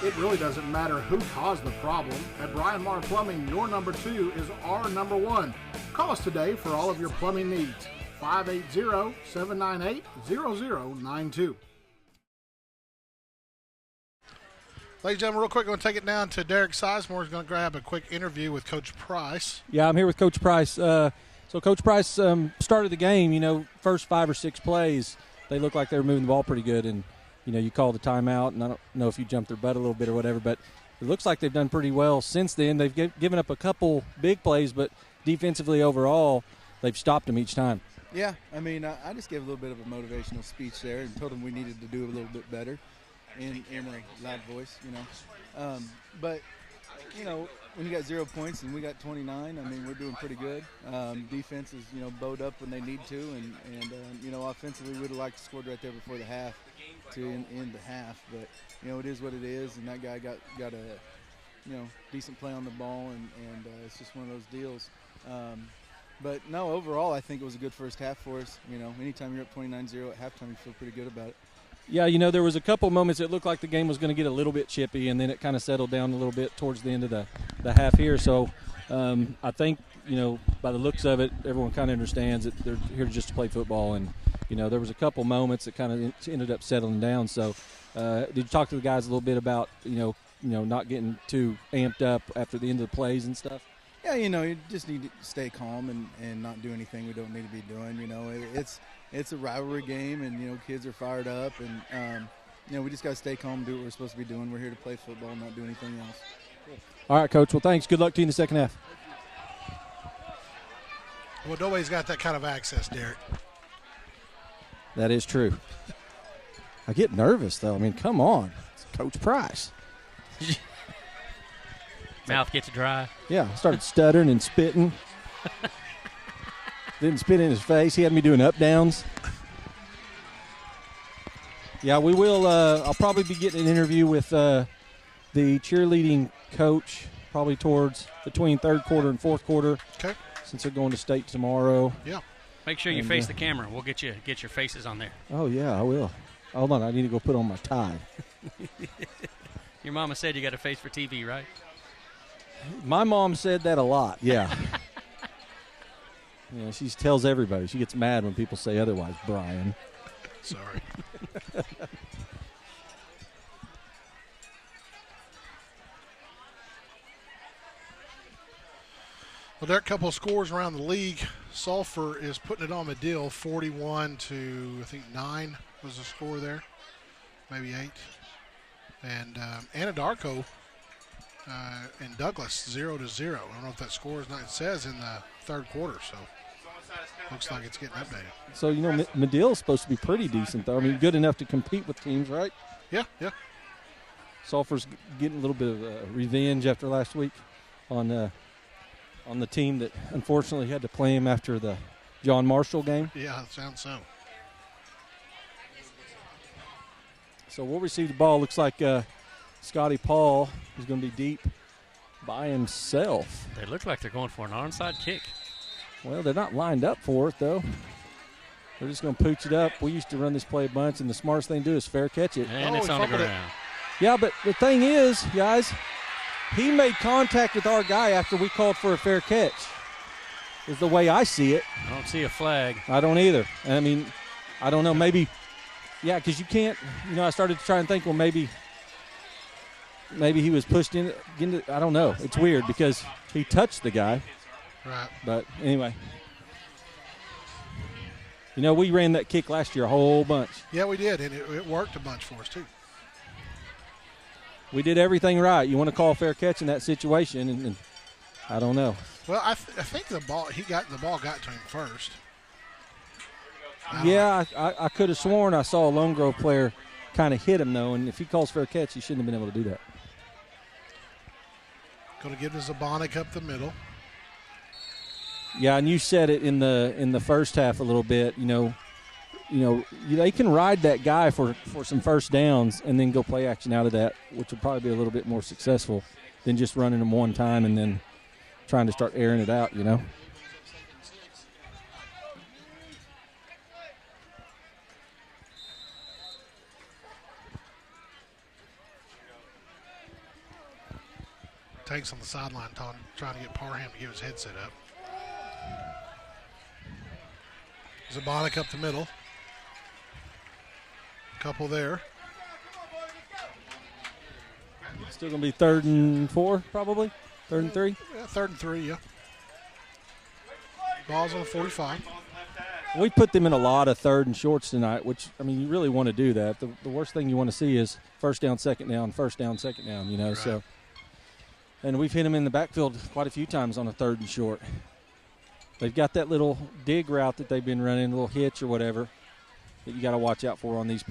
It really doesn't matter who caused the problem. At Brian Marr Plumbing, your number 2 is our number 1. Call us today for all of your plumbing needs. 580-798-0092. Ladies and gentlemen, real quick, I'm going to take it down to Derek Sizemore. He's going to grab a quick interview with Coach Price. Yeah, I'm here with Coach Price. So Coach Price started the game, first 5 or 6 plays, they looked like they were moving the ball pretty good, and you call the timeout, and I don't know if you jumped their butt a little bit or whatever, but it looks like they've done pretty well since then. They've given up a couple big plays, but defensively overall, they've stopped them each time. Yeah, I just gave a little bit of a motivational speech there and told them we needed to do a little bit better in a loud voice, But, when you got 0 points and we got 29, we're doing pretty good. Defense is, bowed up when they need to, and offensively we'd have liked to score right there before the half to end the half. But, it is what it is, and that guy got a, decent play on the ball, and it's just one of those deals. But, no, overall, I think it was a good first half for us. Anytime you're up 29-0 at halftime, you feel pretty good about it. Yeah, there was a couple moments it looked like the game was going to get a little bit chippy, and then it kind of settled down a little bit towards the end of the half here. So I think, by the looks of it, everyone kind of understands that they're here just to play football. And, there was a couple moments that kind of ended up settling down. So Did you talk to the guys a little bit about not getting too amped up after the end of the plays and stuff? Yeah, you just need to stay calm and not do anything we don't need to be doing. It's a rivalry game, and kids are fired up, and we just got to stay calm and do what we're supposed to be doing. We're here to play football, not do anything else. All right, Coach. Well, thanks. Good luck to you in the second half. Well, nobody's got that kind of access, Derek. That is true. I get nervous, though. I mean, come on. It's Coach Price. Mouth gets dry. Yeah, I started stuttering and spitting. Didn't spit in his face. He had me doing up-downs. Yeah, we will. I'll probably be getting an interview with the cheerleading coach probably between third quarter and fourth quarter. Okay. Since they're going to state tomorrow. Yeah. Make sure you face the camera. We'll get your faces on there. Oh, yeah, I will. Hold on, I need to go put on my tie. Your mama said you got a face for TV, right? My mom said that a lot, yeah. Yeah, she tells everybody. She gets mad when people say otherwise, Brian. Sorry. Well, there are a couple of scores around the league. Sulphur is putting it on Medill, 41 to, I think, 9 was the score there, maybe 8. And Anadarko and Douglas 0-0. I don't know if that score is not. It says in the third quarter, so looks like it's getting updated. So Medill is supposed to be pretty decent, though. I mean, good enough to compete with teams, right? Yeah. Sulphur's getting a little bit of revenge after last week on the team that unfortunately had to play him after the John Marshall game. Yeah, it sounds so. So we'll receive the ball. Looks like Scotty Paul is going to be deep by himself. They look like they're going for an onside kick. Well, they're not lined up for it, though. They're just going to pooch it up. We used to run this play a bunch, and the smartest thing to do is fair catch it. And it's on the ground. Yeah, but the thing is, guys, he made contact with our guy after we called for a fair catch, is the way I see it. I don't see a flag. I don't either. I mean, I don't know. Maybe, yeah, because you can't, I started to try and think, well, maybe he was pushed into, I don't know. It's weird because he touched the guy. Right. But anyway. We ran that kick last year a whole bunch. Yeah, we did, and it worked a bunch for us, too. We did everything right. You want to call fair catch in that situation, and I don't know. Well, I think the ball got to him first. Yeah, I could have sworn I saw a Lone Grove player kind of hit him, though, and if he calls fair catch, he shouldn't have been able to do that. Going to give to Zabonic up the middle. Yeah, and you said it in the first half a little bit. They can ride that guy for some first downs and then go play action out of that, which would probably be a little bit more successful than just running them one time and then trying to start airing it out, Tanks on the sideline trying to get Parham to give his headset up. Zabonic up the middle. Couple there. Still going to be 3rd and 4, probably? 3rd and 3? Yeah, 3rd and 3, yeah. Ball's on the 45. We put them in a lot of 3rd and shorts tonight, which, you really want to do that. The worst thing you want to see is first down, second down, first down, second down, Right. So. And we've hit them in the backfield quite a few times on a 3rd and short. They've got that little dig route that they've been running, a little hitch or whatever, that you got to watch out for on these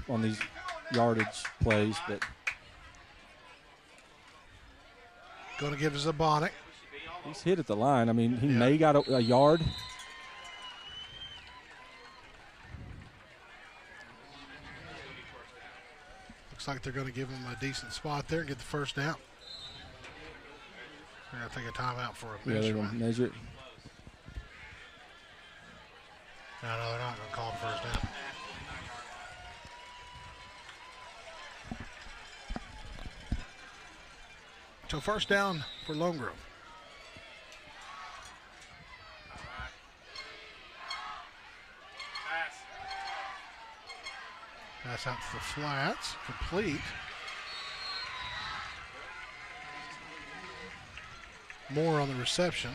yardage plays. But going to give us a Zabonic. He's hit at the line. He may got a yard. Looks like they're going to give him a decent spot there and get the first down. They're going to take a timeout for a measure. Yeah, they're going to measure it. No, they're not going to call the first down. So first down for Lone Grove. Pass out to the flats, complete. Moore on the reception.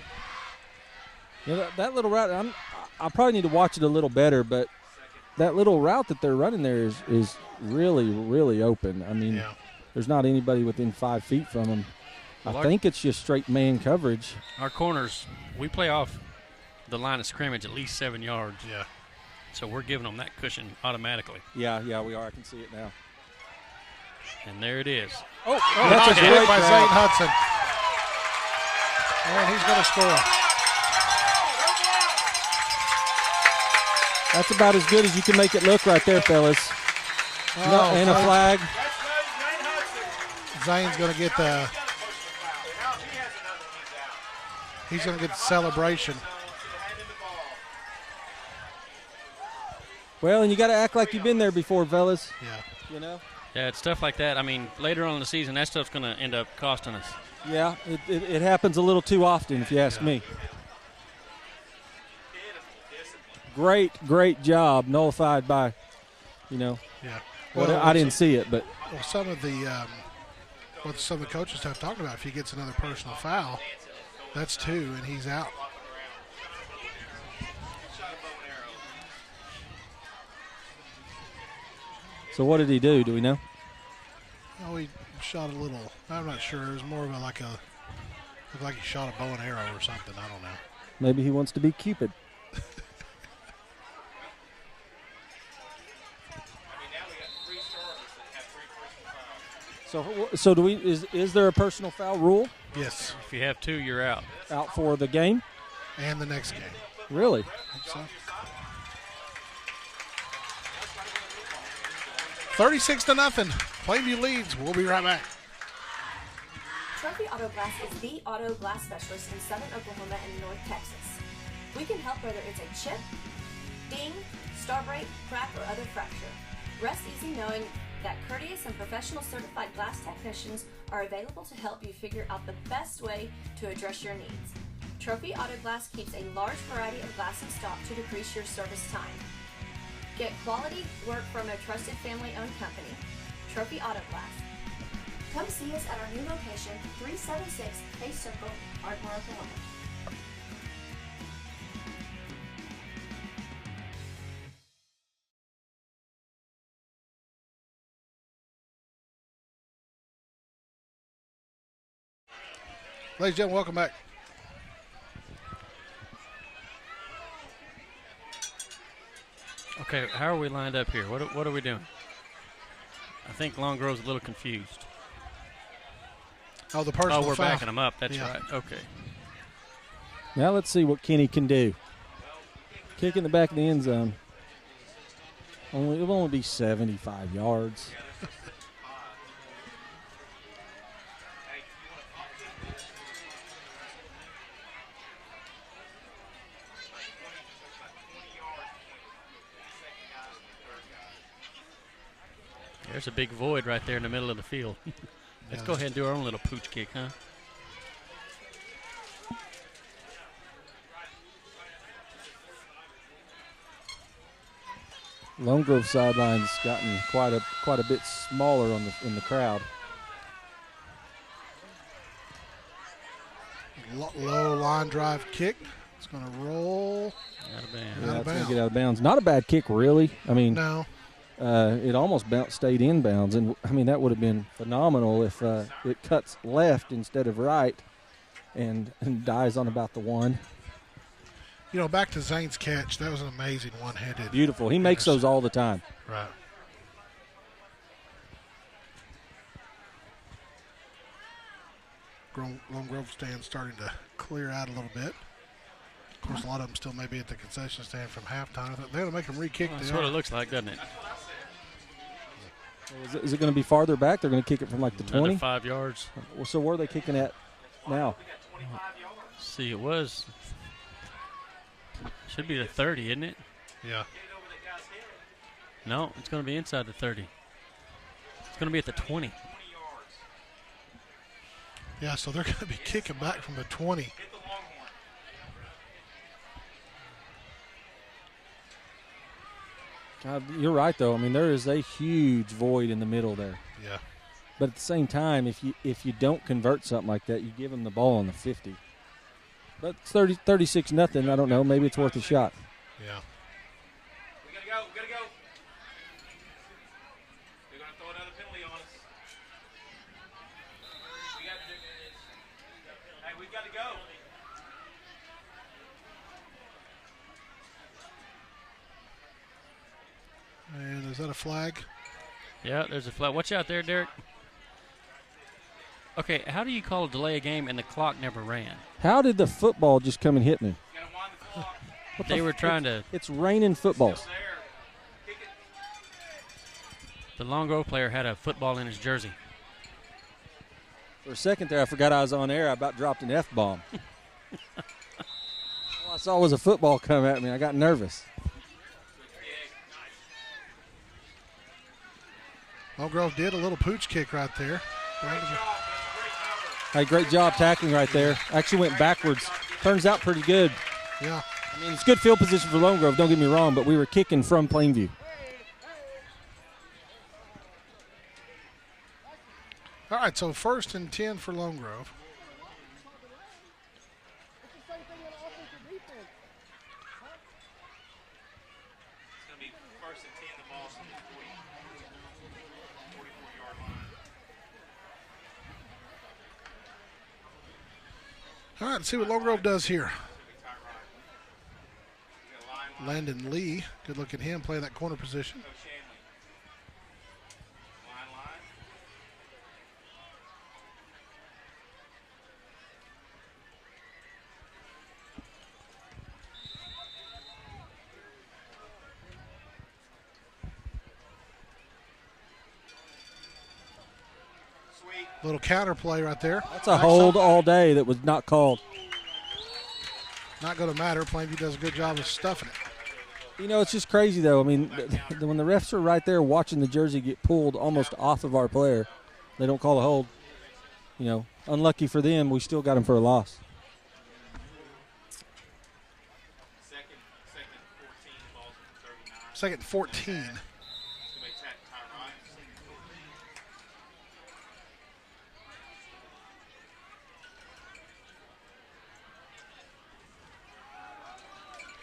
Yeah, that little route, I probably need to watch it a little better, but that little route that they're running there is really, really open. I mean, there's not anybody within 5 feet from them. Well, I think it's just straight man coverage. Our corners, we play off the line of scrimmage at least 7 yards. Yeah. So we're giving them that cushion automatically. Yeah, we are. I can see it now. And there it is. Oh, that's a great by Zane Hudson. And he's going to score. That's about as good as you can make it look right there, fellas. And a flag. Zane's going to get the. He's going to get the celebration. Well, and you got to act like you've been there before, fellas. Yeah. You know? Yeah, it's stuff like that. I mean, later on in the season, that stuff's going to end up costing us. Yeah, it happens a little too often, if you ask me. Great job, nullified by, Yeah. Well, I didn't see it, but. Well, some of the what some of the coaches have talked about, if he gets another personal foul, that's 2, and he's out. So what did he do? Do we know? Oh, he shot a little. I'm not sure. It was more of looked like he shot a bow and arrow or something. I don't know. Maybe he wants to be Cupid. So do we? Is there a personal foul rule? Yes. If you have 2, you're out. Out for the game? And the next game. Really? I think so. 36-0. Plainview leads. We'll be right back. Trophy Auto Glass is the auto glass specialist in southern Oklahoma and North Texas. We can help whether it's a chip, ding, star break, crack, or other fracture. Rest easy knowing that courteous and professional certified glass technicians are available to help you figure out the best way to address your needs. Trophy Auto Glass keeps a large variety of glass in stock to decrease your service time. Get quality work from a trusted family-owned company, Trophy Auto Glass. Come see us at our new location, 376 Case Circle, Ardmore, Oklahoma. Ladies and gentlemen, welcome back. Okay, how are we lined up here? What are we doing? I think Long Grove's a little confused. Oh, the personal foul. We're foul. backing them up. That's right. Okay. Now let's see what Kenny can do. Kick in the back of the end zone. It'll only be 75 yards. There's a big void right there in the middle of the field. Let's go ahead and do our own little pooch kick, huh? Lone Grove sideline's gotten quite a bit smaller in the crowd. Low line drive kick. It's going to roll. Out of bounds. Yeah, it's going to get out of bounds. Not a bad kick, really. I mean, no. It almost stayed in bounds, and I mean that would have been phenomenal if it cuts left instead of right, and dies on about the 1. You know, back to Zane's catch, that was an amazing one-handed. Beautiful. He makes those all the time. Right. Lone Grove stand starting to clear out a little bit. Of course, a lot of them still may be at the concession stand from halftime. They're going to make them re-kick. That's what it looks like, doesn't it? Is it going to be farther back? They're going to kick it from like the 20? Another 5 yards. Well, so where are they kicking at now? See, it was. Should be the 30, isn't it? Yeah. No, it's going to be inside the 30. It's going to be at the 20. Yeah, so they're going to be kicking back from the 20. You're right, though. I mean, there is a huge void in the middle there. Yeah. But at the same time, if you don't convert something like that, you give them the ball on the 50. But it's 36-0. I don't know. Maybe it's worth a shot. Yeah. We gotta go. We gotta go. They're gonna throw another penalty on us. We got to go. And is that a flag? Yeah, there's a flag. Watch out there, Derek. Okay, how do you call a delay a game and the clock never ran? How did the football just come and hit me? They were trying to. It's raining footballs. The Long Grove player had a football in his jersey. For a second there, I forgot I was on air. I about dropped an F-bomb. All I saw was a football come at me. I got nervous. Long Grove did a little pooch kick right there. Hey, great job tackling right there. Actually went backwards. Turns out pretty good. Yeah. I mean, it's good field position for Lone Grove, don't get me wrong, but we were kicking from Plainview. All right, so 1st and 10 for Lone Grove. All right, let's see what Lone Grove does here. Landon Lee, good look at him, play that corner position. Little counter play right there. That's a hold all day that was not called. Not going to matter. Plainview does a good job of stuffing it. You know, it's just crazy, though. I mean, when the refs are right there watching the jersey get pulled almost off of our player, they don't call a hold. You know, unlucky for them, we still got him for a loss. Second 14.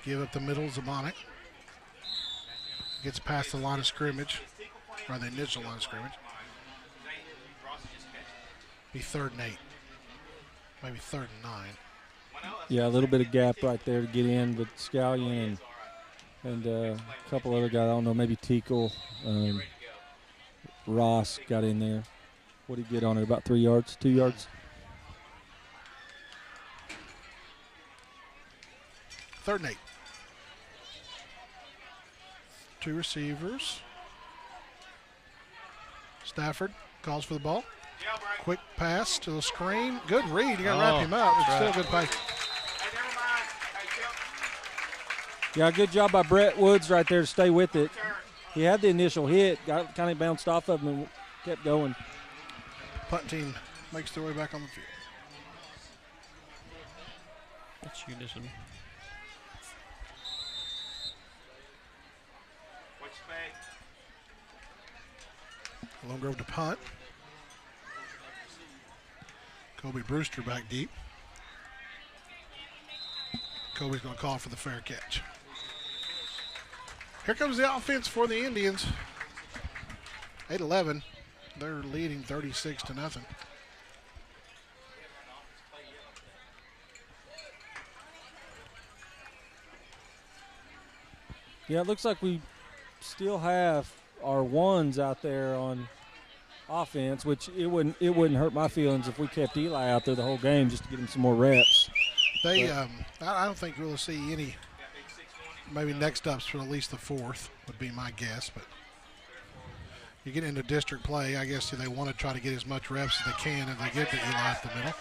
Give up the middle, Zabonic. Gets past the line of scrimmage, or the initial line of scrimmage. Be 3rd and 8. Maybe 3rd and 9. Yeah, a little bit of gap right there to get in, but Scallion and a couple other guys, I don't know, maybe Tickle, Ross got in there. What did he get on it, about 3 yards, 2 yards? 3rd and 8. 2 receivers. Stafford calls for the ball. Quick pass to the screen. Good read. You got to wrap him up. It's still a good play. Yeah, good job by Brett Woods right there to stay with it. He had the initial hit, got kind of bounced off of him and kept going. Punt team makes their way back on the field. That's Unison. Lone Grove to punt. Kobe Brewster back deep. Kobe's going to call for the fair catch. Here comes the offense for the Indians. 8-11. They're leading 36-0. Yeah, it looks like we still have our ones out there on offense, which it wouldn't hurt my feelings if we kept Eli out there the whole game just to get him some more reps. I don't think we'll see any. Maybe next up's for at least the 4th would be my guess, but you get into district play, I guess they want to try to get as much reps as they can if they get to Eli at the middle.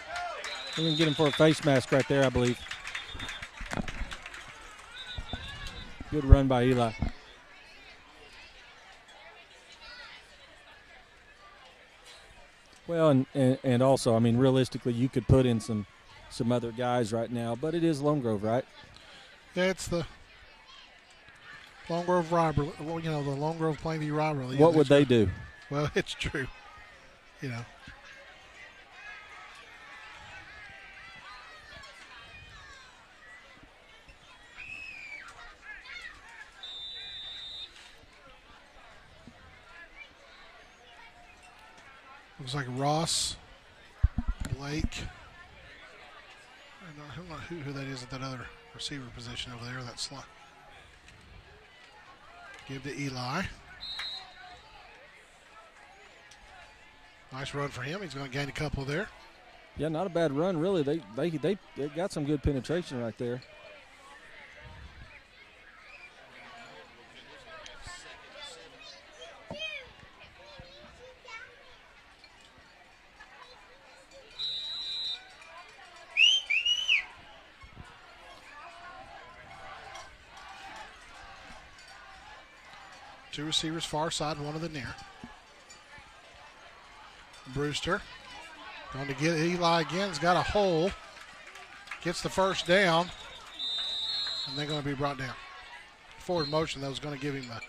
We're going to get him for a face mask right there, I believe. Good run by Eli. Well, and also, I mean, realistically, you could put in some other guys right now, but it is Lone Grove, right? Yeah, it's the Lone Grove rivalry, the Lone Grove Plainview rivalry. What would they do? Well, it's true. Looks like Ross, Blake. I don't know who that is at that other receiver position over there, that slot. Give to Eli. Nice run for him. He's going to gain a couple there. Yeah, not a bad run, really. They got some good penetration right there. Two receivers far side, one of the near. Brewster going to get Eli again. He's got a hole. Gets the first down. And they're going to be brought down. Forward motion that was going to give him the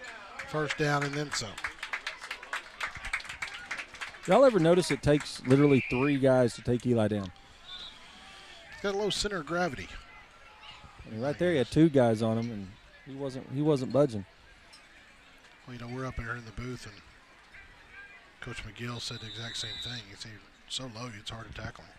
first down and then some. Y'all ever notice it takes literally 3 guys to take Eli down? He's got a low center of gravity. I mean, right there he had 2 guys on him, and he wasn't budging. Well, we're up there in the booth, and Coach McGill said the exact same thing. He said, so low, it's hard to tackle him.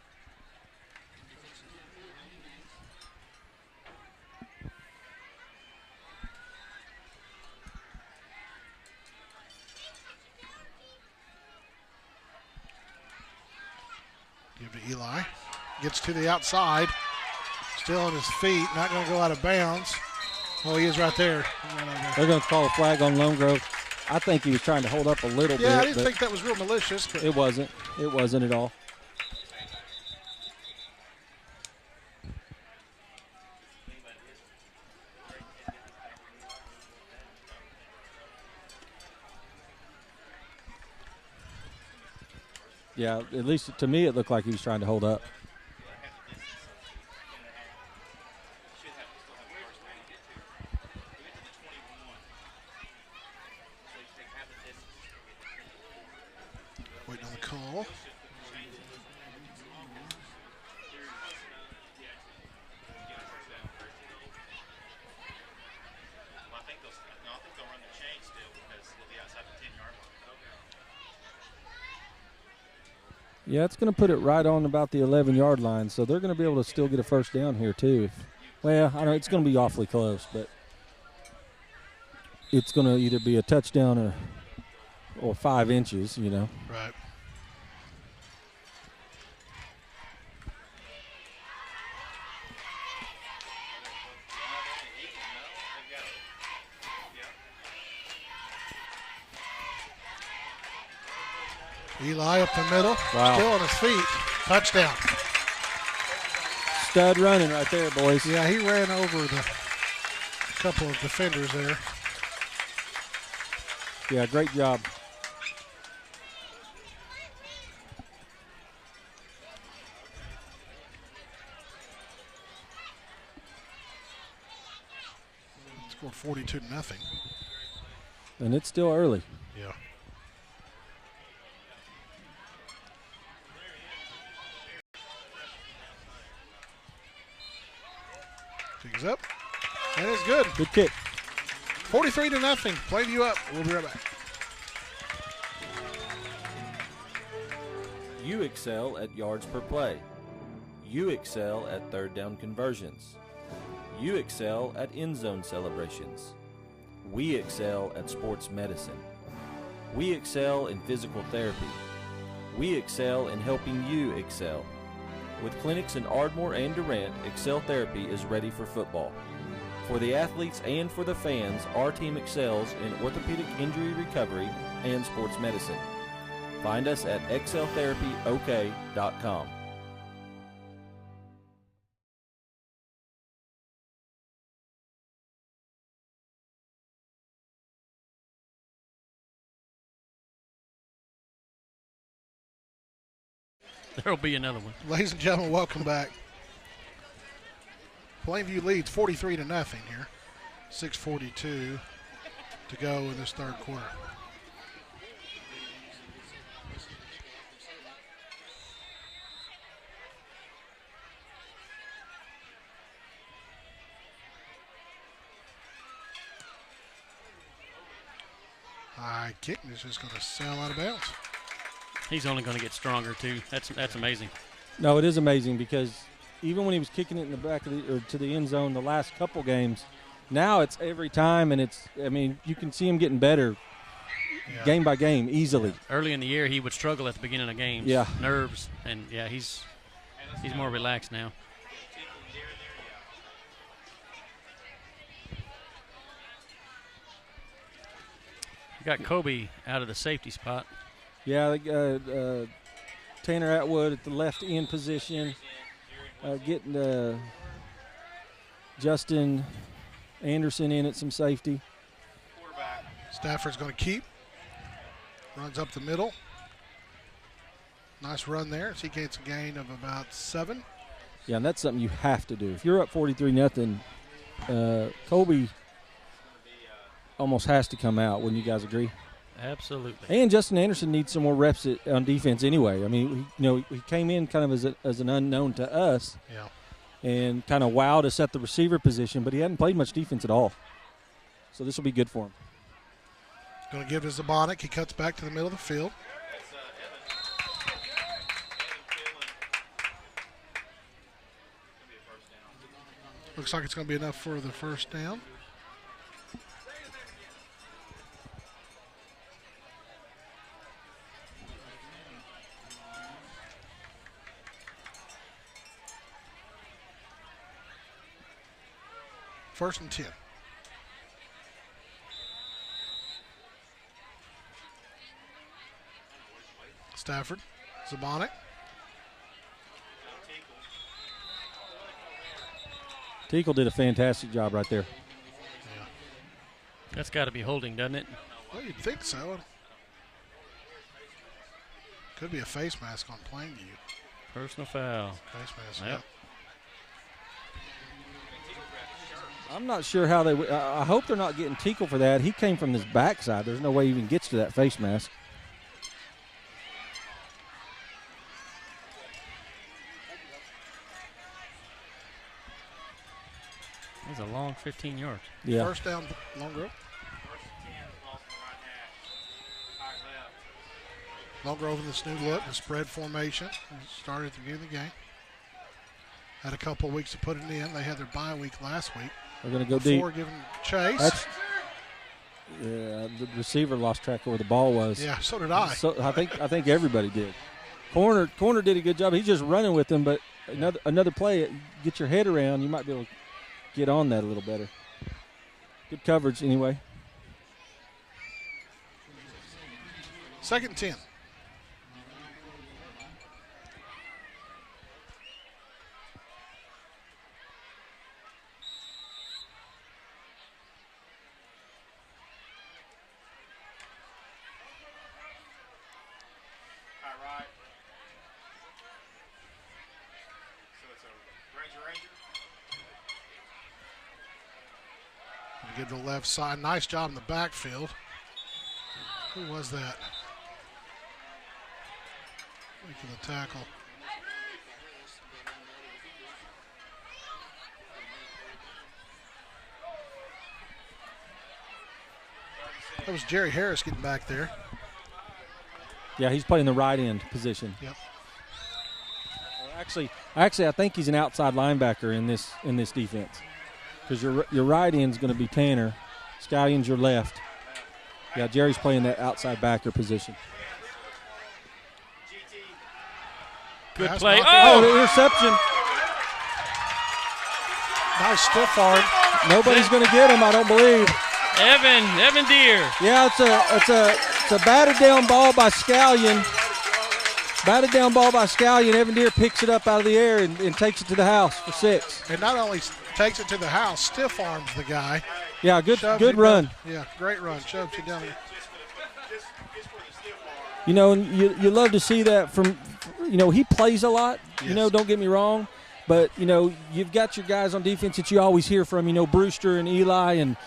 Give to Eli. Gets to the outside. Still on his feet. Not going to go out of bounds. Oh, he is right there. They're going to call a flag on Lone Grove. I think he was trying to hold up a little bit. Yeah, I didn't think that was real malicious. But it wasn't. It wasn't at all. Yeah, at least to me it looked like he was trying to hold up. Waiting on the call. Yeah, it's going to put it right on about the 11-yard line, so they're going to be able to still get a first down here too. Well, I know it's going to be awfully close, but it's going to either be a touchdown or 5 inches, Right. Eli up the middle, Wow. Still on his feet. Touchdown. Stud running right there, boys. Yeah, he ran over the couple of defenders there. Yeah, great job. Scored 42-0. And it's still early. Yeah. Digs up. And it's good. Good kick. 43-0. Plainview up. We'll be right back. You excel at yards per play. You excel at third down conversions. You excel at end zone celebrations. We excel at sports medicine. We excel in physical therapy. We excel in helping you excel. With clinics in Ardmore and Durant, Excel Therapy is ready for football. For the athletes and for the fans, our team excels in orthopedic injury recovery and sports medicine. Find us at exceltherapyok.com. There'll be another one. Ladies and gentlemen, welcome back. Plainview leads 43-0 here. 6:42 to go in this third quarter. High kick, and it's just going to sail out of bounds. He's only going to get stronger too. That's amazing. No, it is amazing because even when he was kicking it in the back of or to the end zone the last couple games, now it's every time, and you can see him getting better game by game easily. Early in the year, he would struggle at the beginning of games. Yeah. Nerves, and he's more relaxed now. You got Kobe out of the safety spot. Yeah, Tanner Atwood at the left end position, getting Justin Anderson in at some safety. Stafford's going to keep. Runs up the middle. Nice run there. So he gets a gain of about 7. Yeah, and that's something you have to do. If you're up 43-0, Kobe almost has to come out. Wouldn't you guys agree? Absolutely. And Justin Anderson needs some more reps on defense anyway. I mean, he came in kind of as an unknown to us, and kind of wowed us at the receiver position, but he hadn't played much defense at all. So this will be good for him. Going to give to Zabonic. He cuts back to the middle of the field. Looks like it's going to be enough for the first down. First and 10. Stafford, Zabonic. Teagle did a fantastic job right there. Yeah. That's got to be holding, doesn't it? Well, you'd think so. Could be a face mask on Plainview. Personal foul. Face mask, Yep. I'm not sure how they I hope they're not getting Teagle for that. He came from this backside. There's no way he even gets to that face mask. That's a long 15 yards. Yeah. First down, Long Grove. Long Grove in this new look, the spread formation. Started at the beginning of the game. Had a couple of weeks to put it in. They had their bye week last week. They're going to go deep. Before giving chase. The receiver lost track of where the ball was. Yeah, so did I. So I think everybody did. Corner did a good job. He's just running with them, but another play, get your head around, you might be able to get on that a little better. Good coverage anyway. Second and 10. Give the left side. Nice job in the backfield. Who was that? Making the tackle. That was Jerry Harris getting back there. Yeah, he's playing the right end position. Yep. Actually, I think he's an outside linebacker in this defense. Because your right end is going to be Tanner. Scallion's your left. Yeah, Jerry's playing that outside backer position. Good play. Oh, interception. Nice stiff arm. Nobody's going to get him, I don't believe. Evan Deere. Yeah, it's a batted down ball by Scallion. Batted down ball by Scallion. Evan Deere picks it up out of the air and takes it to the house for 6. And not only takes it to the house, stiff arms the guy. Yeah, good run. Yeah, great run. Shoves you down. You know, you love to see that from, he plays a lot. Yes. You know, don't get me wrong. But, you know, you've got your guys on defense that you always hear from, you know, Brewster and Eli and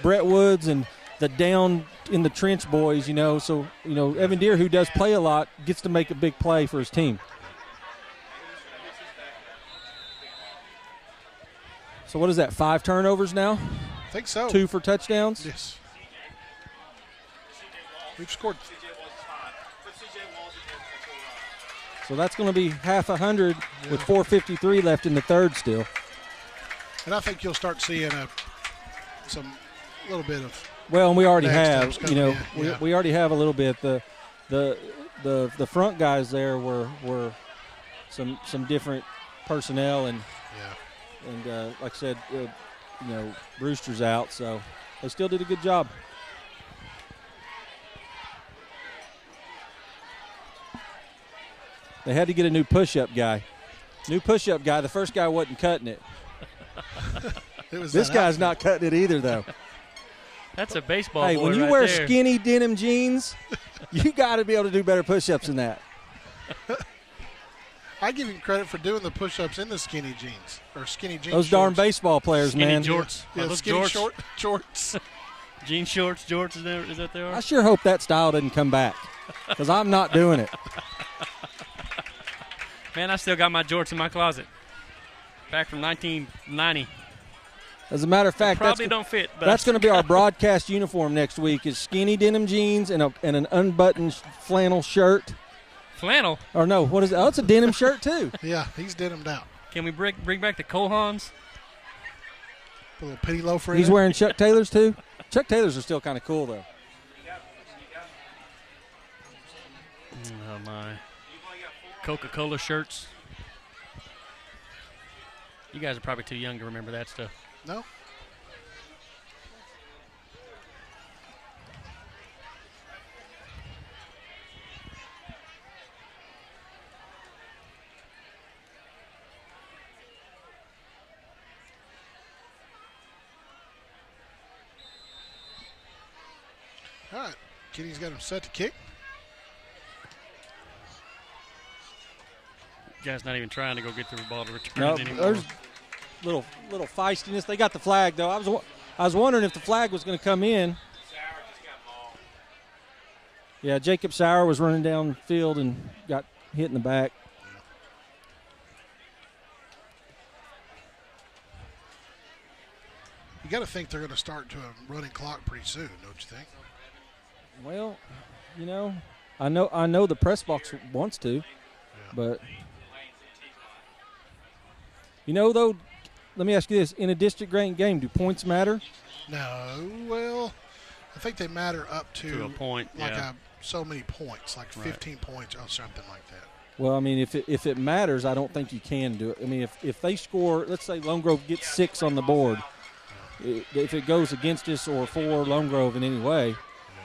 Brett Woods and the down in the trench boys, you know. So, you know, Evan Deere, who does play a lot, gets to make a big play for his team. So what is that, 5 turnovers now? I think so. 2 for touchdowns? Yes. We've scored. So that's going to be half 100 with 4:53 left in the third still. And I think you'll start seeing a little bit of. Well, and we already have, you know, we already have a little bit. The front guys there were some different personnel and like I said, you know, Brewster's out, so they still did a good job. They had to get a new push-up guy. The first guy wasn't cutting it. This guy's not cutting it either, though. That's a baseball Hey, boy when you right wear there. skinny denim jeans, you got to be able to do better push-ups than that. I give him credit for doing the push-ups in the skinny jeans or skinny jeans. Those darn baseball players, Skinny man. jorts. Yeah, those skinny jorts. shorts. Jean shorts, jorts, is that they are? I sure hope that style doesn't come back because I'm not doing it. Man, I still got my jorts in my closet. Back from 1990. As a matter of fact, probably don't fit. But that's going to be our broadcast uniform next week is skinny denim jeans and an unbuttoned flannel shirt. Flannel? Or no, what is it? Oh, it's a denim shirt too. Yeah, he's denimed out. Can we bring back the Kohans? A little penny loafer. He's wearing Chuck Taylors too? Chuck Taylors are still kind of cool though. Oh, my. Coca-Cola shirts. You guys are probably too young to remember that stuff. No. All right. Kenny's got him set to kick. Guy's not even trying to go get the ball to return No, it anymore. there's little feistiness. They got the flag though. I was wondering if the flag was going to come in. Yeah, Jacob Sauer was running down field and got hit in the back. You got to think they're going to start to a running clock pretty soon, don't you think? Well, you know, I know the press box wants to, but you know though, let me ask you this: in a district ranked game, do points matter? No. Well, I think they matter up to a point, like so many points, like 15 points or something like that. Well, I mean, if it matters, I don't think you can do it. I mean, if they score, let's say Lone Grove gets 6 on the board, if it goes against us or for Lone Grove in any way,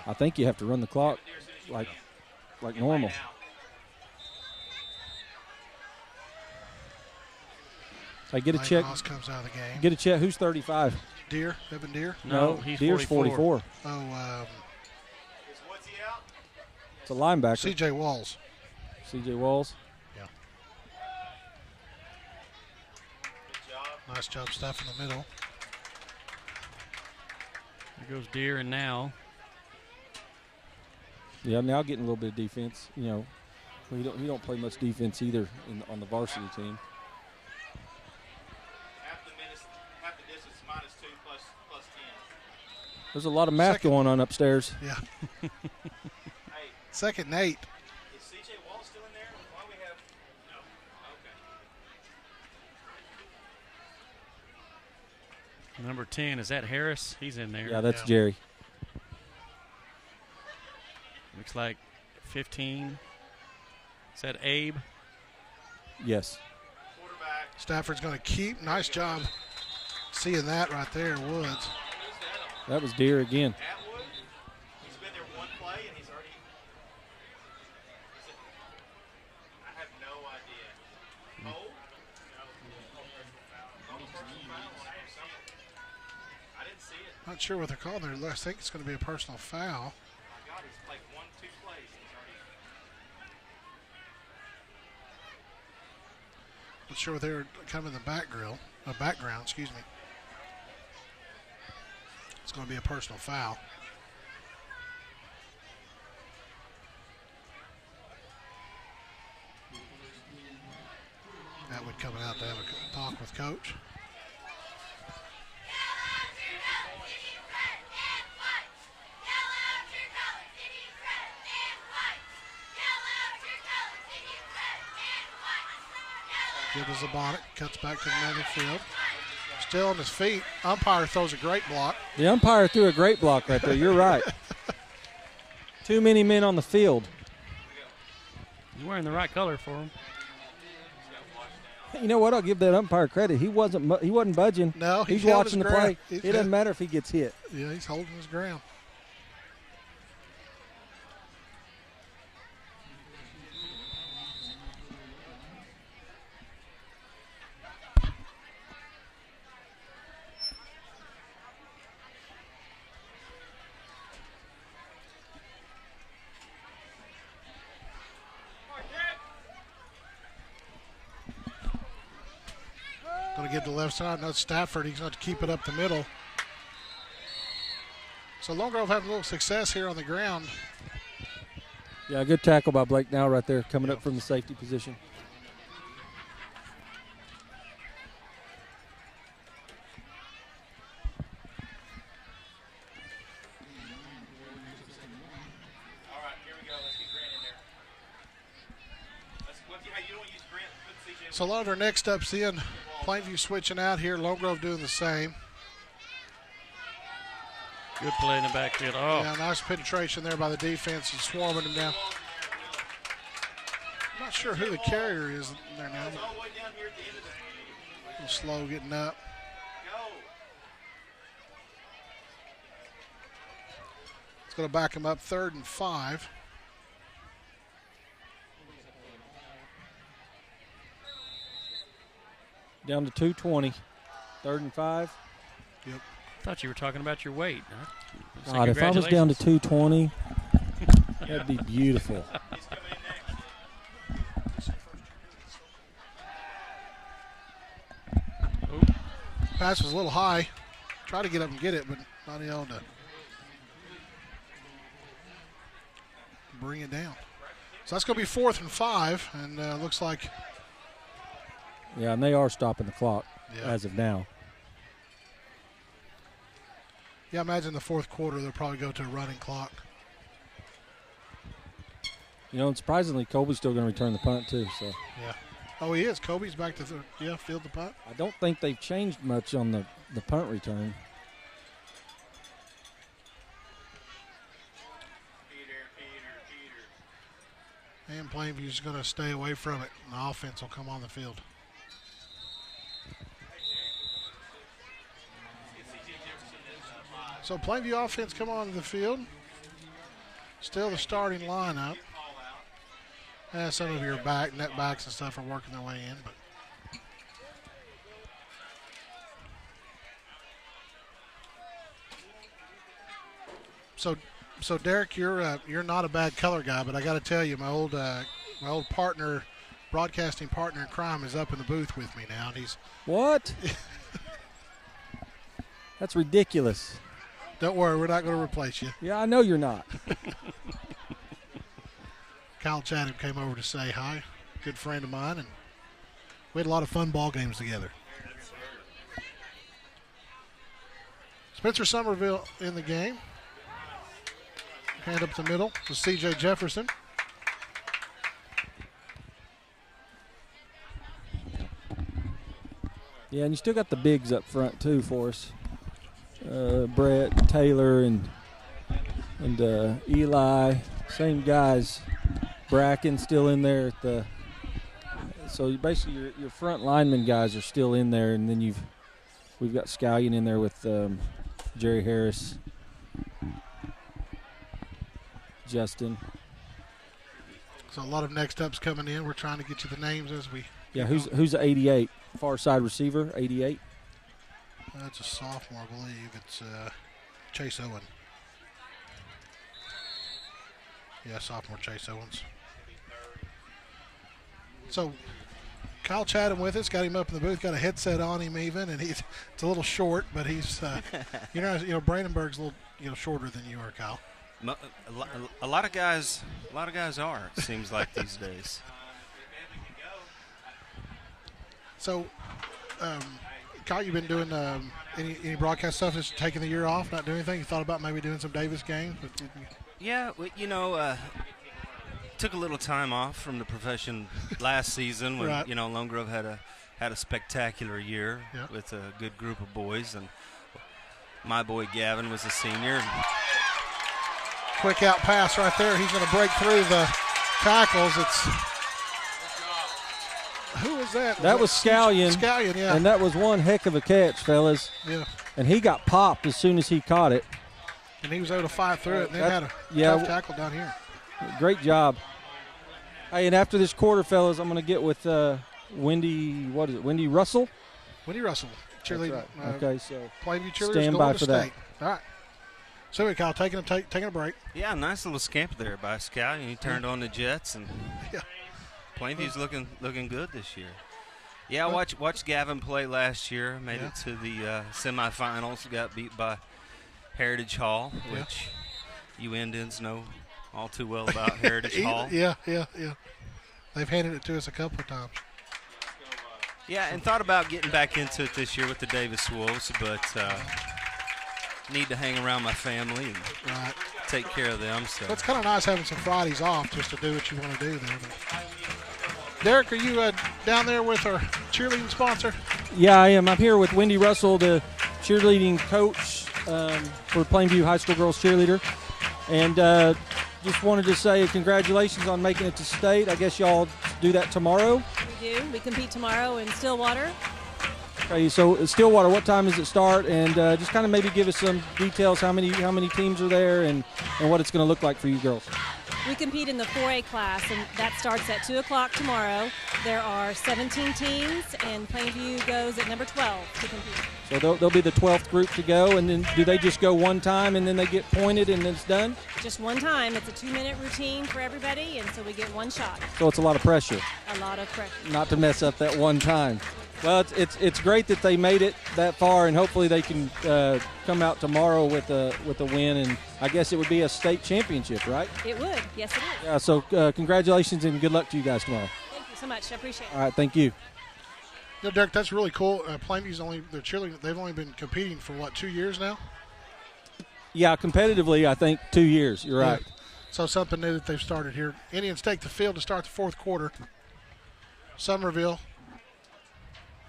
I think you have to run the clock like normal. I get a check. Moss comes out of the game. Get a check. Who's 35? Deere, Evan Deere. No, he's Deere's 44. Oh, it's a linebacker. C.J. Walls. C.J. Walls. Yeah. Nice job stuff in the middle. There goes Deere, and now. Yeah, now getting a little bit of defense. You know, he don't play much defense either on the varsity team. Half the distance -2 plus 10. There's a lot of math going on upstairs. Yeah. Second and 8. Is C.J. Wall still in there? Why we have? No. Okay. Number 10, is that Harris? He's in there. Yeah, that's Jerry. Looks like 15. Is that Abe? Yes. Stafford's going to keep. Nice job seeing that right there, Woods. That was Deere again. Atwood? He's been there one play and he's already. I have no idea. Cole? I didn't see it. Not sure what they're calling there. I think it's going to be a personal foul. My God, he's played 1-2 plays. He's already. sure what they were kind of in the background. Excuse me. It's going to be a personal foul. Atwood coming out to have a talk with Coach. Gives a bonnet, cuts back to the middle of the field. Still on his feet. Umpire throws a great block. The umpire threw a great block right there. You're right. Too many men on the field. You're wearing the right color for him. You know what? I'll give that umpire credit. He wasn't budging. No, he's watching the play. It doesn't matter if he gets hit. Yeah, he's holding his ground. Going to get the left side. Now Stafford. He's going to keep it up the middle. So Lone Grove having a little success here on the ground. Yeah, good tackle by Blake now right there, coming up from the safety position. So a lot of our next ups in. Plainview switching out here. Lone Grove doing the same. Good play in the backfield. Oh. Yeah, nice penetration there by the defense and swarming him down. I'm not sure who the carrier is there now. A little slow getting up. It's going to back him up 3rd and 5. Down to 2:20. 3rd and 5. Yep. I thought you were talking about your weight. Huh? God, if I was down to 2:20, that'd be beautiful. Pass was a little high. Try to get up and get it, but not able to bring it down. So that's going to be 4th and 5, and looks like. Yeah, and they are stopping the clock as of now. Yeah, imagine the 4th quarter, they'll probably go to a running clock. You know, and surprisingly, Colby's still going to return the punt, too. So. Yeah. Oh, he is. Kobe's back to field the punt. I don't think they've changed much on the punt return. And Plainview's going to stay away from it, and the offense will come on the field. So Plainview offense come on the field. Still the starting lineup. Some of your net backs and stuff are working their way in, but so Derek, you're not a bad color guy, but I got to tell you, my old partner, broadcasting partner in crime, is up in the booth with me now. And he's what? That's ridiculous. Don't worry, we're not going to replace you. Yeah, I know you're not. Kyle Chatham came over to say hi, good friend of mine, and we had a lot of fun ball games together. Spencer Somerville in the game. Hand up the middle to C.J. Jefferson. Yeah, and you still got the bigs up front, too, for us. Brett, Taylor, and Eli, same guys. Bracken still in there at the. So basically, your front lineman guys are still in there, and then we've got Scallion in there with Jerry Harris, Justin. So a lot of next ups coming in. We're trying to get you the names as we. Yeah, who's the 88? Far side receiver, 88. That's a sophomore, I believe. It's Chase Owen. Yeah, sophomore Chase Owens. So Kyle Chatham with us, got him up in the booth, got a headset on him even, and it's a little short, but he's Brandenburg's a little shorter than you are, Kyle. A lot of guys are. It seems like these days. So, Kyle, you've been doing any broadcast stuff? Just taking the year off, not doing anything. You thought about maybe doing some Davis games? Yeah, took a little time off from the profession last season when right. Lone Grove had a spectacular year with a good group of boys, and my boy Gavin was a senior. Quick out pass right there. He's going to break through the tackles. Who was that? That was Scallion. Scallion, yeah. And that was one heck of a catch, fellas. Yeah. And he got popped as soon as he caught it. And he was able to fight through it and then had a tough tackle down here. Great job. Hey, and after this quarter, fellas, I'm going to get with Wendy Russell? Wendy Russell, cheerleader. Right. Okay, so Plainview cheerleaders stand going by to for state. that. All right. So, Kyle, taking a break. Yeah, nice little scamper there by Scallion. He turned on the Jets, and Plainview's looking good this year. Yeah, I watched Gavin play last year. Made it to the semifinals. Got beat by Heritage Hall, which you Indians know all too well about Heritage Hall. Yeah. They've handed it to us a couple of times. Yeah, and thought about getting back into it this year with the Davis Wolves, but need to hang around my family and take care of them. So it's kind of nice having some Fridays off just to do what you want to do there. But Derek, are you down there with our cheerleading sponsor? Yeah, I am. I'm here with Wendy Russell, the cheerleading coach for Plainview High School Girls Cheerleader. And just wanted to say congratulations on making it to state. I guess y'all do that tomorrow? We do. We compete tomorrow in Stillwater. Okay, so Stillwater, what time does it start? And just kind of maybe give us some details, how many teams are there and what it's going to look like for you girls. We compete in the 4A class, and that starts at 2 o'clock tomorrow. There are 17 teams, and Plainview goes at number 12 to compete. So they'll be the 12th group to go, and then do they just go one time and then they get pointed and then it's done? Just one time. It's a 2-minute routine for everybody, and so we get one shot. So it's a lot of pressure. A lot of pressure. Not to mess up that one time. Well, it's great that they made it that far, and hopefully they can come out tomorrow with a win. And I guess it would be a state championship, right? It would. Yes, it is. Yeah. So congratulations and good luck to you guys tomorrow. Thank you so much. I appreciate it. All right. Thank you. Derek, that's really cool. Plainview's their cheerleading. They've only been competing for 2 years now. Yeah, competitively, I think 2 years. You're right. Yeah. So something new that they've started here. Indians take the field to start the fourth quarter. Somerville.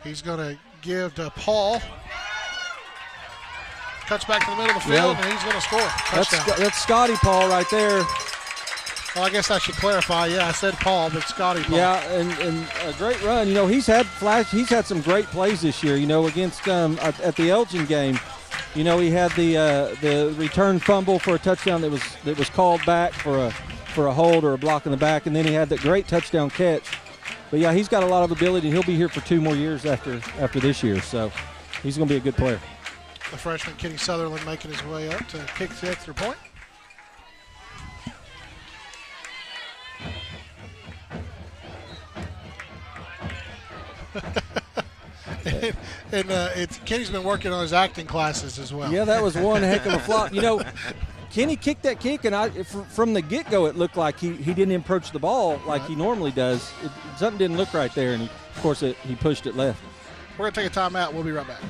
He's going to give to Paul. Cuts back to the middle of the field, and he's going to score. Touchdown. That's Scotty Paul right there. Well, I guess I should clarify. Yeah, I said Paul, but Scotty Paul. Yeah, and a great run. He's had some great plays this year. Against at the Elgin game. He had the return fumble for a touchdown that was called back for a hold or a block in the back, and then he had that great touchdown catch. But yeah, he's got a lot of ability. He'll be here for 2 more years after this year, so he's going to be a good player. The freshman Kenny Sutherland making his way up to kick the extra point. and Kenny's been working on his acting classes as well. Yeah, that was one heck of a flop. Kenny kicked that kick, and from the get-go, it looked like he didn't approach the ball like he normally does. Something didn't look right there, and of course, he pushed it left. We're going to take a timeout. We'll be right back.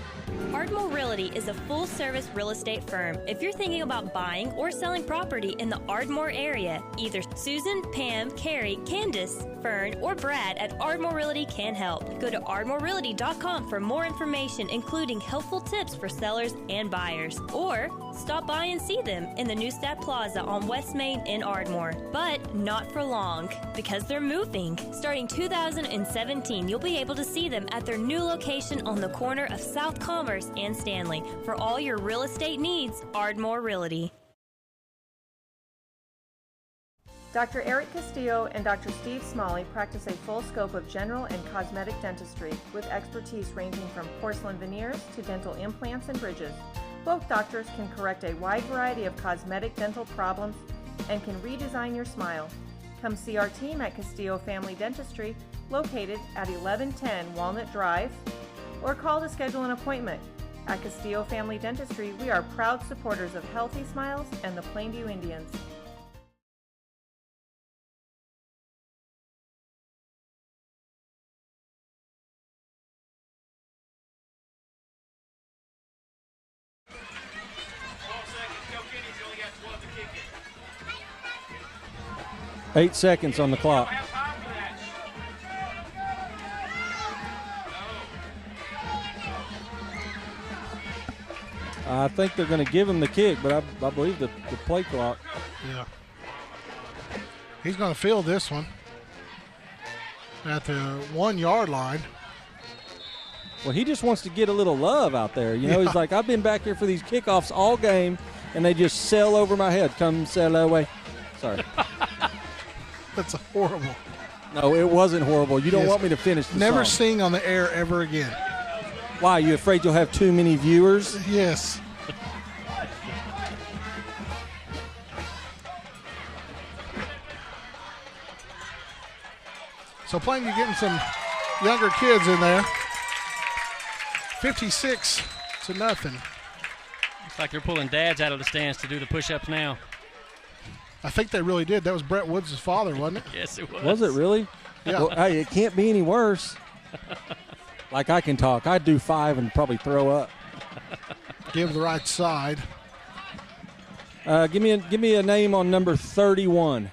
Ardmore Realty is a full-service real estate firm. If you're thinking about buying or selling property in the Ardmore area, either Susan, Pam, Carrie, Candace, Fern, or Brad at Ardmore Realty can help. Go to ardmorerealty.com for more information, including helpful tips for sellers and buyers. Or stop by and see them in the Neustadt Plaza on West Main in Ardmore. But not for long, because they're moving. Starting 2017, you'll be able to see them at their new location on the corner of South Commerce and Stanley. For all your real estate needs, Ardmore Realty. Dr. Eric Castillo and Dr. Steve Smalley practice a full scope of general and cosmetic dentistry with expertise ranging from porcelain veneers to dental implants and bridges. Both doctors can correct a wide variety of cosmetic dental problems and can redesign your smile. Come see our team at Castillo Family Dentistry located at 1110 Walnut Drive, or call to schedule an appointment. At Castillo Family Dentistry, we are proud supporters of Healthy Smiles and the Plainview Indians. Eight seconds on the clock. I think they're going to give him the kick, but I believe the play clock. Yeah. He's going to field this one at the 1 yard line. Well, he just wants to get a little love out there. You know, He's like, I've been back here for these kickoffs all game, and they just sail over my head. Come sail away. Sorry. That's horrible. No, it wasn't horrible. You don't want me to finish the Never song. sing on the air ever again. Why? You afraid you'll have too many viewers? Yes. So Plainview getting some younger kids in there. 56-0. Looks like they're pulling dads out of the stands to do the push-ups now. I think they really did. That was Brett Woods' father, wasn't it? Yes, it was. Was it really? Yeah. Well, hey, it can't be any worse. Like I can talk. I'd do 5 and probably throw up. Give the right side. Give me a name on number 31.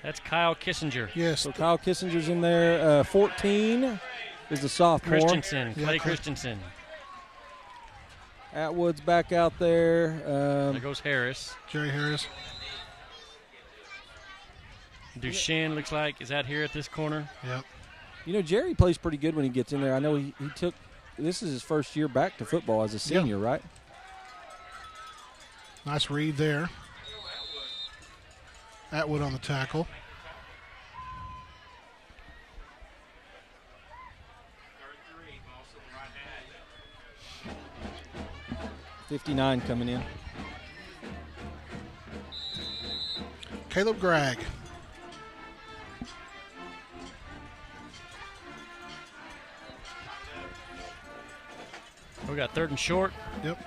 That's Kyle Kissinger. Yes. So Kyle Kissinger's in there. 14 is the sophomore. Christensen, Clay Christensen. Atwood's back out there. There goes Harris. Jerry Harris. Duchenne looks like is out here at this corner. Yep. You know, Jerry plays pretty good when he gets in there. I know he took – this is his first year back to football as a senior, right? Nice read there. Atwood on the tackle. 59 coming in. Caleb Gregg. We got 3rd and short. Yep.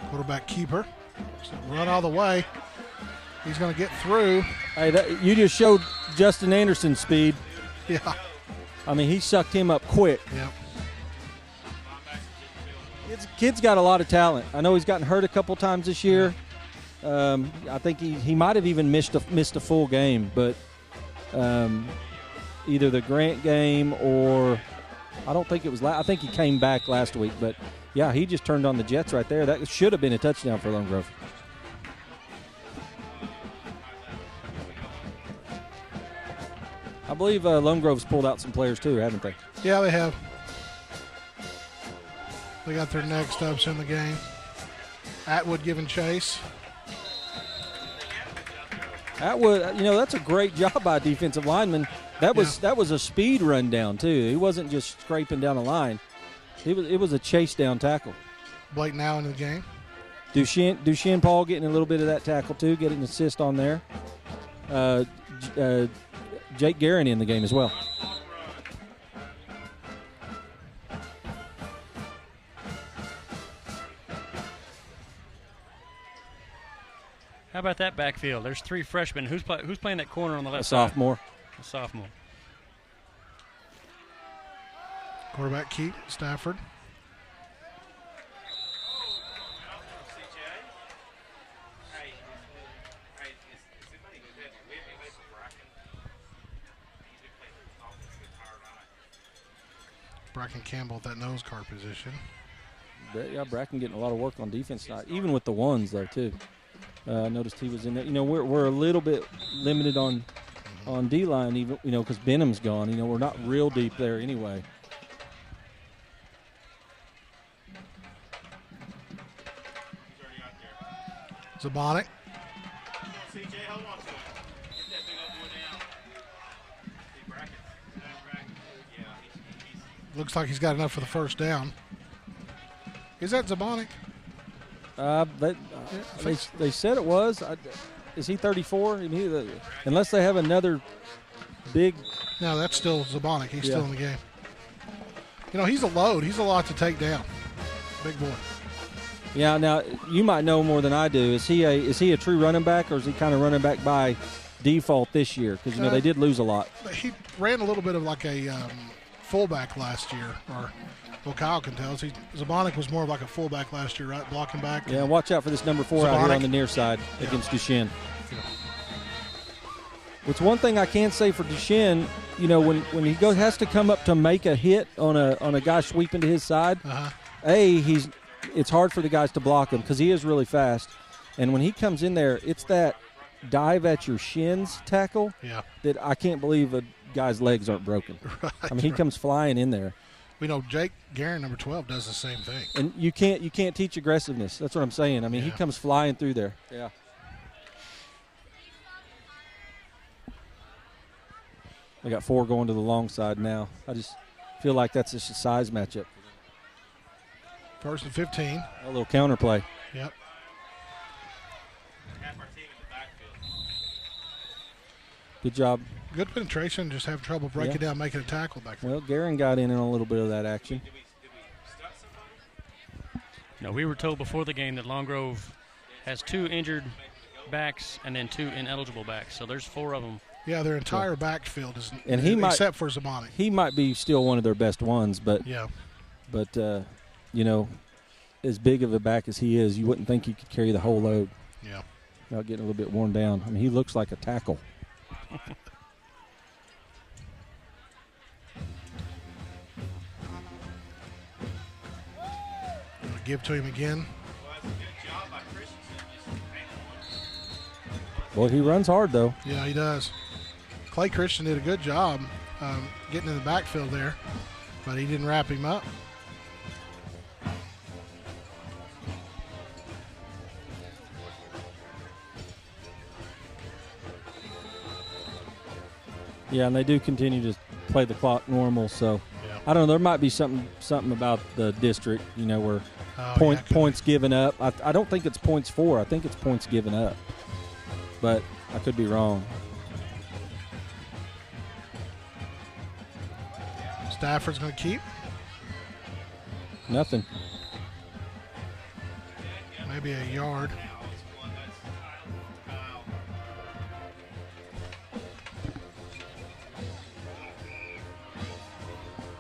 Quarterback keeper. Run all the way. He's going to get through. Hey, you just showed Justin Anderson's speed. Yeah. I mean, he sucked him up quick. Yep. Kid's got a lot of talent. I know he's gotten hurt a couple times this year. I think he might have even missed a full game, but either the Grant game or I don't think it was. I think he came back last week, but yeah, he just turned on the Jets right there. That should have been a touchdown for Lone Grove. I believe Lone Grove's pulled out some players too, haven't they? Yeah, they have. They got their next ups in the game. Atwood giving chase. Atwood, you know, that's a great job by a defensive lineman. That was a speed run down too. He wasn't just scraping down the line. It was a chase down tackle. Blake now in the game. Duchenne Paul getting a little bit of that tackle too, getting an assist on there. Jake Guerin in the game as well. How about that backfield? There's 3 freshmen. Who's playing that corner on the left A sophomore. side? A sophomore. Quarterback Keith Stafford. Bracken Campbell at that nose guard position. Yeah, Bracken getting a lot of work on defense tonight, even with the ones there too. I noticed he was in there. You know, we're a little bit limited on D-line, even because Benham's gone. You know, we're not real deep there anyway. Zabonic. Looks like he's got enough for the first down. Is that Zabonic? They said it was. is he 34? I mean, unless they have another big. No, that's still Zabonic. He's still in the game. You know, he's a load. He's a lot to take down. Big boy. Yeah. Now you might know more than I do. Is he a true running back, or is he kind of running back by default this year? Because they did lose a lot. He ran a little bit of like a fullback last year, or well, Kyle can tell us. Zabonic was more of like a fullback last year, right? Blocking back. Yeah. Watch out for this number 4 out here on the near side against Duchesne. Yeah. It's one thing I can say for Duchesne, you know, when he has to come up to make a hit on a guy sweeping to his side, it's hard for the guys to block him because he is really fast. And when he comes in there, it's that dive at your shins tackle that I can't believe a guy's legs aren't broken. Right, I mean, he comes flying in there. We know Jake Guerin, number 12, does the same thing. And you can't teach aggressiveness. That's what I'm saying. I mean, he comes flying through there. Yeah. We got 4 going to the long side now. I just feel like that's just a size matchup. First and 15. A little counterplay. Yep. Good job. Good penetration. Just have trouble breaking down, making a tackle back there. Well, Guerin got in on a little bit of that action. No, we were told before the game that Long Grove has 2 injured backs and then 2 ineligible backs. So there's 4 of them. Yeah, their entire backfield is, and except for Zabonic. He might be still one of their best ones, but you know, as big of a back as he is, you wouldn't think he could carry the whole load. Yeah, without getting a little bit worn down. I mean, he looks like a tackle. Give to him again. Boy, he runs hard though. Yeah, he does. Clay Christian did a good job getting in the backfield there, but he didn't wrap him up. Yeah, and they do continue to play the clock normal, so I don't know. There might be something about the district, you know, where points given up. I don't think it's points for. I think it's points given up, but I could be wrong. Stafford's going to keep. Nothing. Maybe a yard.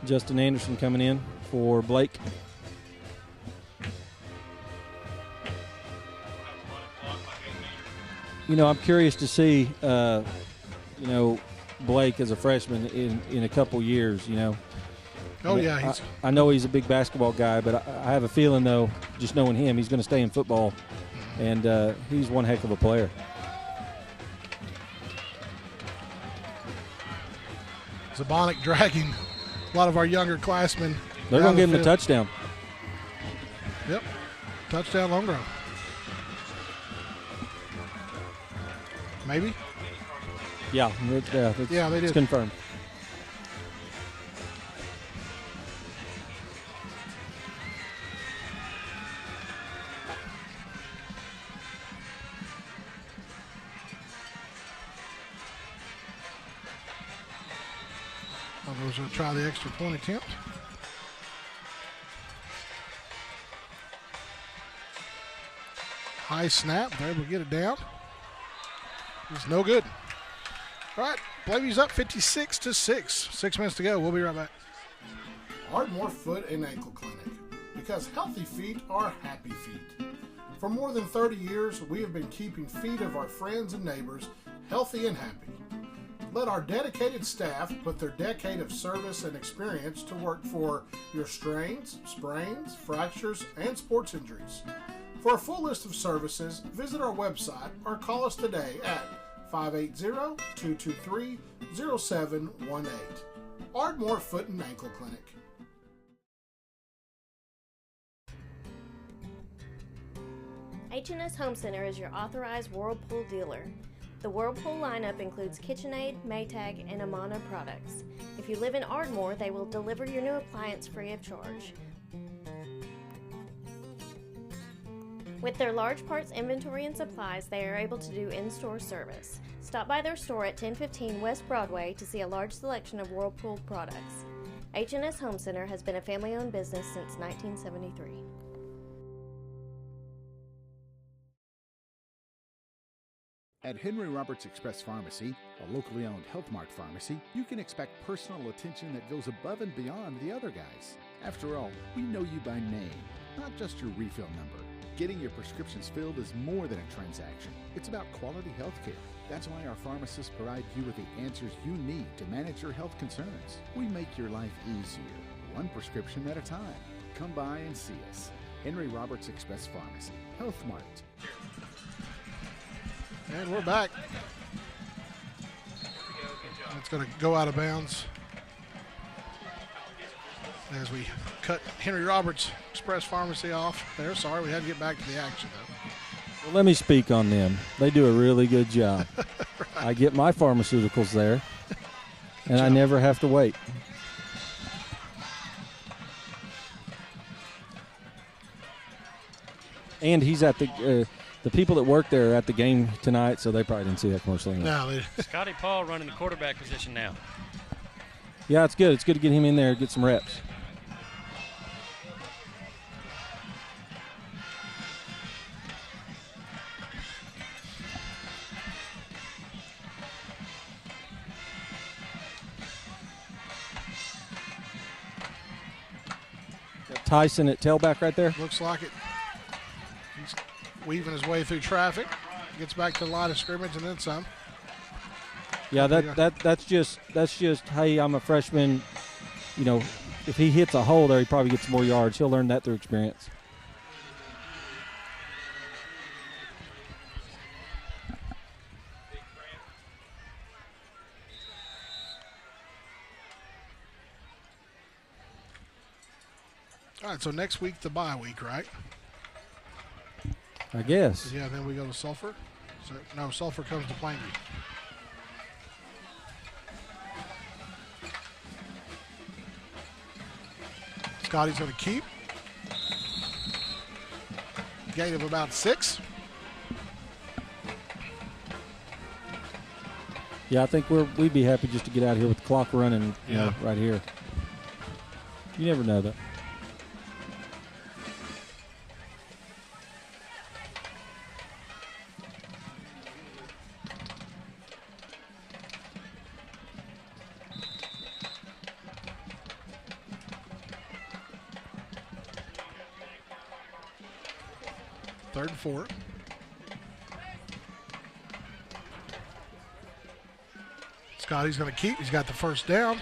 Justin Anderson coming in for Blake. You know, I'm curious to see, you know, Blake as a freshman in a couple years, you know. Oh, yeah. I know he's a big basketball guy, but I have a feeling, though, just knowing him, he's going to stay in football, and he's one heck of a player. Zabonic dragging a lot of our younger classmen. They're going to give him a touchdown. Yep. Touchdown, Long Grove. Maybe? Yeah, they did. It's confirmed. We're going to try the extra point attempt. High snap. They're able to get it down. It's no good. All right, Blaview's up 56-6. 6 minutes to go. We'll be right back. Ardmore Foot and Ankle Clinic, because healthy feet are happy feet. For more than 30 years, we have been keeping feet of our friends and neighbors healthy and happy. Let our dedicated staff put their decade of service and experience to work for your strains, sprains, fractures, and sports injuries. For a full list of services, visit our website or call us today at 580-223-0718. Ardmore Foot and Ankle Clinic. H&S Home Center is your authorized Whirlpool dealer. The Whirlpool lineup includes KitchenAid, Maytag, and Amana products. If you live in Ardmore, they will deliver your new appliance free of charge. With their large parts inventory and supplies, they are able to do in-store service. Stop by their store at 1015 West Broadway to see a large selection of Whirlpool products. H&S Home Center has been a family-owned business since 1973. At Henry Roberts Express Pharmacy, a locally owned Health Mart pharmacy, you can expect personal attention that goes above and beyond the other guys. After all, we know you by name, not just your refill number. Getting your prescriptions filled is more than a transaction. It's about quality health care. That's why our pharmacists provide you with the answers you need to manage your health concerns. We make your life easier, one prescription at a time. Come by and see us. Henry Roberts Express Pharmacy, Health Mart. And we're back. It's going to go out of bounds as we cut Henry Roberts Express Pharmacy off there. Sorry, we had to get back to the action, though. Well, let me speak on them. They do a really good job. Right. I get my pharmaceuticals there, and I never have to wait. And he's at the people that work there are at the game tonight, so they probably didn't see that commercial anyway. No, Scotty Paul running the quarterback position now. Yeah, it's good. It's good to get him in there, get some reps. Tyson at tailback right there. Looks like it. He's weaving his way through traffic. Gets back to the line of scrimmage and then some. Yeah, that's just hey, I'm a freshman. You know, if he hits a hole there, he probably gets more yards. He'll learn that through experience. All right, so next week the bye week, right? I guess. Yeah, then we go to Sulphur. So, no, Sulphur comes to Plainview. Scotty's going to keep. Gain of about 6. Yeah, I think we'd be happy just to get out of here with the clock running, you know, right here. You never know, though. Third and 4. Scotty's going to keep. He's got the first down.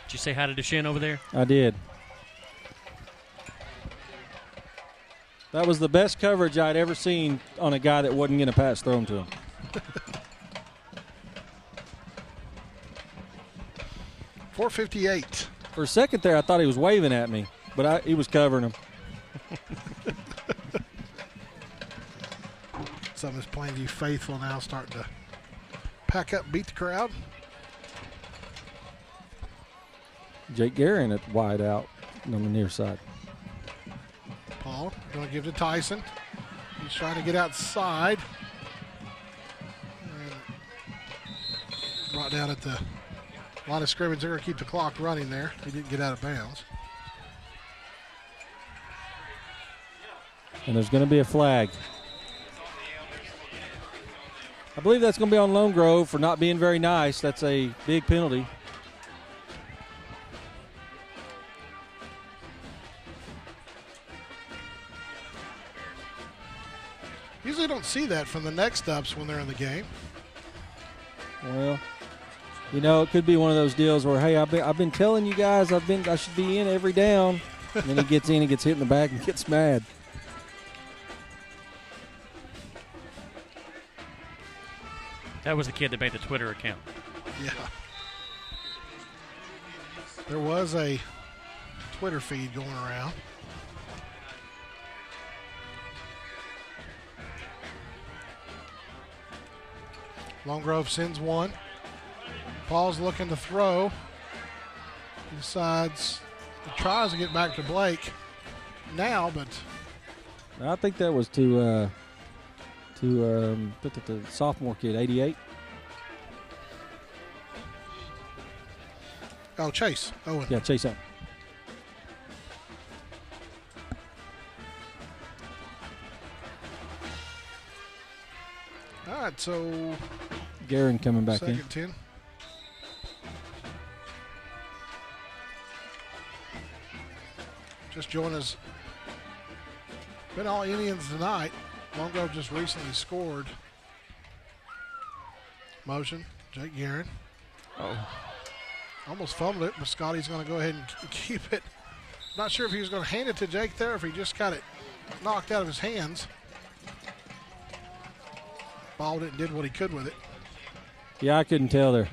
Did you say hi to Deshaun over there? I did. That was the best coverage I'd ever seen on a guy that wasn't getting a pass thrown to him. .458. For a second there, I thought he was waving at me, but he was covering him. Some of his Plainview faithful now starting to pack up, beat the crowd. Jake Guerin at wide out on the near side. Paul going to give to Tyson. He's trying to get outside. And brought down at the line of scrimmage. They're going to keep the clock running there. He didn't get out of bounds. And there's going to be a flag. I believe that's going to be on Lone Grove for not being very nice. That's a big penalty. Usually don't see that from the next ups when they're in the game. Well, you know, it could be one of those deals where, hey, I've been telling you guys I should be in every down. And then he gets in, he gets hit in the back and gets mad. That was the kid that made the Twitter account. Yeah. There was a Twitter feed going around. Lone Grove sends one. Paul's looking to throw. He decides He tries to get back to Blake now, but I think that was to the sophomore kid, 88. Oh, Chase Owen. Yeah, Chase Owen. All right, so Guerin coming back in. second 10. Just joined us. Been all Indians tonight. Lone Grove just recently scored. Motion, Jake Guerin. Oh. Almost fumbled it, but Scotty's going to go ahead and keep it. Not sure if he was going to hand it to Jake there, or if he just got it knocked out of his hands. Balled it and did what he could with it. Yeah, I couldn't tell there.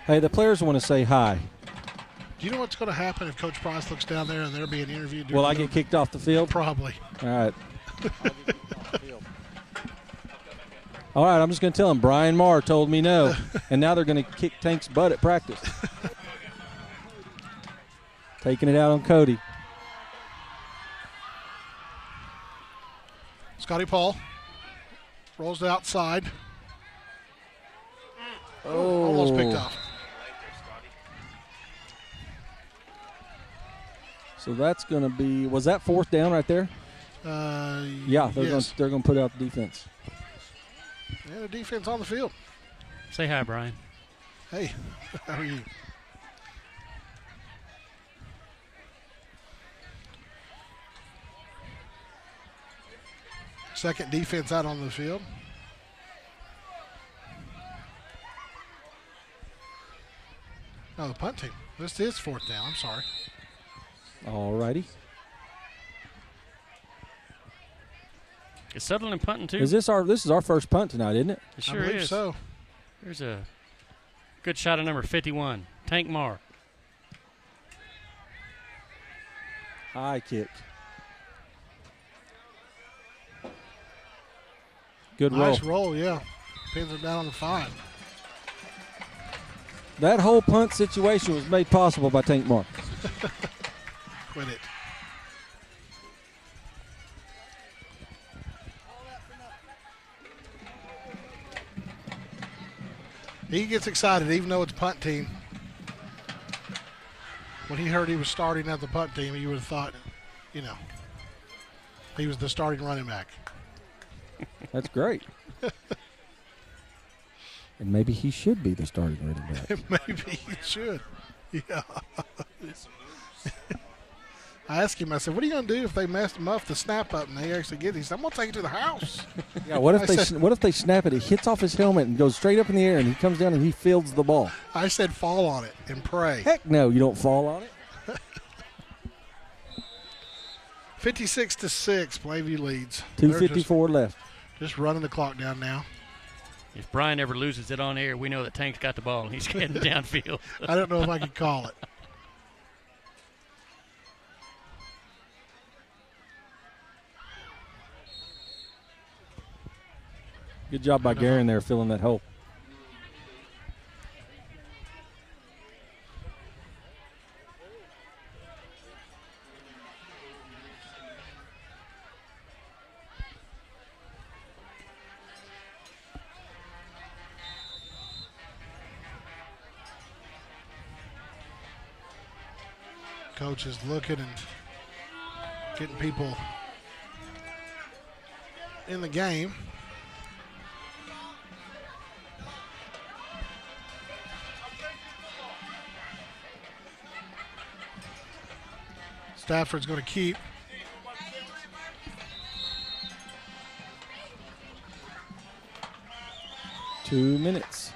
Hey, the players want to say hi. Do you know what's going to happen if Coach Price looks down there and they're being interviewed? Will I get kicked off the field? Probably. All right. All right, I'm just going to tell him Brian Marr told me no, and now they're going to kick Tank's butt at practice. Taking it out on Cody. Scotty Paul rolls to outside. Oh. Almost picked off. So that's going to be, was that fourth down right there? Yeah, they're going to put out the defense. Yeah, the defense on the field. Say hi, Brian. Hey, how are you? Second defense out on the field. No, the punt team. This is fourth down. I'm sorry. All righty. Is Sutherland punting too? This is our first punt tonight, isn't it? It sure I believe is. so. Here's a good shot of number 51, Tank Marr. High kick. Good roll. Nice roll, yeah. Pins it down on the 5. That whole punt situation was made possible by Tank Marr. Quit it. He gets excited even though it's punt team. When he heard he was starting at the punt team, he would have thought, he was the starting running back. That's great. And maybe he should be the starting running back. Maybe he should. Yeah. I asked him, I said, what are you going to do if they messed him up, the snap up, and they actually get it? He said, I'm going to take it to the house. Yeah, what if they snap it, it hits off his helmet and goes straight up in the air, and he comes down and he fields the ball? I said fall on it and pray. Heck no, you don't fall on it. 56-6, Plainview leads. 2:54 left. Just running the clock down now. If Brian ever loses it on air, we know that Tank's got the ball and he's heading downfield. I don't know if I can call it. Good job by Guerin there filling that hole. Coach is looking and getting people in the game. Stafford's going to keep. Two minutes.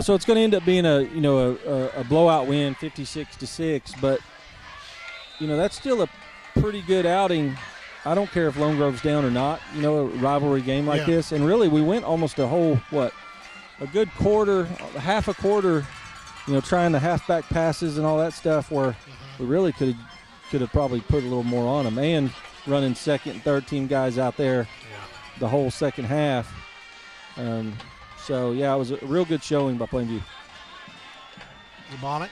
So it's going to end up being a blowout win, 56-6. But that's still a pretty good outing. I don't care if Lone Grove's down or not. A rivalry game like this, and really we went almost a whole a good quarter, half a quarter, trying the halfback passes and all that stuff where we really could have probably put a little more on them, and running second and third team guys out there the whole second half. So, yeah, it was a real good showing by Plainview. Bonnet.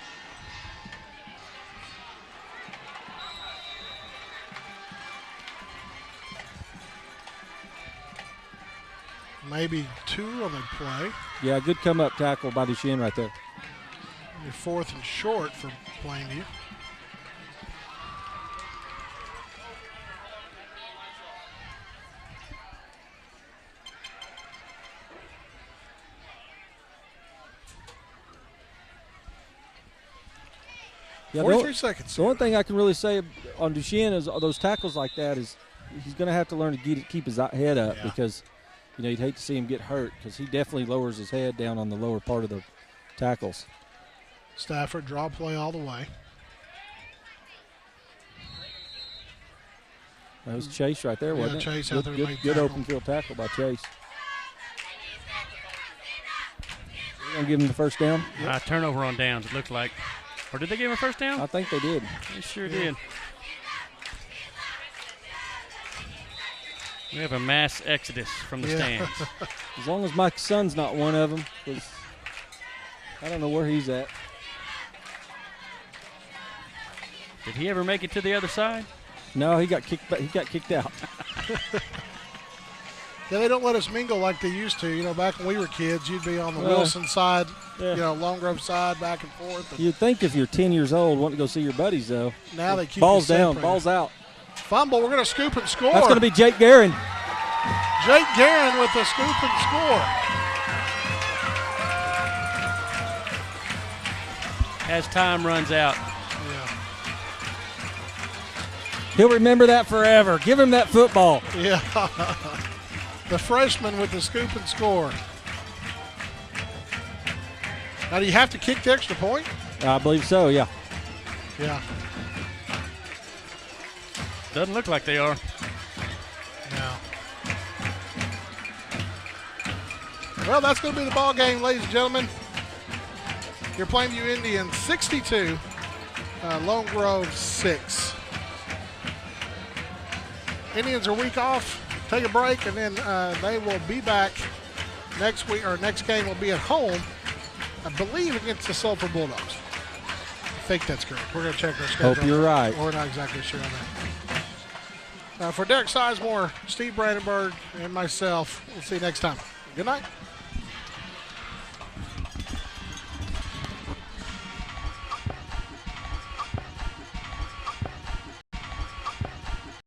Maybe 2 on the play. Yeah, good come-up tackle by Duchesne right there. Your 4th and short for Plainview. Yeah, 43 seconds. The only thing I can really say on Duchesne is those tackles like that is he's going to have to learn to keep his head up because, you'd hate to see him get hurt because he definitely lowers his head down on the lower part of the tackles. Stafford, draw play all the way. That was Chase right there, wasn't it? Chase out there. Good open field tackle by Chase. You're going to give him the first down? Turnover on downs, it looked like. Or did they give him a first down? I think they did. They sure did. We have a mass exodus from the stands. As long as my son's not one of them, because I don't know where he's at. Did he ever make it to the other side? No, he got kicked out. Yeah, they don't let us mingle like they used to. Back when we were kids, you'd be on the Wilson side, Lone Grove side, back and forth. You'd think if you're 10 years old, wanting to go see your buddies, though. Now they keep balls you down, separated. balls out. Fumble, we're going to scoop and score. That's going to be Jake Guerin. Jake Guerin with the scoop and score. As time runs out. He'll remember that forever. Give him that football. Yeah. The freshman with the scoop and score. Now, do you have to kick the extra point? I believe so, yeah. Yeah. Doesn't look like they are. No. Well, that's going to be the ball game, ladies and gentlemen. Your Plainview Indians 62, Lone Grove 6. Indians are week off. Take a break, and then they will be back next week. Our next game will be at home, I believe, against the Sulphur Bulldogs. I think that's correct. We're going to check our schedule. Hope you're right. We're not exactly sure on that. For Derek Sizemore, Steve Brandenburg, and myself, we'll see you next time. Good night.